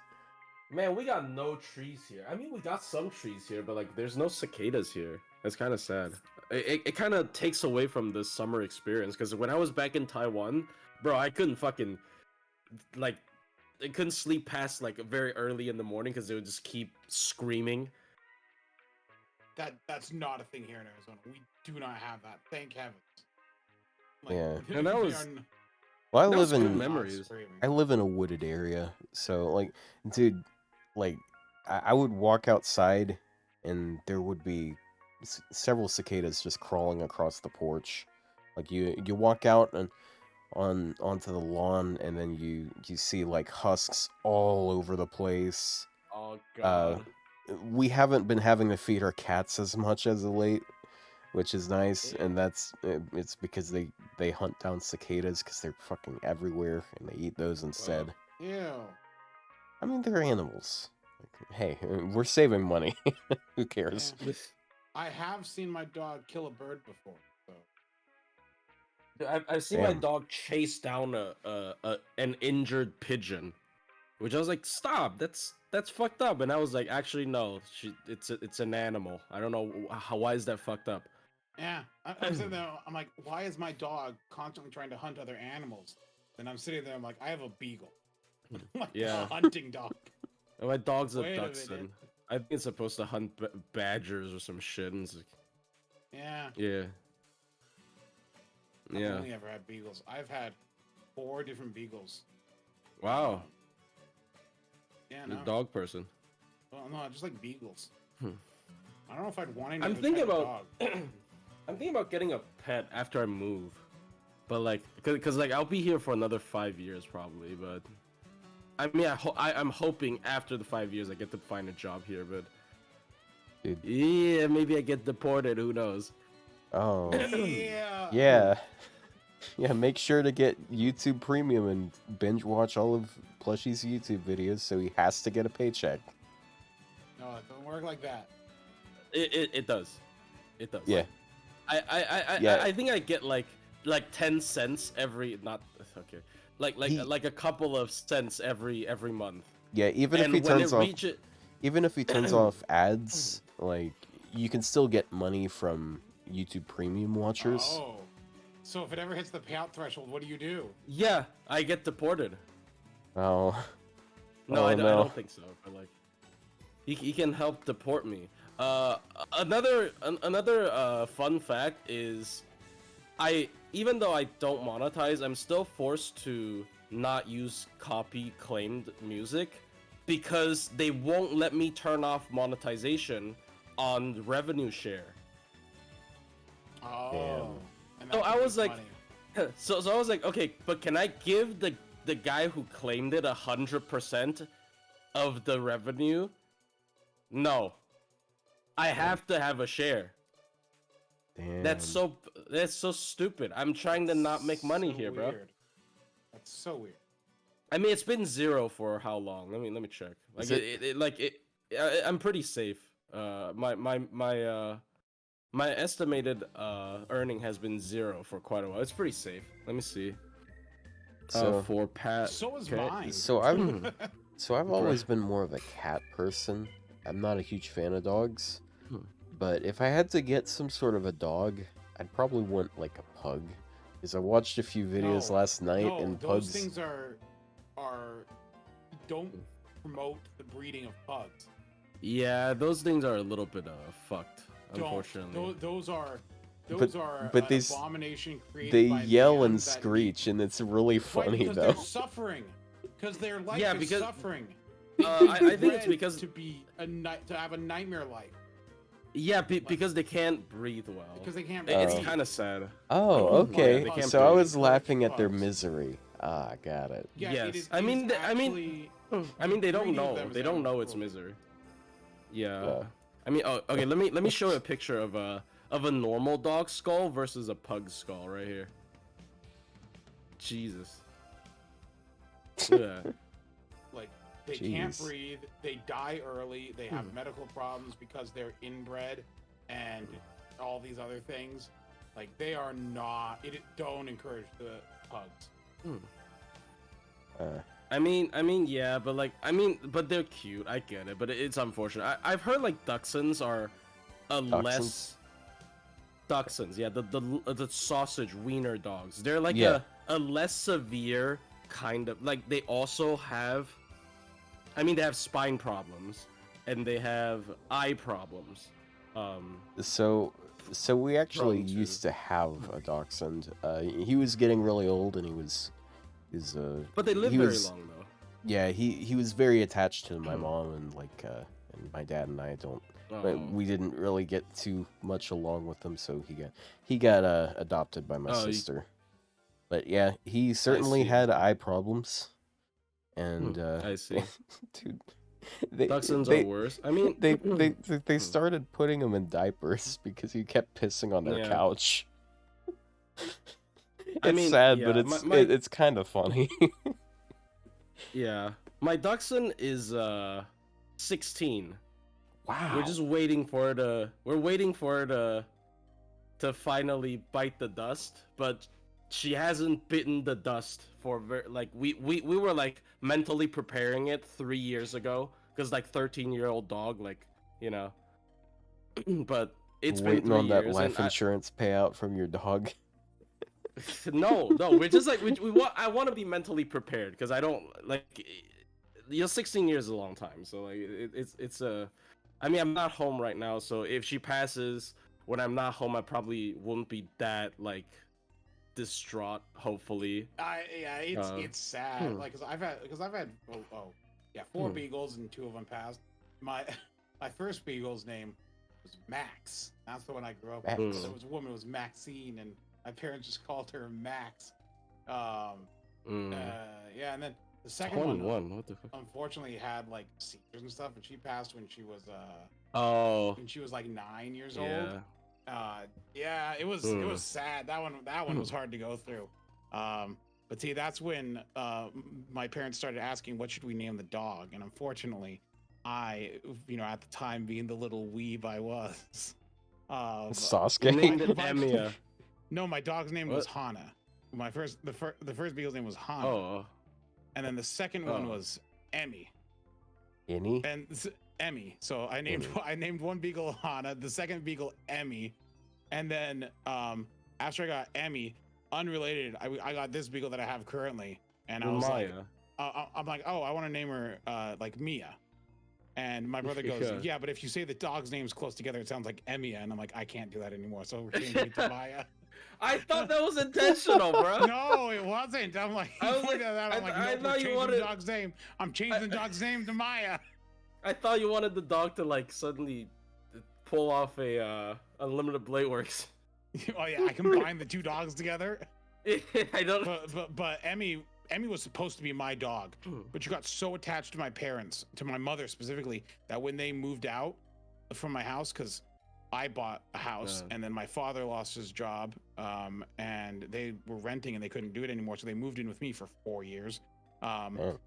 Man, we got no trees here. I mean, we got some trees here, but like, there's no cicadas here. That's kind of sad. It kind of takes away from the summer experience, because when I was back in Taiwan, bro, I couldn't fucking like, I couldn't sleep past like very early in the morning because they would just keep screaming. That's not a thing here in Arizona. We do not have that. Thank heavens. Like, yeah, and that was. Well, I live in a wooded area, so like, dude, like, I would walk outside, and there would be several cicadas just crawling across the porch. Like you walk out and onto the lawn, and then you see like husks all over the place. Oh god. We haven't been having to feed our cats as much as of late, which is nice, and it's because they hunt down cicadas because they're fucking everywhere, and they eat those instead. Ew. I mean, they're animals. Hey, we're saving money. Who cares? Yeah. I have seen my dog kill a bird before. So. I've seen my dog chase down an injured pigeon, which I was like, stop, that's fucked up. And I was like, actually no, it's an animal. I don't know why is that fucked up. Yeah, I'm sitting there. I'm like, why is my dog constantly trying to hunt other animals? And I'm sitting there. I'm like, I have a beagle. Like a hunting dog. And my dog's a dachshund. I think it's supposed to hunt badgers or some shit. And it's like, yeah. Yeah. I've only ever had beagles. I've had 4 different beagles. Wow. Yeah, no. You're a dog person. Well, no, I just like beagles. I don't know if I'd want I'm thinking about. I'm thinking about getting a pet after I move, but like, cause like I'll be here for another 5 years probably. But I mean, I'm hoping after the 5 years I get to find a job here. But dude. Yeah, maybe I get deported. Who knows? Oh. Yeah. Yeah. Yeah. Make sure to get YouTube Premium and binge watch all of Plushie's YouTube videos, so he has to get a paycheck. No, it doesn't work like that. It does. It does. Yeah. I think I get like 10 cents every like a couple of cents every month. Yeah, even if he turns off ads, like you can still get money from YouTube Premium watchers. Oh. So if it ever hits the payout threshold, what do you do? Yeah, I get deported. Oh. No, I don't think so. But like He can help deport me. Another fun fact is, even though I don't monetize, I'm still forced to not use copy claimed music because they won't let me turn off monetization on revenue share. Oh. So I was like, so I was like, okay, but can I give the guy who claimed it 100% of the revenue? No. I have to have a share. Damn. That's so stupid. I'm trying to not make money here, bro. That's so weird. I mean, it's been 0 for how long? Let me check. Like I'm pretty safe. My estimated earning has been 0 for quite a while. It's pretty safe. Let me see. So for Pat. So is mine. So I've always been more of a cat person. I'm not a huge fan of dogs. But if I had to get some sort of a dog, I'd probably want like a pug. Because I watched a few videos last night and pugs. Those things are don't promote the breeding of pugs. Yeah, those things are a little bit fucked, unfortunately. Those are but an abomination created they by yell man and screech, and it's really funny because though. They're suffering. Because their life is suffering. I think it's because to have a nightmare life. Yeah, because they can't breathe well. Because they can't. It's kind of sad. Oh, okay. Yeah, so I was laughing at their misery. Got it. Yeah, yes. I mean, they don't know. They don't know it's misery. Yeah. I mean, okay. Let me show you a picture of a normal dog skull versus a pug skull right here. Jesus. Yeah. Like they can't breathe. They die early. They have medical problems because they're inbred, and all these other things. Like they are not. Don't encourage the pugs. I mean, yeah, but they're cute. I get it, but it's unfortunate. I've heard like Dachshunds are less. Dachshunds, yeah, the sausage wiener dogs. They're like a less severe kind of, like they also have. I mean, they have spine problems and they have eye problems. So we actually used to have a dachshund. He was getting really old, and he was. But they live very long though. Yeah, he was very attached to my mom, and and my dad and I don't. We didn't really get too much along with him, so he got adopted by my sister. But yeah, he certainly had eye problems, and I see. Dude, Dachshunds are worse. I mean, they started putting him in diapers because he kept pissing on their couch. It's sad, but it's kind of funny. Yeah, my Dachshund is 16. Wow. We're just waiting for her to finally bite the dust, but she hasn't bitten the dust for we were like mentally preparing it 3 years ago, because like 13-year-old dog, like, you know. But it's waiting been 3 on that years, life insurance payout from your dog. No, we're just like I want to be mentally prepared, because I don't like, 16 years is a long time, so like it's I mean, I'm not home right now, so if she passes when I'm not home, I probably won't be that like distraught, hopefully. It's sad. Like, I've had 4 beagles, and 2 of them passed. My first beagle's name was Max. That's the one I grew up with. There was a woman who was Maxine, and my parents just called her Max. And then the second 21. one, What the fuck? unfortunately, had like seizures and stuff, and she passed when she was when she was like 9 years old. It was sad. That one was hard to go through. But see, that's when my parents started asking, what should we name the dog? And unfortunately, I, at the time, being the little weeb I was, Sasuke named it Emiya. No, my dog's name was Hana. The first beagle's name was Hana. Oh. And then the second one was Emmy. Emmy? And Emmy. So I named one beagle Hana, the second beagle Emmy, and then after I got Emmy, unrelated, I got this beagle that I have currently, and I was like, I'm like, oh, I want to name her like Mia. And my brother goes, yeah, but if you say the dog's names close together, it sounds like Emiya. And I'm like, I can't do that anymore. So we're changing it to Maya. I thought that was intentional, bro. No, it wasn't. I'm like, I'm like, no, we're changing the dog's name. I'm changing the dog's name to Maya. I thought you wanted the dog to like suddenly pull off a Unlimited Blade Works. Oh yeah, I combine the two dogs together. I don't. But Emmy was supposed to be my dog, but she got so attached to my parents, to my mother specifically, that when they moved out from my house, because I bought a house and then my father lost his job, and they were renting and they couldn't do it anymore, so they moved in with me for 4 years. And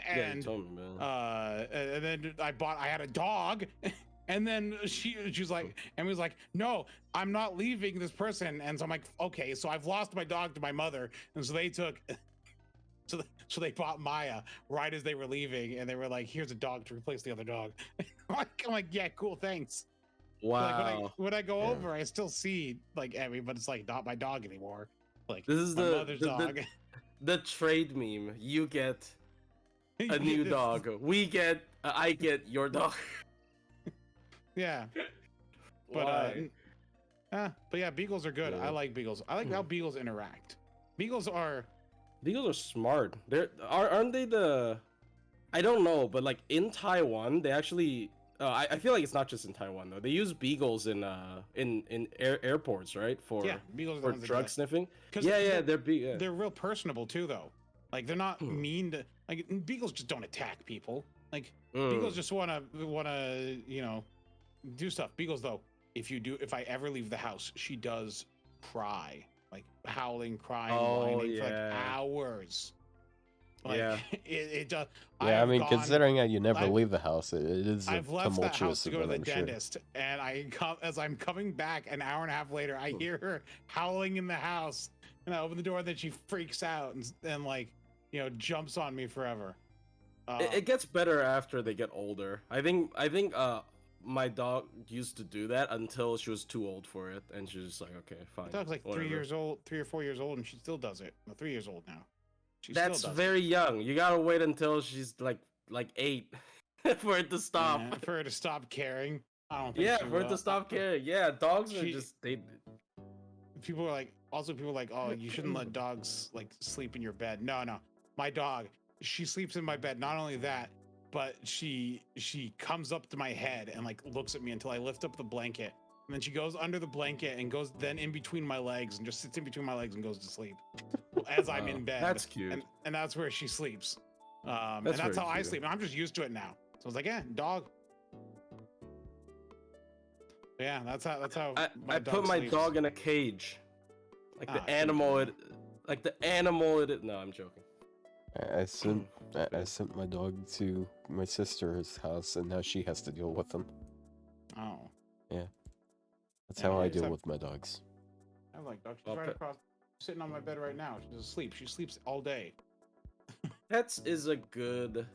then I had a dog. And then she's like, and was like, no, I'm not leaving this person. And so I'm like, okay, so I've lost my dog to my mother. And so they took, so they bought Maya right as they were leaving. And they were like, here's a dog to replace the other dog. I'm like, yeah, cool, thanks. Wow. Like when I go over, I still see like Emmy, but it's like not my dog anymore. Like this is my mother's dog. The trade meme. You get a new dog. I get your dog. Yeah, but yeah, beagles are good. Yeah. I like beagles. I like how beagles interact. Beagles are smart. Aren't they the? I don't know, but like in Taiwan, they actually. I feel like it's not just in Taiwan though. They use beagles in airports, right? Beagles for drug sniffing. Yeah, they're real personable too, though. Like they're not mean to. Like beagles just don't attack people. Like beagles just wanna do stuff. Beagles though, if I ever leave the house, she does cry, like howling, crying, whining for like hours. Like, yeah, it does. Yeah, I mean, considering that you never leave the house, it is I've left that house to go to the event, dentist, and as I'm coming back an hour and a half later, I hear her howling in the house, and I open the door, and then she freaks out and like jumps on me forever. It gets better after they get older. I think my dog used to do that until she was too old for it, and she was just like, okay, fine. My dog's like 3 years old, 3 or 4 years old, and she still does it. No, 3 years old now. That's very young. You gotta wait until she's like 8 for it to stop. Yeah, for her to stop caring. I don't think. Yeah, for it to stop caring. Yeah, dogs are just they. People are like, oh, you shouldn't let dogs like sleep in your bed. No, my dog, she sleeps in my bed. Not only that, but she comes up to my head and like looks at me until I lift up the blanket, and then she goes under the blanket and goes then in between my legs and just sits in between my legs and goes to sleep as I'm in bed. That's cute. And that's where she sleeps. And that's how I sleep. And I'm just used to it now. So I was like, yeah, dog. Yeah, that's how I put my dog in a cage, like the animal. No, I'm joking. I sent my dog to my sister's house, and now she has to deal with them. Oh. Yeah. That's how I deal with my dogs. I like dogs. She's right across, sitting on my bed right now. She's asleep. She sleeps all day. Pets is a good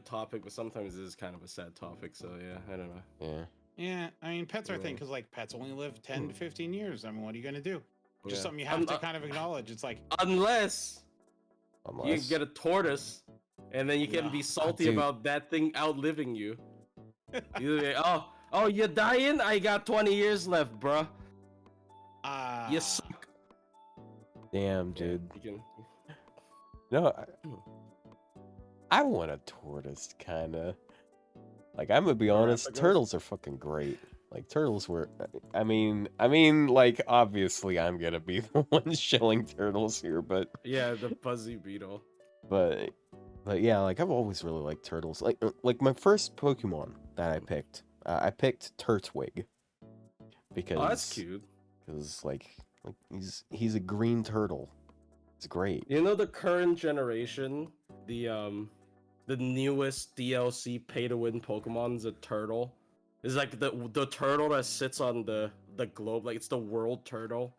topic, but sometimes it is kind of a sad topic. So yeah, I don't know. Yeah. Yeah, I mean, pets are a thing because like pets only live 10 to 15 years. I mean, what are you gonna do? Just something you have to kind of acknowledge. It's like unless you get a tortoise, and then you can be salty about that thing outliving you. You're like, oh, you're dying? I got 20 years left, bruh. You suck. Damn, dude. No, I want a tortoise, kinda. Like, I'm gonna be honest, turtles are fucking great. Like, turtles were... I mean, like, obviously I'm gonna be the one shilling turtles here, but... Yeah, the fuzzy beetle. But yeah, like, I've always really liked turtles. Like my first Pokemon that I picked Turtwig. Because... Oh, that's cute. Because, like he's a green turtle. It's great. You know, the current generation, the newest DLC pay-to-win Pokemon's a turtle. It's like the turtle that sits on the globe, like it's the world turtle.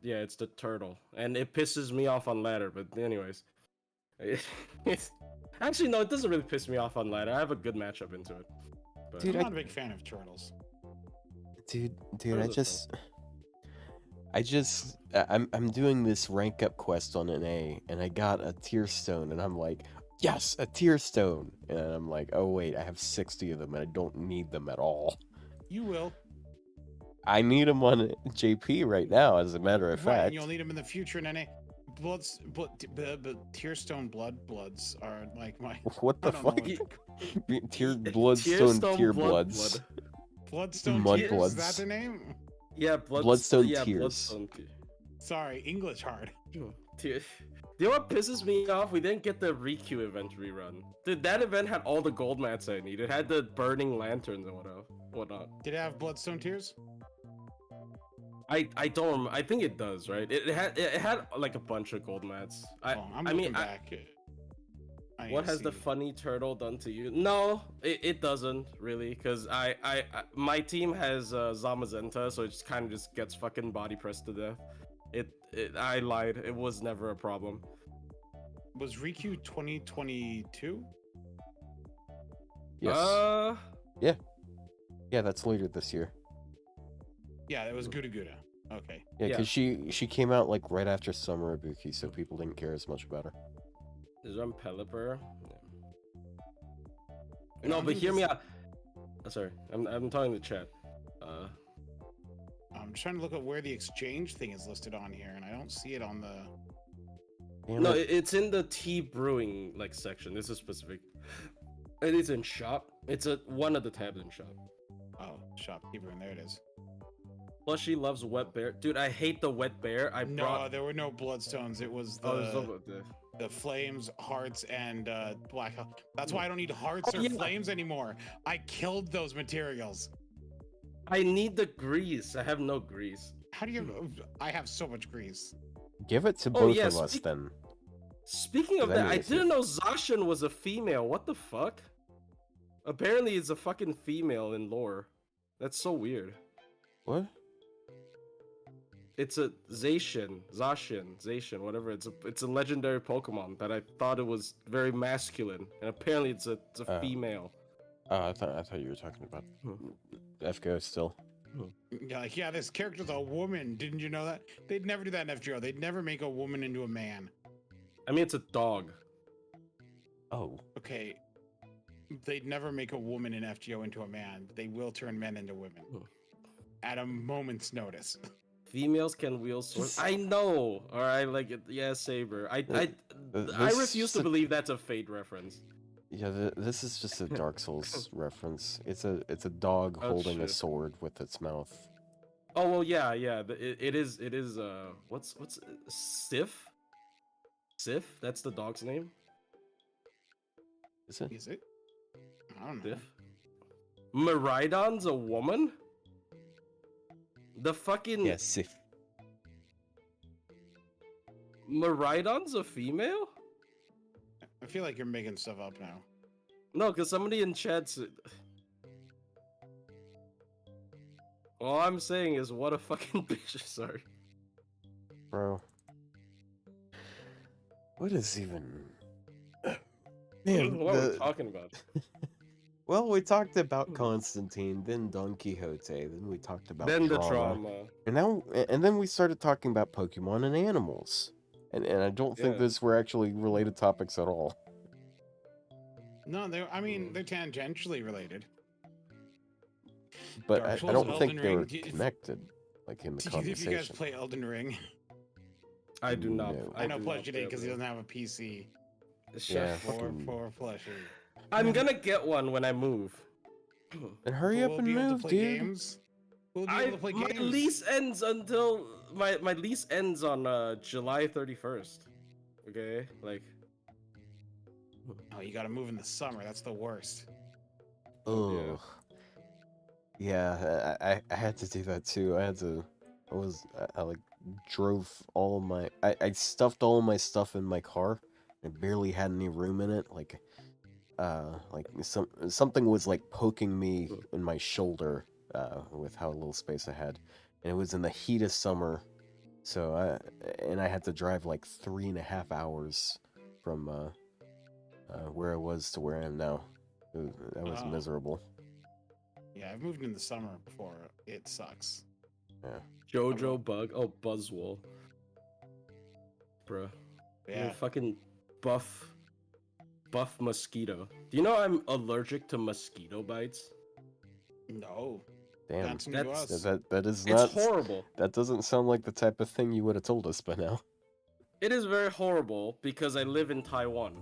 It's the turtle, and it pisses me off on ladder. But anyways, actually no, it doesn't really piss me off on ladder. I have a good matchup into it. But... Dude, I'm not a big fan of turtles. Dude, I'm doing this rank up quest on an A, and I got a tier stone, and I'm like, Yes, a tear stone. And I'm like, oh wait, I have 60 of them and I don't need them at all. You will. I need them on JP right now, as a matter of Right, fact. and you'll need them in the future in NA. Tearstone bloods are like my. What the fuck? Bloodstone tear bloods. Bloodstone Mud tears. bloods. Is that their name? Yeah, Bloodstone yeah, tears. Bloodstone Sorry, English hard. Tear. You know what pisses me off? We didn't get the Ryou event rerun. Dude, that event had all the gold mats I needed. It had the burning lanterns and whatnot. Did it have Bloodstone tears? I don't. I think it does, right? It had like a bunch of gold mats. I'm looking back. What has the funny turtle done to you? No, it doesn't really, because my team has Zamazenta, so it just kind of just gets fucking body pressed to death. I lied. It was never a problem. Was Ryou 2022? Yes. Yeah, that's later this year. Yeah, it was Guda Guda. Okay. Yeah, because she came out like right after Summer Ibuki, so people didn't care as much about her. Is on Pelipper? Yeah. No, but hear me out. Oh, sorry, I'm talking to chat. I'm trying to look at where the exchange thing is listed on here, and I don't see it on the. No, it's in the tea brewing like section. This is specific. It is in shop. It's one of the tabs in shop. Oh, shop tea brewing. There it is. Plus, she loves wet bear. Dude, I hate the wet bear. No, there were no bloodstones. It was the flames, hearts, and black. That's why I don't need hearts or flames anymore. I killed those materials. I need the grease. I have no grease. How do you? I have so much grease. Give it to both of us then. Speaking of that, I didn't know Zacian was a female. What the fuck? Apparently, it's a fucking female in lore. That's so weird. What? It's a Zacian, whatever. It's a legendary Pokemon that I thought it was very masculine, and apparently it's a female. I thought you were talking about FGO still. Yeah, this character's a woman. Didn't you know that? They'd never do that in FGO. They'd never make a woman into a man. I mean, it's a dog. Oh. Okay. They'd never make a woman in FGO into a man, but they will turn men into women at a moment's notice. Females can wield swords. I know. All right, like Saber. I refuse to believe that's a Fate reference. Yeah, this is just a Dark Souls reference. It's a dog holding a sword with its mouth. Oh well, yeah. It is. What's Sif? Sif? That's the dog's name. Is it? Is it? I don't know. Sif? Miraidon's a woman? The fucking... Yeah, Sif. Miraidon's a female? I feel like you're making stuff up now. No, because somebody in chat's... All I'm saying is, what a fucking bitch. Sorry. Bro. What is even... Man, what are we talking about? Well, we talked about Constantine, then Don Quixote, then we talked about the trauma. And then we started talking about Pokemon and animals. And I don't think those were actually related topics at all. No, they're tangentially related. But I don't think they were connected, like in the conversation. If you guys play Elden Ring. I do not. No. I know Plushy did because he doesn't have a PC. Yeah, for Plushy. I'm gonna get one when I move. And hurry up and move, dude. Games. We'll be able to play games. My lease ends until my lease ends on July 31st. Okay, like. Oh, you gotta move in the summer. That's the worst. Oh. Yeah, I had to do that too. I like drove all my I stuffed all my stuff in my car. I barely had any room in it. Like something was like poking me in my shoulder with how little space I had, and it was in the heat of summer, so I had to drive like 3.5 hours from where I was to where I am now. That was miserable. Yeah, I've moved in the summer before. It sucks. Yeah. Jojo Bug. Oh, Buzzwole. Bruh. Yeah. Fucking buff buff mosquito. Do you know I'm allergic to mosquito bites? No. Damn. That's new to us. That is not... It's horrible. That doesn't sound like the type of thing you would have told us by now. It is very horrible because I live in Taiwan,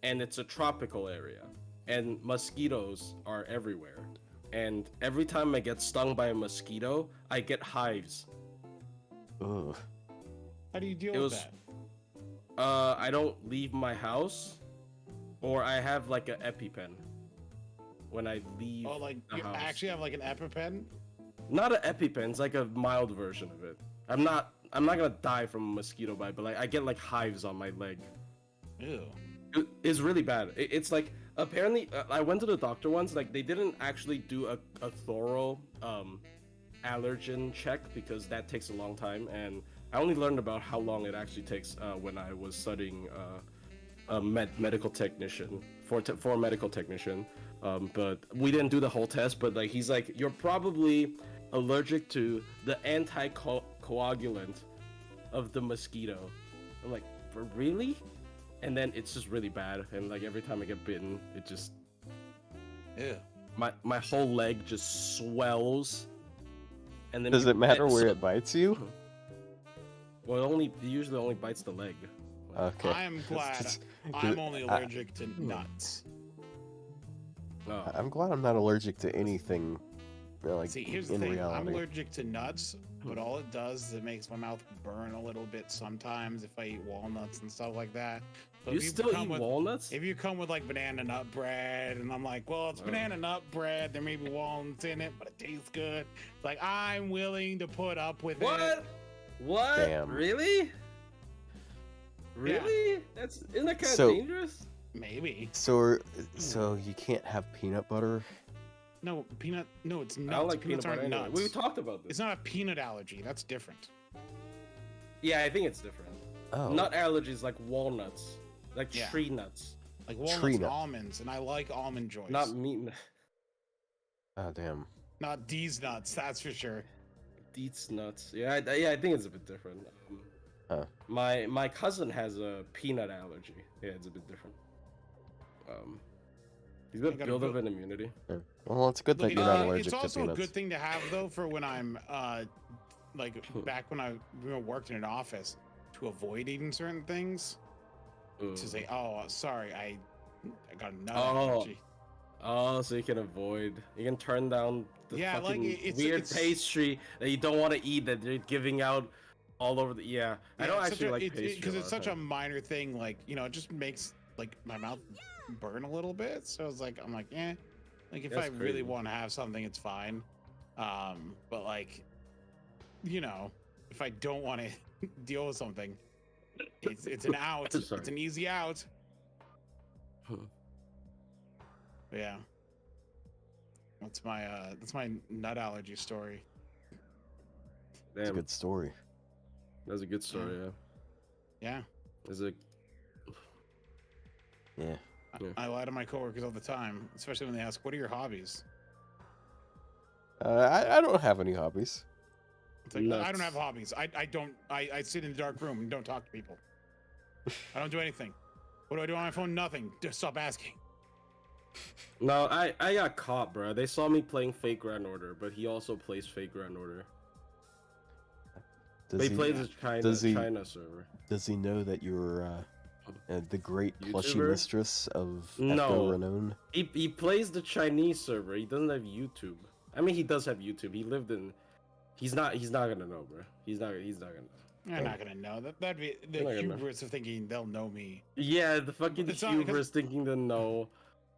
and it's a tropical area, and mosquitoes are everywhere. And every time I get stung by a mosquito, I get hives. Ugh. How do you deal with that? I don't leave my house, or I have like an EpiPen when I leave. Oh, like the you house. actually have like an EpiPen? Not an EpiPen. It's like a mild version of it. I'm not gonna die from a mosquito bite, but like I get like hives on my leg. Ew. It's really bad. It's like apparently I went to the doctor once. Like they didn't actually do a thorough allergen check because that takes a long time, and I only learned about how long it actually takes when I was studying medical technician for a medical technician. But we didn't do the whole test. But like he's like, you're probably allergic to the anticoagulant of the mosquito. I'm like, for really? And then it's just really bad. And like every time I get bitten, it just my whole leg just swells. And then does it matter where it bites you? Well, it usually only bites the leg. Okay. I'm glad I'm only allergic to nuts. Oh. I'm glad I'm not allergic to anything. Like, see, here's the in thing. reality. I'm allergic to nuts, but all it does is it makes my mouth burn a little bit sometimes if I eat walnuts and stuff like that. So you still eat walnuts? If you come with like banana nut bread, and I'm like, well, it's banana nut bread. There may be walnuts in it, but it tastes good. Like, I'm willing to put up with it. What? Damn. Really? Really? Yeah. Isn't that kind of dangerous? Maybe. So you can't have peanut butter? No, peanut. No, it's nuts. I don't like Peanuts peanut butter. aren't nuts. We talked about this. It's not a peanut allergy. That's different. Yeah, I think it's different. Oh. Nut allergies like walnuts, like tree nuts. Like walnuts and almonds, and I like almond joys. Not meat. Oh, damn. Not these nuts, that's for sure. These nuts. Yeah, I think it's a bit different. My cousin has a peanut allergy. Yeah, it's a bit different. He's got build up an immunity. Yeah. Well, it's good that you're not allergic to peanuts. It's also a good thing to have though for when I'm like back when I worked in an office to avoid eating certain things. To say, oh, sorry, I got a nut allergy. Oh, so you can avoid. You can turn down the fucking like weird pastry that you don't want to eat that they're giving out all over the. Yeah, I don't actually like pastry because it's such a minor thing. Like, you know, it just makes like my mouth burn a little bit. So it's like I'm like, like if I really want to have something, it's fine. But like, you know, if I don't want to deal with something, it's an out. It's an easy out. Yeah, that's my nut allergy story. That's a good story. That's a good story. Yeah. Is it? Yeah. I lie to my coworkers all the time, especially when they ask, "What are your hobbies?" I don't have any hobbies. It's like, I don't have hobbies. I sit in the dark room and don't talk to people. I don't do anything. What do I do on my phone? Nothing. Just stop asking. No, I got caught, bro. They saw me playing fake Grand Order, but he also plays fake Grand Order. They play the China server. Does he know that you're the great plushie mistress of renown? He plays the Chinese server. He doesn't have YouTube. I mean, he does have YouTube. He lived in. He's not gonna know, bro. He's not gonna know. I'm not gonna know. That'd be the hubris of thinking they'll know me. Yeah, the fucking hubris thinking to know.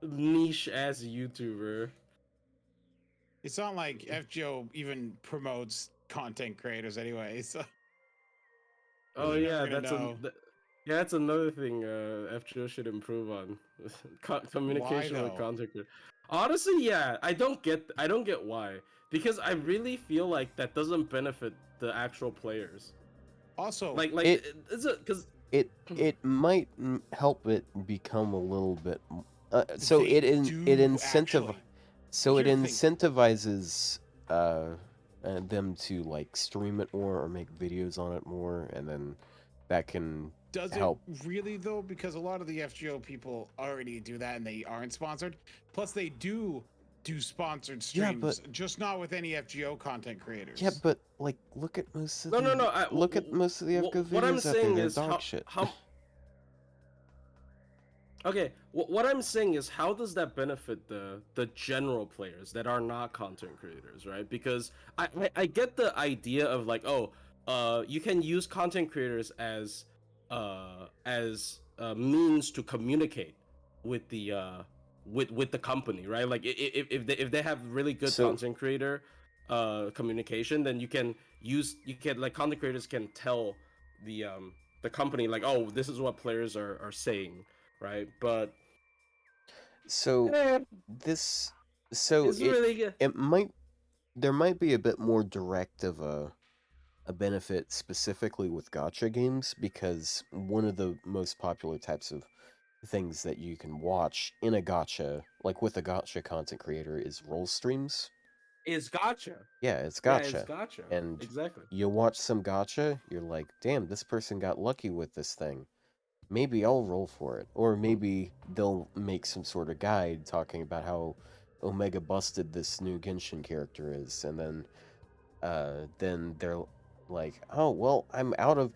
Niche ass YouTuber. It's not like FGO even promotes content creators anyway. So. Oh yeah, that's another thing FGO should improve on. Communication with content creators. Honestly, yeah, I don't get why. Because I really feel like that doesn't benefit the actual players. Also, it might help it become a little bit. So it incentivizes them to like stream it more or make videos on it more, and then that can help. Does it really though? Because a lot of the FGO people already do that, and they aren't sponsored. Plus, they do sponsored streams, just not with any FGO content creators. Yeah, but like, look at most of the most of the FGO videos what I'm saying is how, shit. Okay, what I'm saying is, how does that benefit the general players that are not content creators, right? Because I get the idea of like, you can use content creators as means to communicate with the with the company, right? Like if they have really good content creator communication, then you can like content creators can tell the company like, oh, this is what players are saying, right? But this really good. It might, there might be a bit more direct of a benefit specifically with gacha games, because one of the most popular types of things that you can watch in a gacha, like with a gacha content creator, is roll streams. Is gacha. Yeah, it's gacha. Yeah, it's gacha. And exactly. You watch some gacha, you're like, damn, this person got lucky with this thing. Maybe I'll roll for it. Or maybe they'll make some sort of guide talking about how Omega busted this new Genshin character is, and then they're like, oh well, I'm out of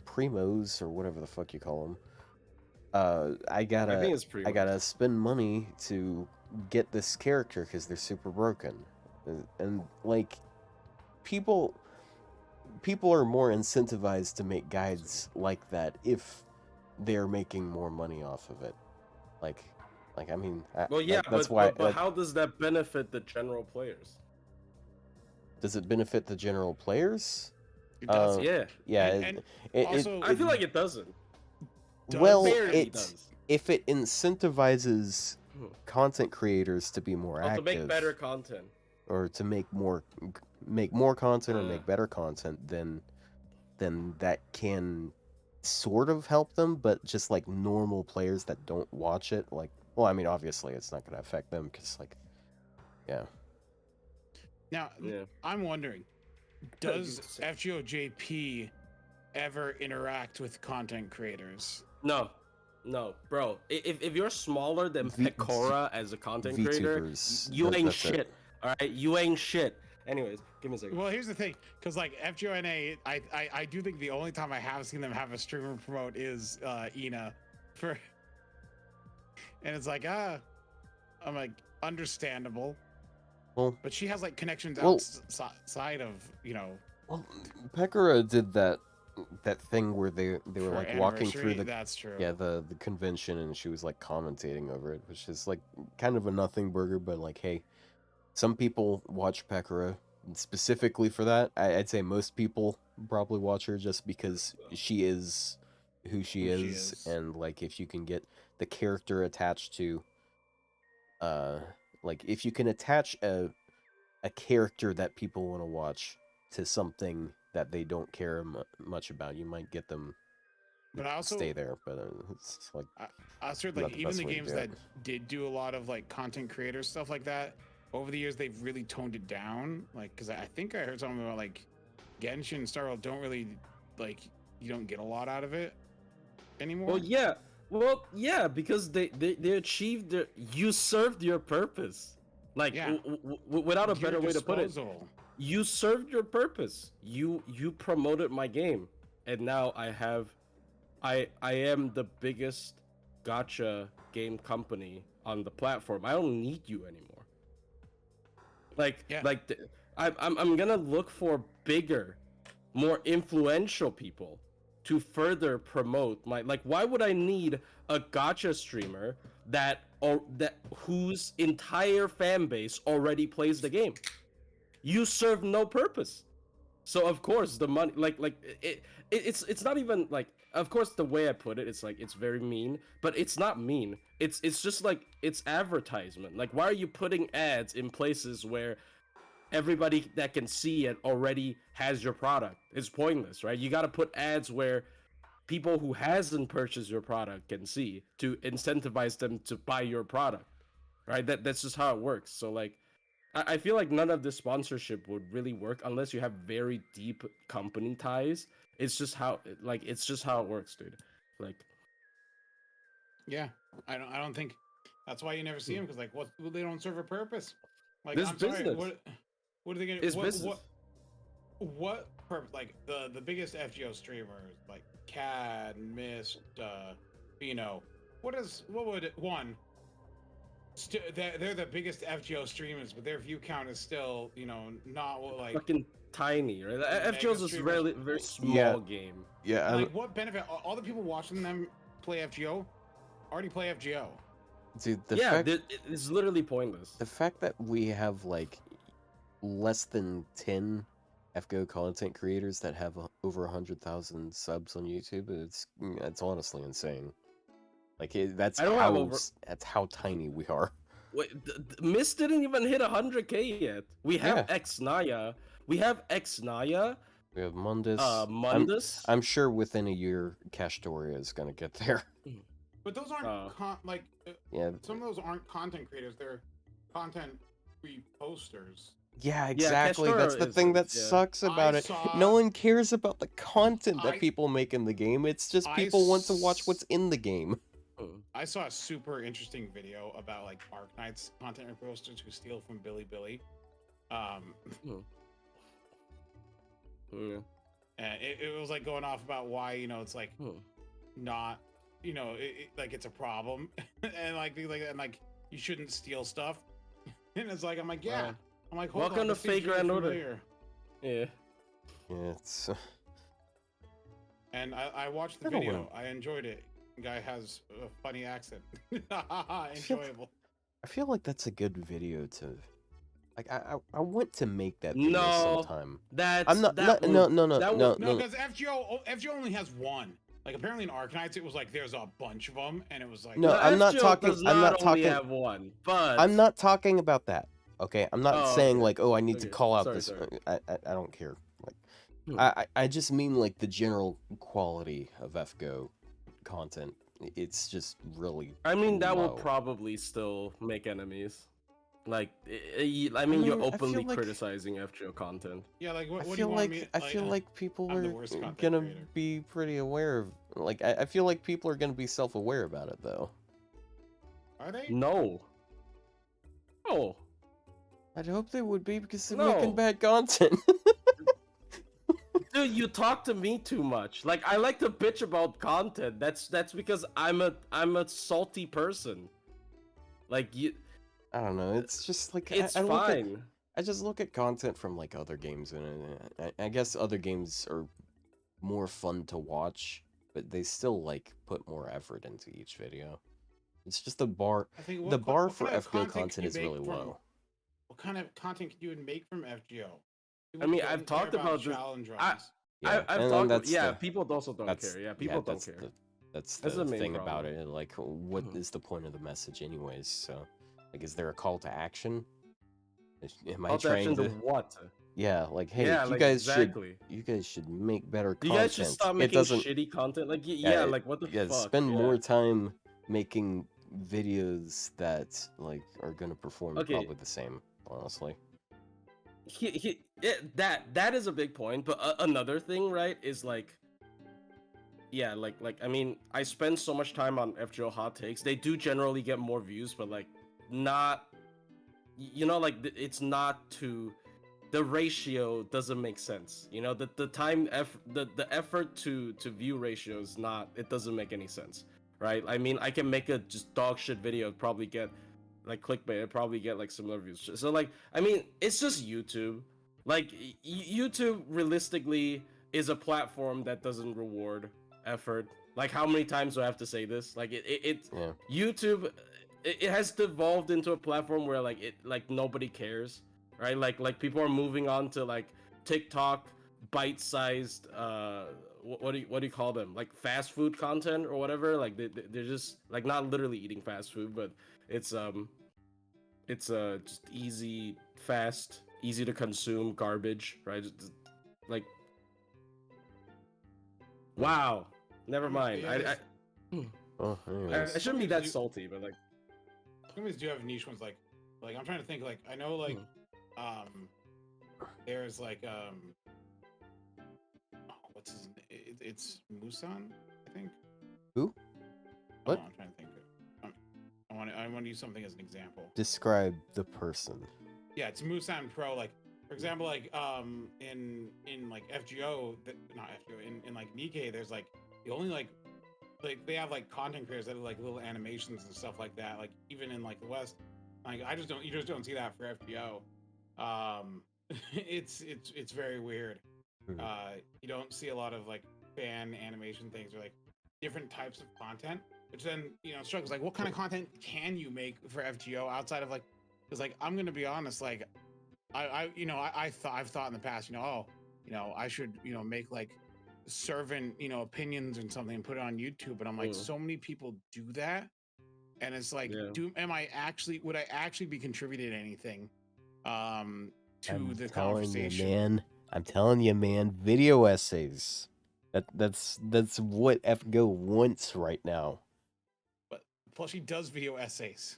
primos or whatever the fuck you call them. I gotta spend money to get this character because they're super broken, and like people are more incentivized to make guides like that if they're making more money off of it. Like I mean, that's why. But how does that benefit the general players? Does it benefit the general players? It does. Yeah. I feel like it doesn't. Well, if it incentivizes content creators to be more active, to make better content, or to make more content or make better content, then that can sort of help them. But just like normal players that don't watch it, like, well, I mean, obviously it's not going to affect them because, like, yeah. Now, I'm wondering, does FGOJP ever interact with content creators? No, bro. If you're smaller than Pecora as a content creator, you ain't shit. All right, you ain't shit. Anyways, give me a second. Well, here's the thing, because like FGONA, I do think the only time I have seen them have a streamer promote is Ina, and it's like I'm like, understandable. Well, but she has like connections outside of, you know. Well, Pecora did that thing where they were like walking through the the convention, and she was like commentating over it, which is like kind of a nothing burger, but like, hey, some people watch Pecora specifically for that. I'd say most people probably watch her just because she is who she is, and like if you can get the character attached to like if you can attach a character that people want to watch to something that they don't care much about, you might get them but I also stay there. But it's like I heard like even the games that did do a lot of like content creator stuff like that, over the years they've really toned it down. Like, because I think I heard something about like Genshin and Star World don't really, like, you don't get a lot out of it anymore. Well, yeah, because they achieved you served your purpose. Like, without a better way to put it, you served your purpose. You promoted my game, and now I am the biggest gacha game company on the platform. I don't need you anymore. I'm gonna look for bigger, more influential people to further promote my, like, why would I need a gacha streamer that whose entire fan base already plays the game? You serve no purpose. So of course the money, it's not even like, of course the way I put it, it's like, it's very mean, but it's not mean. It's just like, it's advertisement. Like, why are you putting ads in places where everybody that can see it already has your product? It's pointless, right? You got to put ads where people who hasn't purchased your product can see, to incentivize them to buy your product, right? That's just how it works. So like, I feel like none of this sponsorship would really work unless you have very deep company ties it's just how it works, dude. Like, yeah, I don't think that's why you never see them, because like they don't serve a purpose. Like, this I'm sorry, business. what are they gonna It's business. what purpose? Like the biggest FGO streamers like Cad, Mist, Bino. What would one? They're the biggest FGO streamers, but their view count is still, not like Fucking tiny, right? FGO is a very small game. Yeah. Like, what benefit? All the people watching them play FGO already play FGO. Dude, it's literally pointless. The fact that we have like less than 10 FGO content creators that have over 100,000 subs on YouTube, it's honestly insane. Like, that's how tiny we are. Wait, Mist didn't even hit 100K yet. We have Xnaya. We have Xnaya. We have Mundus. Mundus. I'm sure within a year, Cashtoria is gonna get there. But those aren't some of those aren't content creators. They're content reposters. Yeah, exactly. Yeah, that's the thing that sucks about it. No one cares about the content that people make in the game. It's just people want to watch what's in the game. I saw a super interesting video about like Arknight's content reposters who steal from Billy. And it was like going off about why, it's like not, like it's a problem and like you shouldn't steal stuff. And it's like, I'm like, yeah. I'm like, welcome to Fake Grand Order. Yeah. It's. And I watched the video. I enjoyed it. The guy has a funny accent. Enjoyable. I feel like that's a good video to. Like, I want to make that video sometime. No, because FGO only has one. Like, apparently in Arknights it was like there's a bunch of them, and it was like. No, I'm not talking. I'm not talking. Have one, but I'm not talking about that. Okay, I'm not saying like, oh, I need to call out this. Sorry. I don't care. Like, I just mean like the general quality of FGO content. It's just really. I mean, that will probably still make enemies. Like, I mean, you're openly criticizing FGO content. Yeah, like what I feel like people are gonna be pretty aware of. Like, I feel like people are gonna be self-aware about it, though. Are they? No. Oh. I'd hope they would be, because they're making bad content. Dude, you talk to me too much. Like, I like to bitch about content. That's because I'm a salty person. Like, you. I don't know. It's just like it's fine. I just look at content from like other games, and I guess other games are more fun to watch, but they still like put more effort into each video. It's just the bar. The bar for FGO content is really low. What kind of content can you make from FGO? I mean, I've talked about this. I've talked. Yeah, people also don't care. Yeah, people don't care. That's the thing about it. Like, what is the point of the message, anyways? So. Like, is there a call to action? Am I trying to what? Yeah, like, hey, you guys should make better content. You guys should stop making shitty content. Like, like, what the fuck? Spend more time making videos that like are gonna perform probably the same. Honestly. That is a big point, but another thing, right, is like. Yeah, like I mean, I spend so much time on FGO hot takes. They do generally get more views, but like. Not, like it's not to, the ratio doesn't make sense. The time the effort to view ratio is not. It doesn't make any sense, right? I mean, I can make a just dog shit video, probably get like clickbait, probably get like similar views. So like, I mean, it's just YouTube. Like YouTube realistically is a platform that doesn't reward effort. Like, how many times do I have to say this? Like YouTube. It has devolved into a platform where like nobody cares, right? Like people are moving on to like TikTok, bite-sized what do you call them? Like fast food content or whatever. Like they're just like not literally eating fast food, but it's just easy, fast, easy to consume garbage, right? Like, wow, never mind. I shouldn't be that salty, but like. Companies do have niche ones, like I'm trying to think, like I know like there's like what's his name? it's Musan, I think. Who? What? I'm trying to think. I want to use something as an example. Describe the person. Yeah, it's Musan Pro. Like, for example, like in like FGO, not FGO, in like Nikkei, there's like the only like they have like content creators that are like little animations and stuff like that. Like even in like the West, like you just don't see that for FGO. It's very weird. You don't see a lot of like fan animation things or like different types of content, which then struggles like what kind of content can you make for FGO outside of like, because like I'm gonna be honest, like I've thought in the past, I should make like servant opinions and something and put it on YouTube, but I'm like, so many people do that, and it's like, would I actually be contributing anything to the conversation? I'm telling you, man, video essays. That's what FGO wants right now. But plus, she does video essays.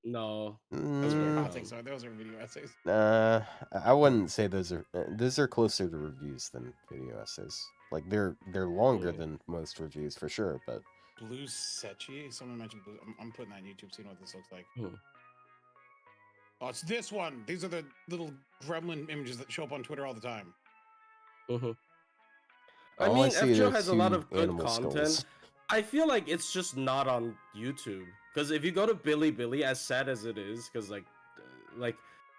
No, those are video essays. I wouldn't say those are closer to reviews than video essays. Like they're longer than most reviews for sure, but Blue Sechi. Someone mentioned Blue. I'm putting that on YouTube, seeing what this looks like. Oh, it's this one. These are the little gremlin images that show up on Twitter all the time. I mean, FGO has a lot of good content. Skulls. I feel like it's just not on YouTube. Because if you go to Bilibili, as sad as it is, because like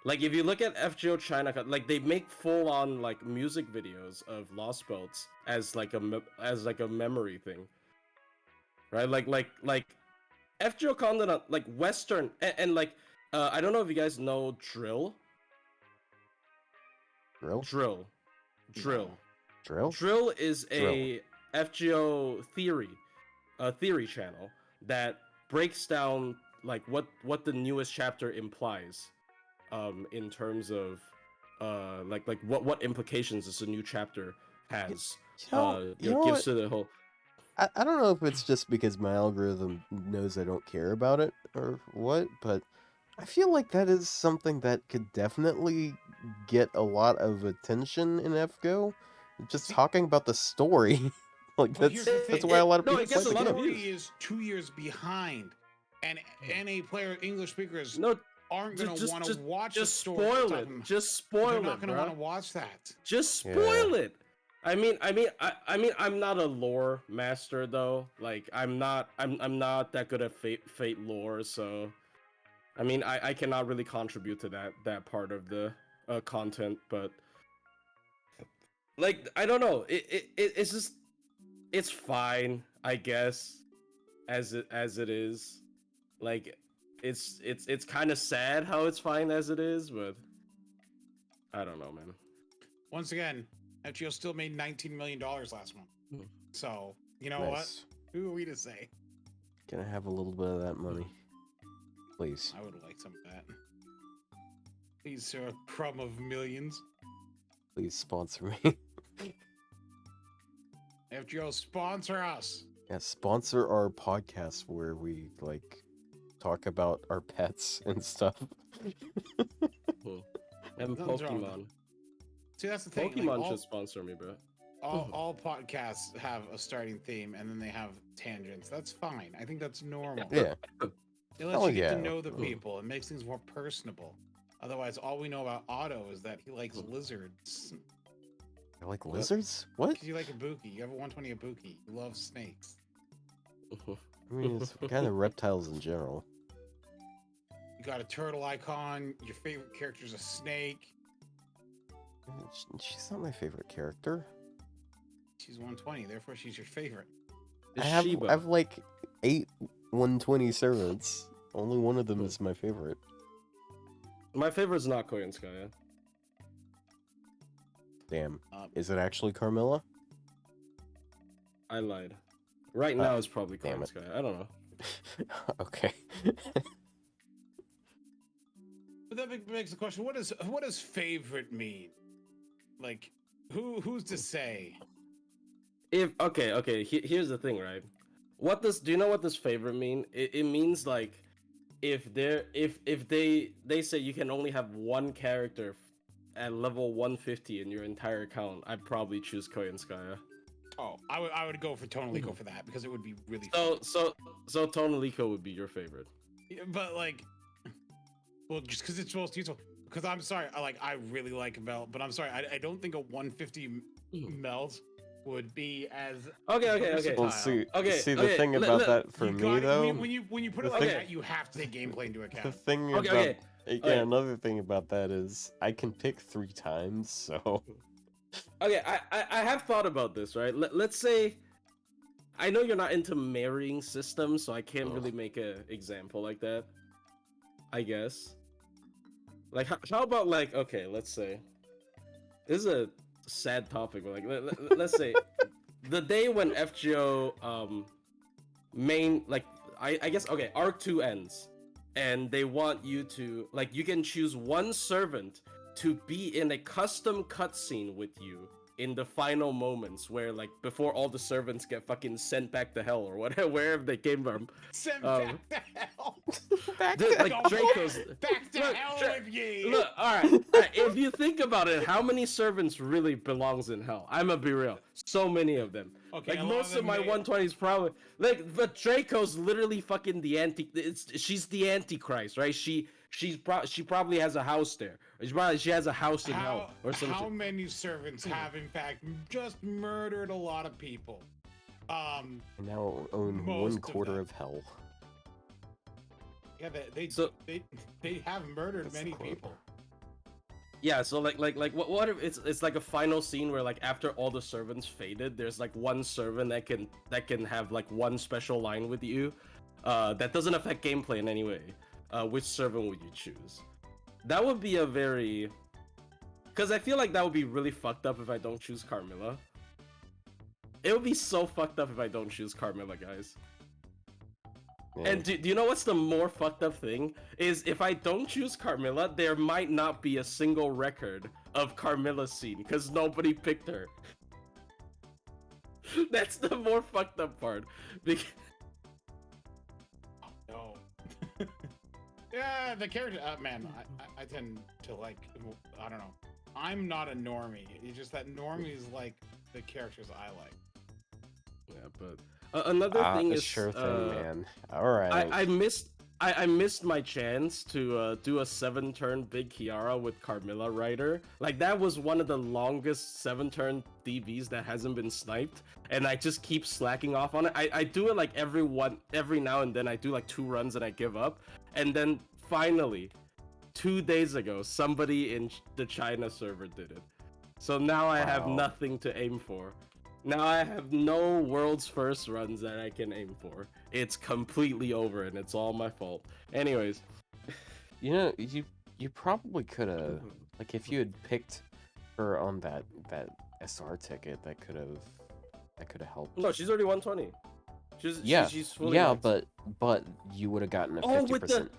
if you look at FGO China, like they make full-on like music videos of Lost Boats as like a memory thing, right? Like FGO content, like Western and like I don't know if you guys know Drill. Drill is a FGO theory channel that breaks down like what the newest chapter implies in terms of like what implications this new chapter has gives to the whole. I don't know if it's just because my algorithm knows I don't care about it or what, but I feel like that is something that could definitely get a lot of attention in FGO. Just talking about the story. Like that's why a lot of people play the game. The story is 2 years behind, and NA player English speakers aren't going to want to watch the story. Just spoil it. They're not going to want to watch that. Just spoil it. I mean, I'm not a lore master though. Like, I'm not that good at Fate lore, so I mean, I cannot really contribute to that part of the content, but like, I don't know. It's just. It's fine, I guess, as it is. Like, it's kind of sad how it's fine as it is, but I don't know, man. Once again, FGO still made $19 million last month. So you know what? Who are we to say? Can I have a little bit of that money, please? I would like some of that. Please, sir, a crumb of millions. Please sponsor me. FGO, sponsor us. Yeah, sponsor our podcast where we like talk about our pets and stuff. And Pokemon. See, that's the thing. Pokemon should sponsor me, bro. All podcasts have a starting theme and then they have tangents. That's fine. I think that's normal. Yeah. It lets you get to know the people. It makes things more personable. Otherwise, all we know about Otto is that he likes lizards. I like lizards? What? Because you like Ibuki. You have a 120 Ibuki. You love snakes. I mean, it's kind of reptiles in general. You got a turtle icon. Your favorite character is a snake. She's not my favorite character. She's 120, therefore she's your favorite. I have like 8 120 servants. Only one of them is my favorite. My favorite's not Koyanskaya. Damn. Is it actually Carmilla? I lied. Right now it's probably Koyanskaya. I don't know. Okay. But that begs the question: what does favorite mean? Like, who's to say? Here's the thing, right? Do you know what does favorite mean? It means like if they say you can only have one character at level 150 in your entire account, I'd probably choose Koyanskaya. Oh, I would go for Tonalico for that because it would be really. So Tonalico would be your favorite. Yeah, but like, well, just because it's most useful. Because I'm sorry, I really like Melt, but I'm sorry, I don't think a 150 Melt would be as okay. Well, see, the thing about that for me though, when you put it like that, you have to take gameplay into account. The thing about another thing about that is I can pick 3 times, so. Okay, I have thought about this, right? Let's say, I know you're not into marrying systems, so I can't really make an example like that. I guess. Like, how about like, okay, let's say, this is a sad topic, but like, let's say, the day when FGO I guess, okay, Arc 2 ends, and they want you to, like, you can choose one servant to be in a custom cutscene with you in the final moments, where, like, before all the servants get fucking sent back to hell or whatever, wherever they came from. Sent back to hell. Back to hell with you. Look, all right. If you think about it, how many servants really belongs in hell? I'm gonna be real. So many of them. Okay, like most of my 120s probably like, but Draco's literally fucking the she's the Antichrist, right? She probably has a house there. She has a house in hell or something. How many servants have in fact just murdered a lot of people? And now own 1/4 of hell. Yeah, they have murdered many people. Yeah, so like what if it's like a final scene where, like, after all the servants faded, there's like one servant that can have like one special line with you, that doesn't affect gameplay in any way. Which servant would you choose? That would be a very, because I feel like that would be really fucked up if I don't choose Carmilla. It would be so fucked up if I don't choose Carmilla, guys. Yeah. And do you know what's the more fucked up thing? Is if I don't choose Carmilla, there might not be a single record of Carmilla's scene, because nobody picked her. That's the more fucked up part. No. Yeah, the character, man, I tend to like, I don't know. I'm not a normie. It's just that normies like the characters I like. Yeah, but another thing is sure thing, man. All right. I missed my chance to do a 7-turn big Kiara with Carmilla Rider. Like, that was one of the longest 7-turn DBs that hasn't been sniped, and I just keep slacking off on it. I do it like every now and then. I do like 2 runs and I give up, and then finally 2 days ago somebody in the China server did it. So now I have nothing to aim for. Now I have no world's first runs that I can aim for. It's completely over, and it's all my fault. Anyways, you know, you probably could have, like, if you had picked her on that SR ticket, that could have helped. No, she's already 120. She's fully maxed. but you would have gotten a 50%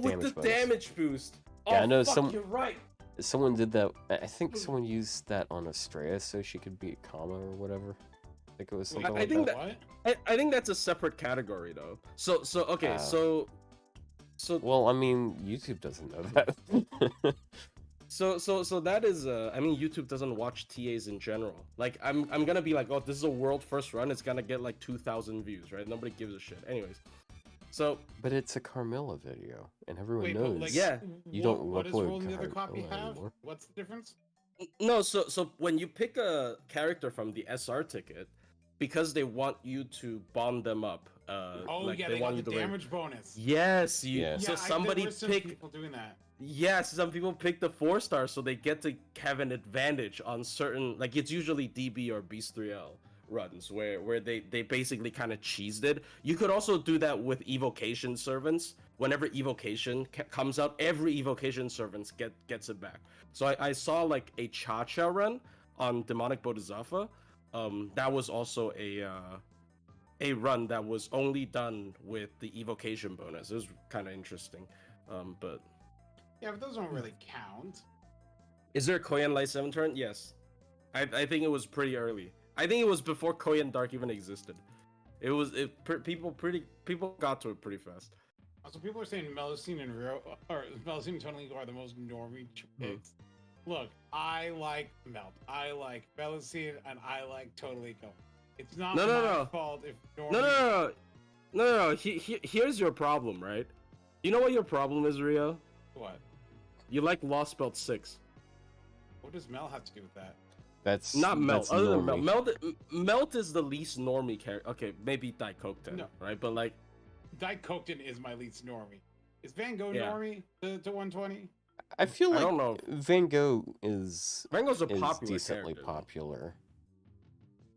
with the damage boost. Yeah, I know. You're right. Someone did that. I think someone used that on Estrella so she could beat Kama or whatever. I think it was something like that. I think that's a separate category though. So well, I mean, YouTube doesn't know that. So that is I mean, YouTube doesn't watch TAs in general. Like, I'm gonna be like, oh, this is a world first run, it's gonna get like 2,000 views, right? Nobody gives a shit. Anyways. So, but it's a Carmilla video, and everyone knows. Like, yeah, you don't upload. What does rolling the other copy have? Anymore. What's the difference? No, so when you pick a character from the SR ticket, because they want you to bond them up. They want the damage bonus. Yes, so somebody pick. People doing that. Yes, some people pick the 4-star, so they get to have an advantage on certain. Like, it's usually DB or Beast 3L. Runs where they basically kind of cheesed it. You could also do that with evocation servants. Whenever evocation comes out, every evocation servants gets it back. So I saw like a Cha-Cha run on Demonic Bodhisattva. That was also a run that was only done with the evocation bonus. It was kind of interesting. But yeah, but those don't really count. Is there a Koyan Light 7-turn? Yes. I think it was pretty early. I think it was before Koyan Dark even existed. People got to it pretty fast. Also, people are saying Melusine and Ryou, or Melusine and Tonalico are the most normie picks. Look, I like Melt. I like Belicene, and I like Totally Go. It's not my fault if No. Here's your problem, right? You know what your problem is, Rio? What? You like Lost Belt 6. What does Mel have to do with that? That's not Melt. That's Other than Melt is the least normie character. Okay, maybe Daikokten, right? But like, Daikokten is my least normie. Is Van Gogh normie to 120? I feel like I don't know. Van Gogh is popular decently character, popular.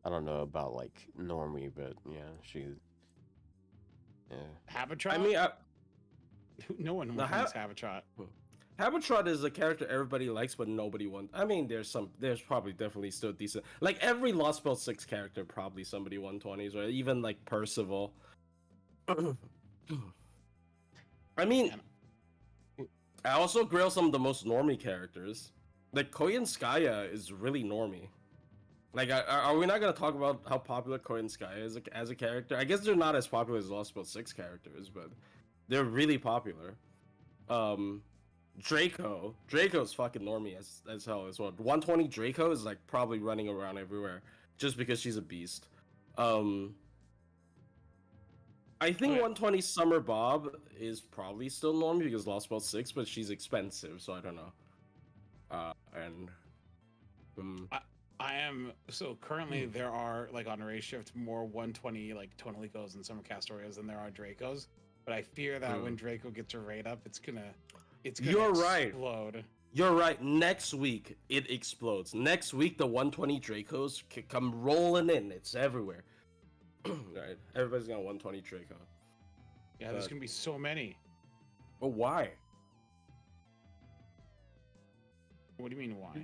I don't know about like normie, but yeah, she's Habitrot. I mean, no one wants Habitrot. Habitrot is a character everybody likes, but nobody wants. I mean, there's probably definitely still decent. Like every Lost Belt 6 character, probably somebody 120s, or even like Percival. I mean, I also grill some of the most normie characters. Like Koyanskaya is really normie. Like, are we not gonna talk about how popular Koyanskaya is as a character? I guess they're not as popular as Lost Belt 6 characters, but they're really popular. Draco's fucking normie as hell as well. 120 Draco is like probably running around everywhere just because she's a beast. I think 120 Summer Bob is probably still normie because Lost Belt 6, but she's expensive, so I don't know. I am currently there are like on Ray Shift more 120 like Tonalicos and Summer Castorias than there are Dracos, but I fear that when Draco gets her rate up, it's gonna You're explode. Right. You're right. Next week it explodes. Next week the 120 Dracos come rolling in. It's everywhere. Right, everybody's got 120 Draco. Yeah, there's gonna be so many. But why? What do you mean why?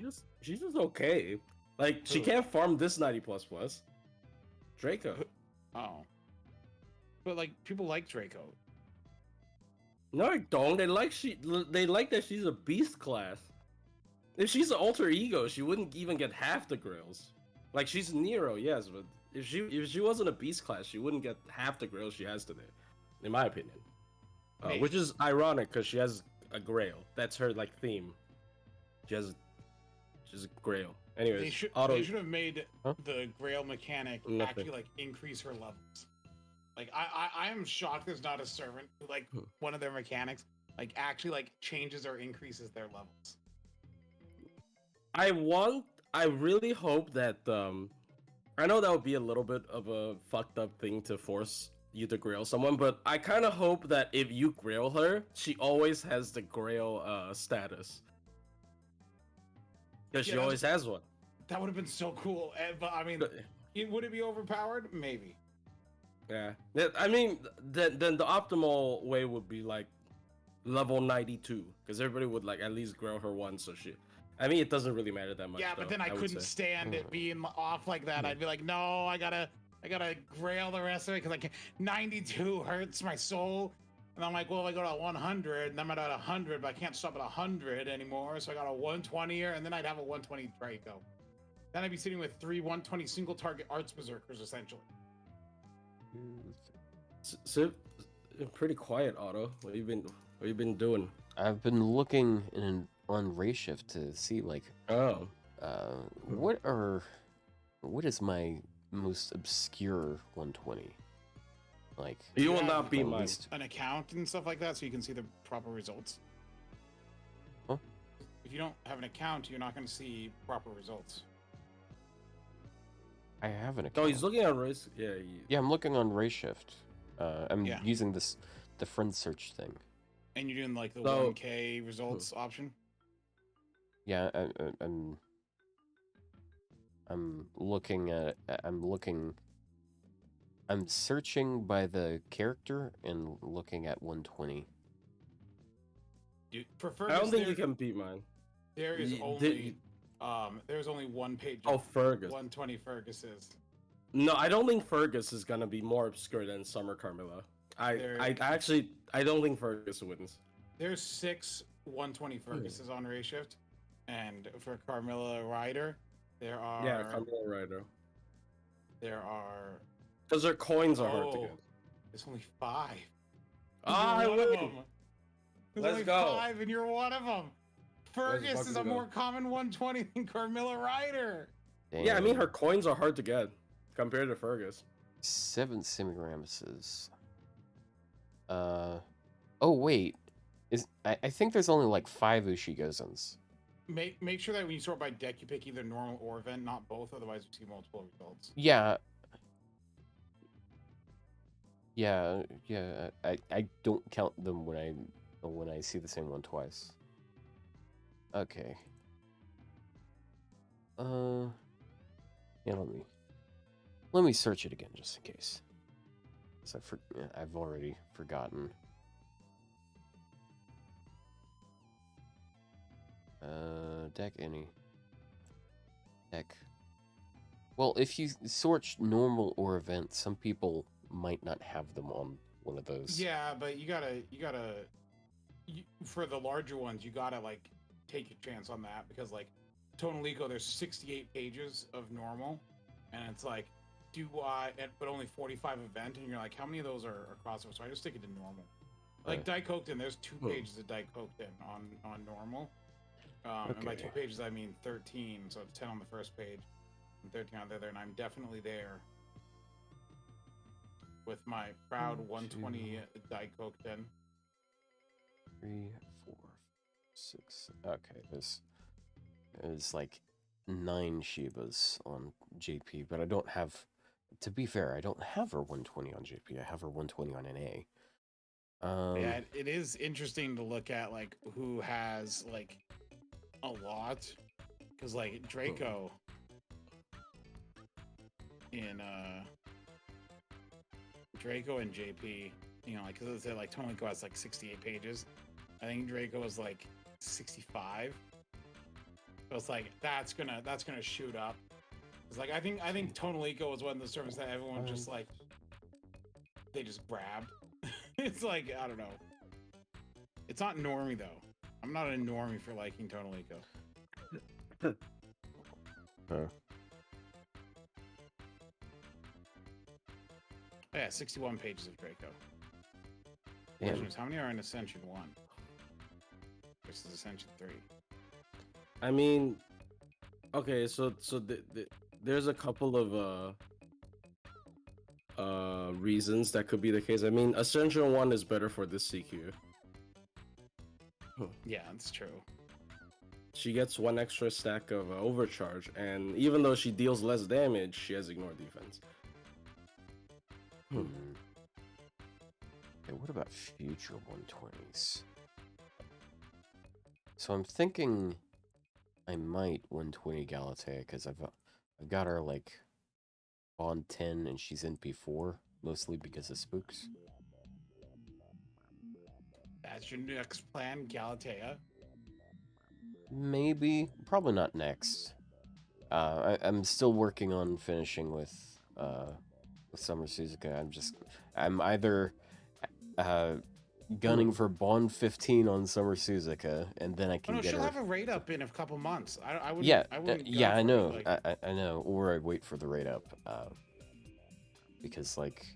She's just okay. Like she can't farm this 90++. Draco. Oh. But like people like Draco. No, I don't. They like that she's a beast class. If she's an alter ego, she wouldn't even get half the grills. Like she's Nero, yes, but if she wasn't a beast class, she wouldn't get half the grills she has today, in my opinion. Which is ironic because she has a grail. That's her like theme. She's a grail. Anyways, they should have made the grail mechanic actually like increase her levels. Like I am shocked there's not a servant who like one of their mechanics like actually like changes or increases their levels. I really hope that I know that would be a little bit of a fucked up thing to force you to grail someone, but I kind of hope that if you grail her, she always has the grail status. Because she always has one. That would have been so cool. But I mean, would it be overpowered? Maybe. Yeah. I mean, then the optimal way would be like level 92, because everybody would like at least grail her once, so she. I mean, it doesn't really matter that much. Yeah, but then I couldn't stand it being off like that. I'd be like, no, I gotta grail the rest of it because like 92 hurts my soul. And I'm like, well, if I go to 100, and I'm at 100, but I can't stop at 100 anymore. So I got a 120er, and then I'd have a 120 Draco. Then I'd be sitting with 3 120 single target Arts Berserkers essentially. So, pretty quiet, Otto. What have you been doing? I've been looking on Ray Shift to see like what is my most obscure 120? Like you will not be an account and stuff like that, so you can see the proper results. Huh? If you don't have an account, you're not going to see proper results. I have an account. Oh, he's looking at race. Yeah. Yeah, I'm looking on Ray Shift. I'm using the friend search thing. And you're doing like the 1K results option. Yeah, I'm looking at. I'm searching by the character and looking at 120. Dude, for Fergus, I don't think you can beat mine. There is only there's only one page. Fergus. 120 Ferguses. No, I don't think Fergus is gonna be more obscure than Summer Carmilla. I don't think Fergus wins. There's 6 120 Ferguses on Ray Shift, and for Carmilla Ryder, there are Carmilla Ryder. There are because their coins are hard to get. There's only 5. I win. There's only 5, and you're one of them. Fergus is a more common 120 than Carmilla Ryder. Damn. Yeah, I mean her coins are hard to get compared to Fergus. 7 Semirammuses. Oh wait, I think there's only like 5 Ushigozens. Make sure that when you sort by deck, you pick either normal or event, not both. Otherwise, you see multiple results. Yeah. Yeah. I don't count them when I see the same one twice. Okay. Yeah. Let me search it again just in case. So I've already forgotten. Deck any. Deck. Well, if you sort normal or event, some people might not have them on one of those. Yeah, but you gotta for the larger ones, you gotta like take a chance on that because like Tonalico, there's 68 pages of normal, and it's like, but only 45 event, and you're like, how many of those are crossover? So I just stick it to normal. Like Daikoken, there's 2 pages of Daikoken on normal. And by 2 pages, I mean 13, so it's 10 on the first page and 13 on the other, and I'm definitely there with my proud 120 Daikoken. 3, 4, 6. Okay, there's like 9 Shibas on JP, but I don't have. To be fair, I don't have her 120 on JP. I have her 120 on NA. Yeah, it is interesting to look at like who has like a lot, because like Draco Draco and JP, you know, like because like Tonalico has like 68 pages. I think Draco is like 65. So it's like that's gonna shoot up. It's like I think Tonalico was one of the servers that everyone just like they just grabbed. It's like I don't know. It's not normie though. I'm not a normie for liking Tonalico. Huh. Oh, yeah, 61 pages of Draco. Damn. How many are in Ascension 1 versus Ascension 3? I mean, okay, so there's a couple of reasons that could be the case. I mean, Ascension 1 is better for this CQ. Yeah, that's true. She gets 1 extra stack of overcharge, and even though she deals less damage, she has ignore defense. Okay, what about future 120s? So I'm thinking I might 120 Galatea because I've got her like on 10 and she's in P4 mostly because of spooks. That's your next plan, Galatea? Maybe, probably not next. I'm still working on finishing with Summer Suzuka. I'm either gunning for Bond 15 on Summer Suzuka, and then I can get she'll her. have a raid up in a couple months. I wouldn't. Yeah, I wouldn't I know. Like... I know. Or I wait for the raid up, because like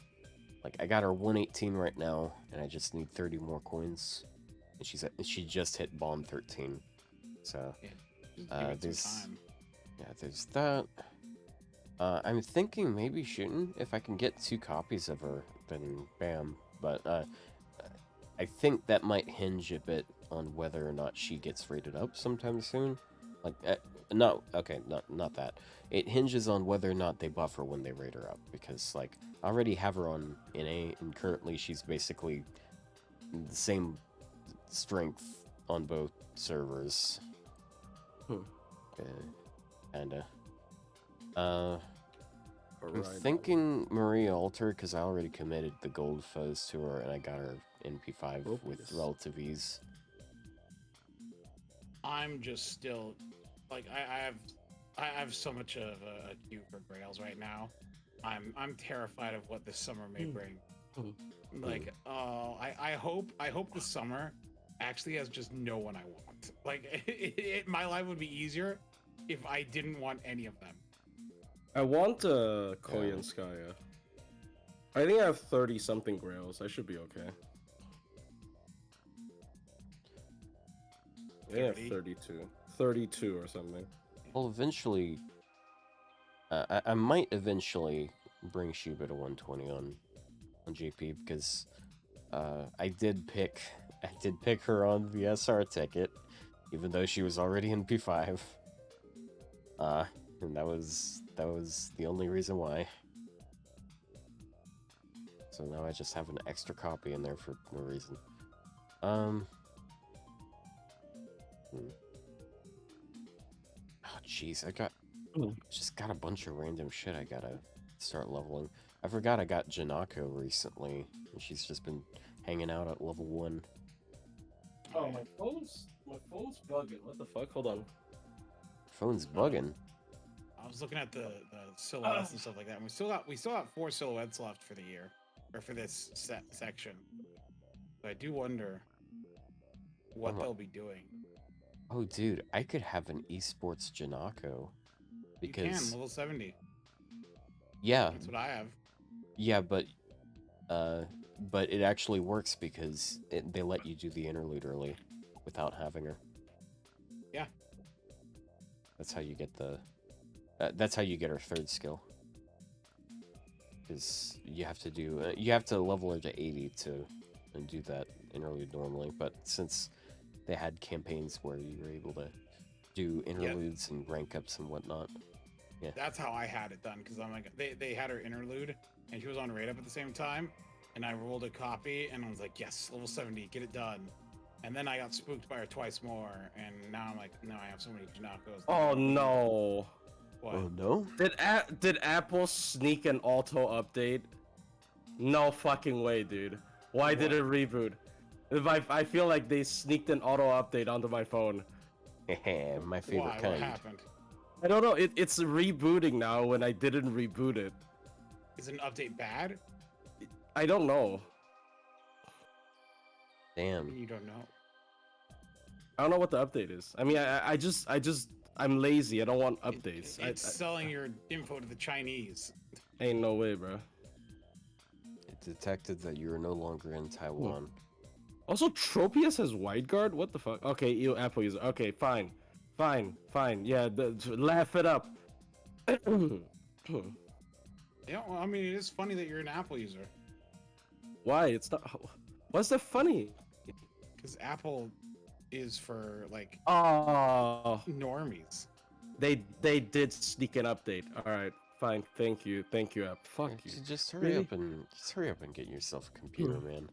I got her 118 right now, and I just need 30 more coins, and she just hit Bond 13. So there's that. I'm thinking maybe shooting if I can get 2 copies of her, then bam. But I think that might hinge a bit on whether or not she gets rated up sometime soon. Like, not that. It hinges on whether or not they buff her when they rate her up, because like I already have her on NA, and currently she's basically the same strength on both servers. Kinda. I'm thinking Maria Alter because I already committed the gold foes to her and I got her in P5 with relative ease. I'm just still like I have so much of a queue for Grails right now. I'm terrified of what this summer may bring. Like, I hope the summer actually has just no one I want. Like, my life would be easier if I didn't want any of them. I want Koyanskaya. I think I have 30 something grails. I should be okay. Yeah, 32. 32 or something. Well, eventually, I might eventually bring Shiba to 120 on GP because I did pick her on the SR ticket, even though she was already in P5. And that was the only reason why. So now I just have an extra copy in there for no reason. Oh jeez, I just got a bunch of random shit I gotta start leveling. I forgot I got Janako recently, and she's just been hanging out at level 1. Oh, my phone's bugging. What the fuck? Hold on. Phone's bugging. I was looking at the silhouettes and stuff like that, and we still got 4 silhouettes left for the year, or for this section. But I do wonder what they'll be doing. Oh, dude, I could have an esports Janako. Because you can, level 70. Yeah. That's what I have. Yeah, but it actually works because they let you do the interlude early without having her. Yeah. That's how you get that's how you get her 3rd skill. Because you have to level her to 80 to do that interlude normally, but since they had campaigns where you were able to do interludes and rank ups and whatnot. Yeah. That's how I had it done, because I'm like, they had her interlude, and she was on raid up at the same time, and I rolled a copy, and I was like, yes, level 70, get it done. And then I got spooked by her twice more, and now I'm like, no, I have so many Janakos. Oh no. What? Oh no? Did Apple sneak an auto update? No fucking way, dude. Why did it reboot? I feel like they sneaked an auto update onto my phone. My favorite kind. What happened? I don't know. It's rebooting now when I didn't reboot it. Is an update bad? I don't know. Damn. You don't know. I don't know what the update is. I mean, I'm lazy. I don't want updates. It's selling your info to the Chinese. Ain't no way, bro. It detected that you are no longer in Taiwan. Also, Tropius has wide guard? What the fuck? Okay, you Apple user. Okay, fine. Yeah, laugh it up. Yeah, well, I mean, it is funny that you're an Apple user. Why? It's not. What's that funny? Because Apple is for, like, normies. They did sneak an update. All right, fine. Thank you, App. Fuck you. Just hurry up and get yourself a computer, man.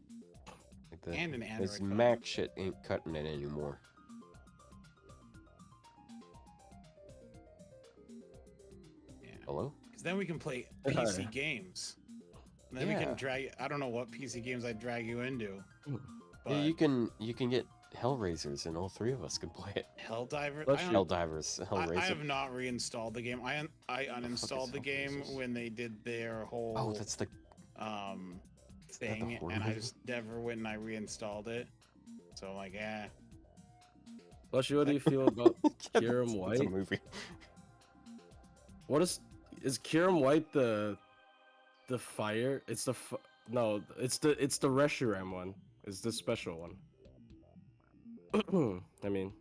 Like and an Android this phone. Mac shit ain't cutting it anymore. Yeah. Hello? Because then we can play PC games. And then we can drag. I don't know what PC games I'd drag you into. But Yeah, you can get Hellraisers, and all 3 of us can play it. Helldivers. Hellraiser. I have not reinstalled the game. I uninstalled the game when they did their whole. Oh, that's the thing, and I just never went and I reinstalled it. So I'm like, yeah. Flushy, what do you feel about Kiram White? It's a movie. What is Kiram White the fire? It's the no, it's the Reshiram one. It's the special one. I mean,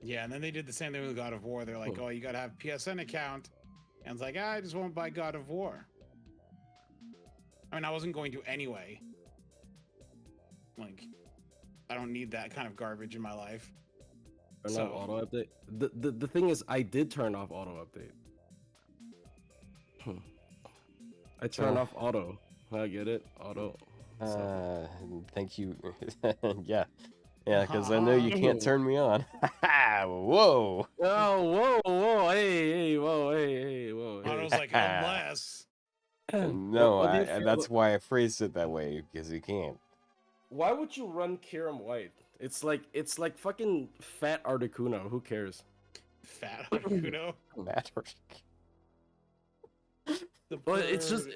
yeah, and then they did the same thing with God of War. They're like, oh, you gotta have PSN account, and it's like, I just won't buy God of War. I mean, I wasn't going to anyway. Like, I don't need that kind of garbage in my life. Turn off auto update. The thing is, I did turn off auto update. I turned off auto. I get it, auto. Thank you. Yeah, because I know you can't turn me on. Whoa. Oh, whoa, hey, whoa. I was like, unless. No, that's why I phrased it that way, because you can't. Why would you run Kiram White? It's like fucking fat Articuno. Who cares? Fat Articuno. Well, it's just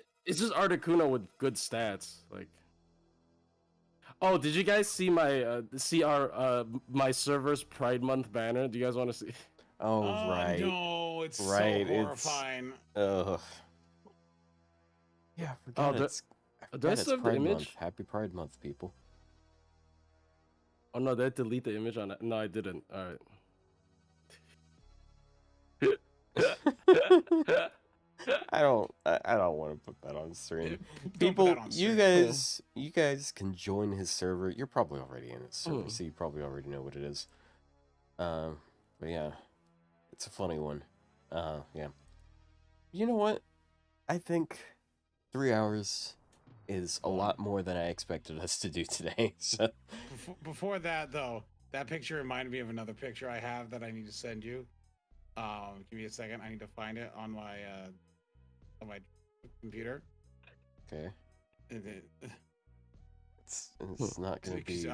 Articuno with good stats. Like, oh, did you guys see my my server's Pride Month banner? Do you guys want to see? Oh right. No, it's so horrifying. Ugh. Yeah, I forgot it's do I still have the Pride image? Month. Happy Pride Month, people. Oh no, did I delete the image on it? No, I didn't. All right. I don't want to put that on stream. People, you guys can join his server. You're probably already in his server, so you probably already know what it is. But yeah, it's a funny one. Yeah. You know what? I think 3 hours is a lot more than I expected us to do today. So before that, though, that picture reminded me of another picture I have that I need to send you. Give me a second. I need to find it on my computer. Okay. It's not gonna be.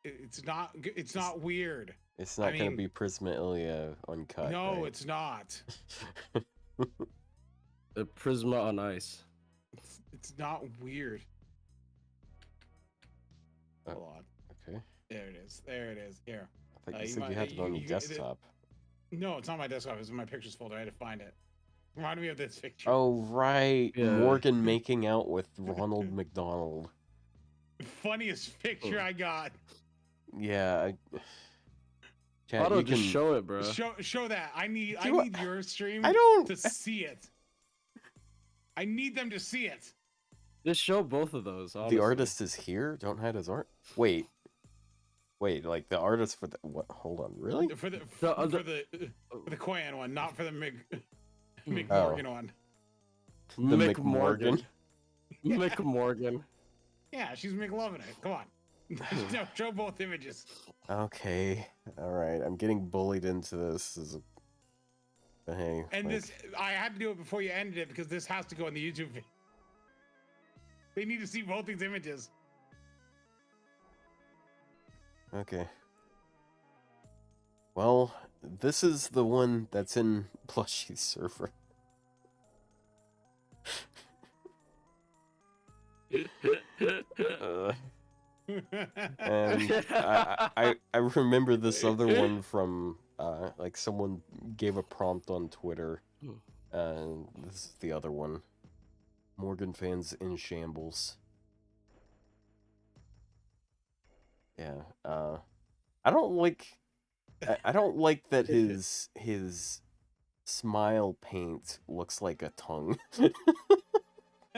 It's not weird. It's not gonna be Prisma Ilya uncut. No, right? it's not. The Prisma on ice. It's not weird. Hold on. Okay. There it is. There it is. Here. I thought you said you had it on your desktop. No, it's on my desktop. It's in my pictures folder. I had to find it. Remind me of this picture. Oh, right. Yeah. Morgan making out with Ronald McDonald. Funniest picture I got. Yeah. Chat, Auto, just show it, bro. Show that. I need your stream to see it. I need them to see it. Just show both of those. Honestly. The artist is here. Don't hide his art. Wait, like the artist for the what? Hold on, really? For the Koyan one, not for the McMorgan one. The McMorgan. McMorgan. Yeah, she's McLovin' it. Come on. No, show both images. Okay. All right. I'm getting bullied into this. Hey. And like... I had to do it before you ended it because this has to go in the YouTube video. They need to see both these images. Okay. Well, this is the one that's in Plushie's server. And I remember this other one from like someone gave a prompt on Twitter, and this is the other one. Morgan fans in shambles. Yeah, I don't like that his smile paint looks like a tongue.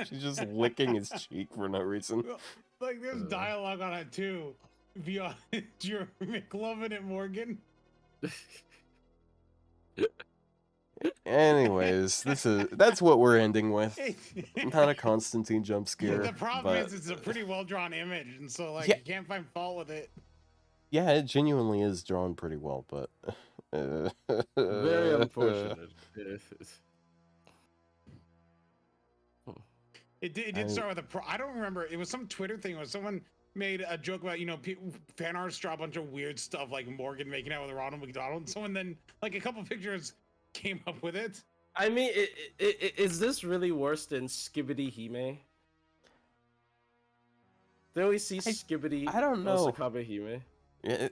She's just licking his cheek for no reason. Like there's dialogue on it too. Beyond your McLovin' it, Morgan. Anyways, that's what we're ending with. Not a Constantine jump scare. The problem is it's a pretty well drawn image, and so like you can't find fault with it. Yeah, it genuinely is drawn pretty well, but very unfortunate. It did start with I don't remember. It was some Twitter thing where someone made a joke about, fan artists draw a bunch of weird stuff like Morgan making out with Ronald McDonald. And someone then, like a couple pictures came up with it. I mean, is this really worse than Skibidi Hime? Did we see Skibidi? I don't know. Osakabe Hime? Yeah,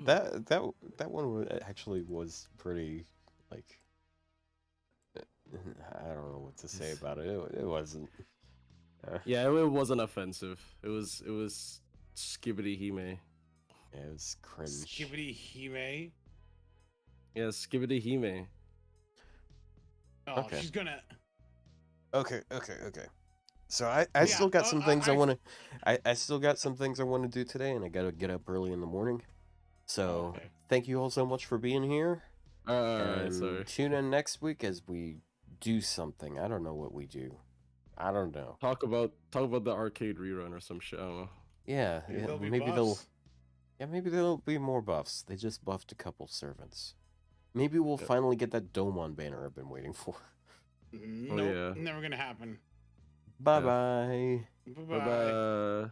that one actually was pretty, like, I don't know what to say about it. It wasn't. Yeah, it wasn't offensive. It was Skibidi Hime. Yeah, it was cringe. Skibidi Hime. Yeah, Skibidi Hime. Oh, okay. She's gonna. Okay. So I still got some things I want to. I still got some things I want to do today, and I gotta get up early in the morning. So thank you all so much for being here. And tune in next week as we do something. I don't know what we do. I don't know. Talk about the arcade rerun or some shit. I don't know. Yeah, maybe there'll be more buffs. They just buffed a couple servants. Maybe we'll finally get that Domon banner I've been waiting for. Nope, never gonna happen. Bye-bye. Bye-bye.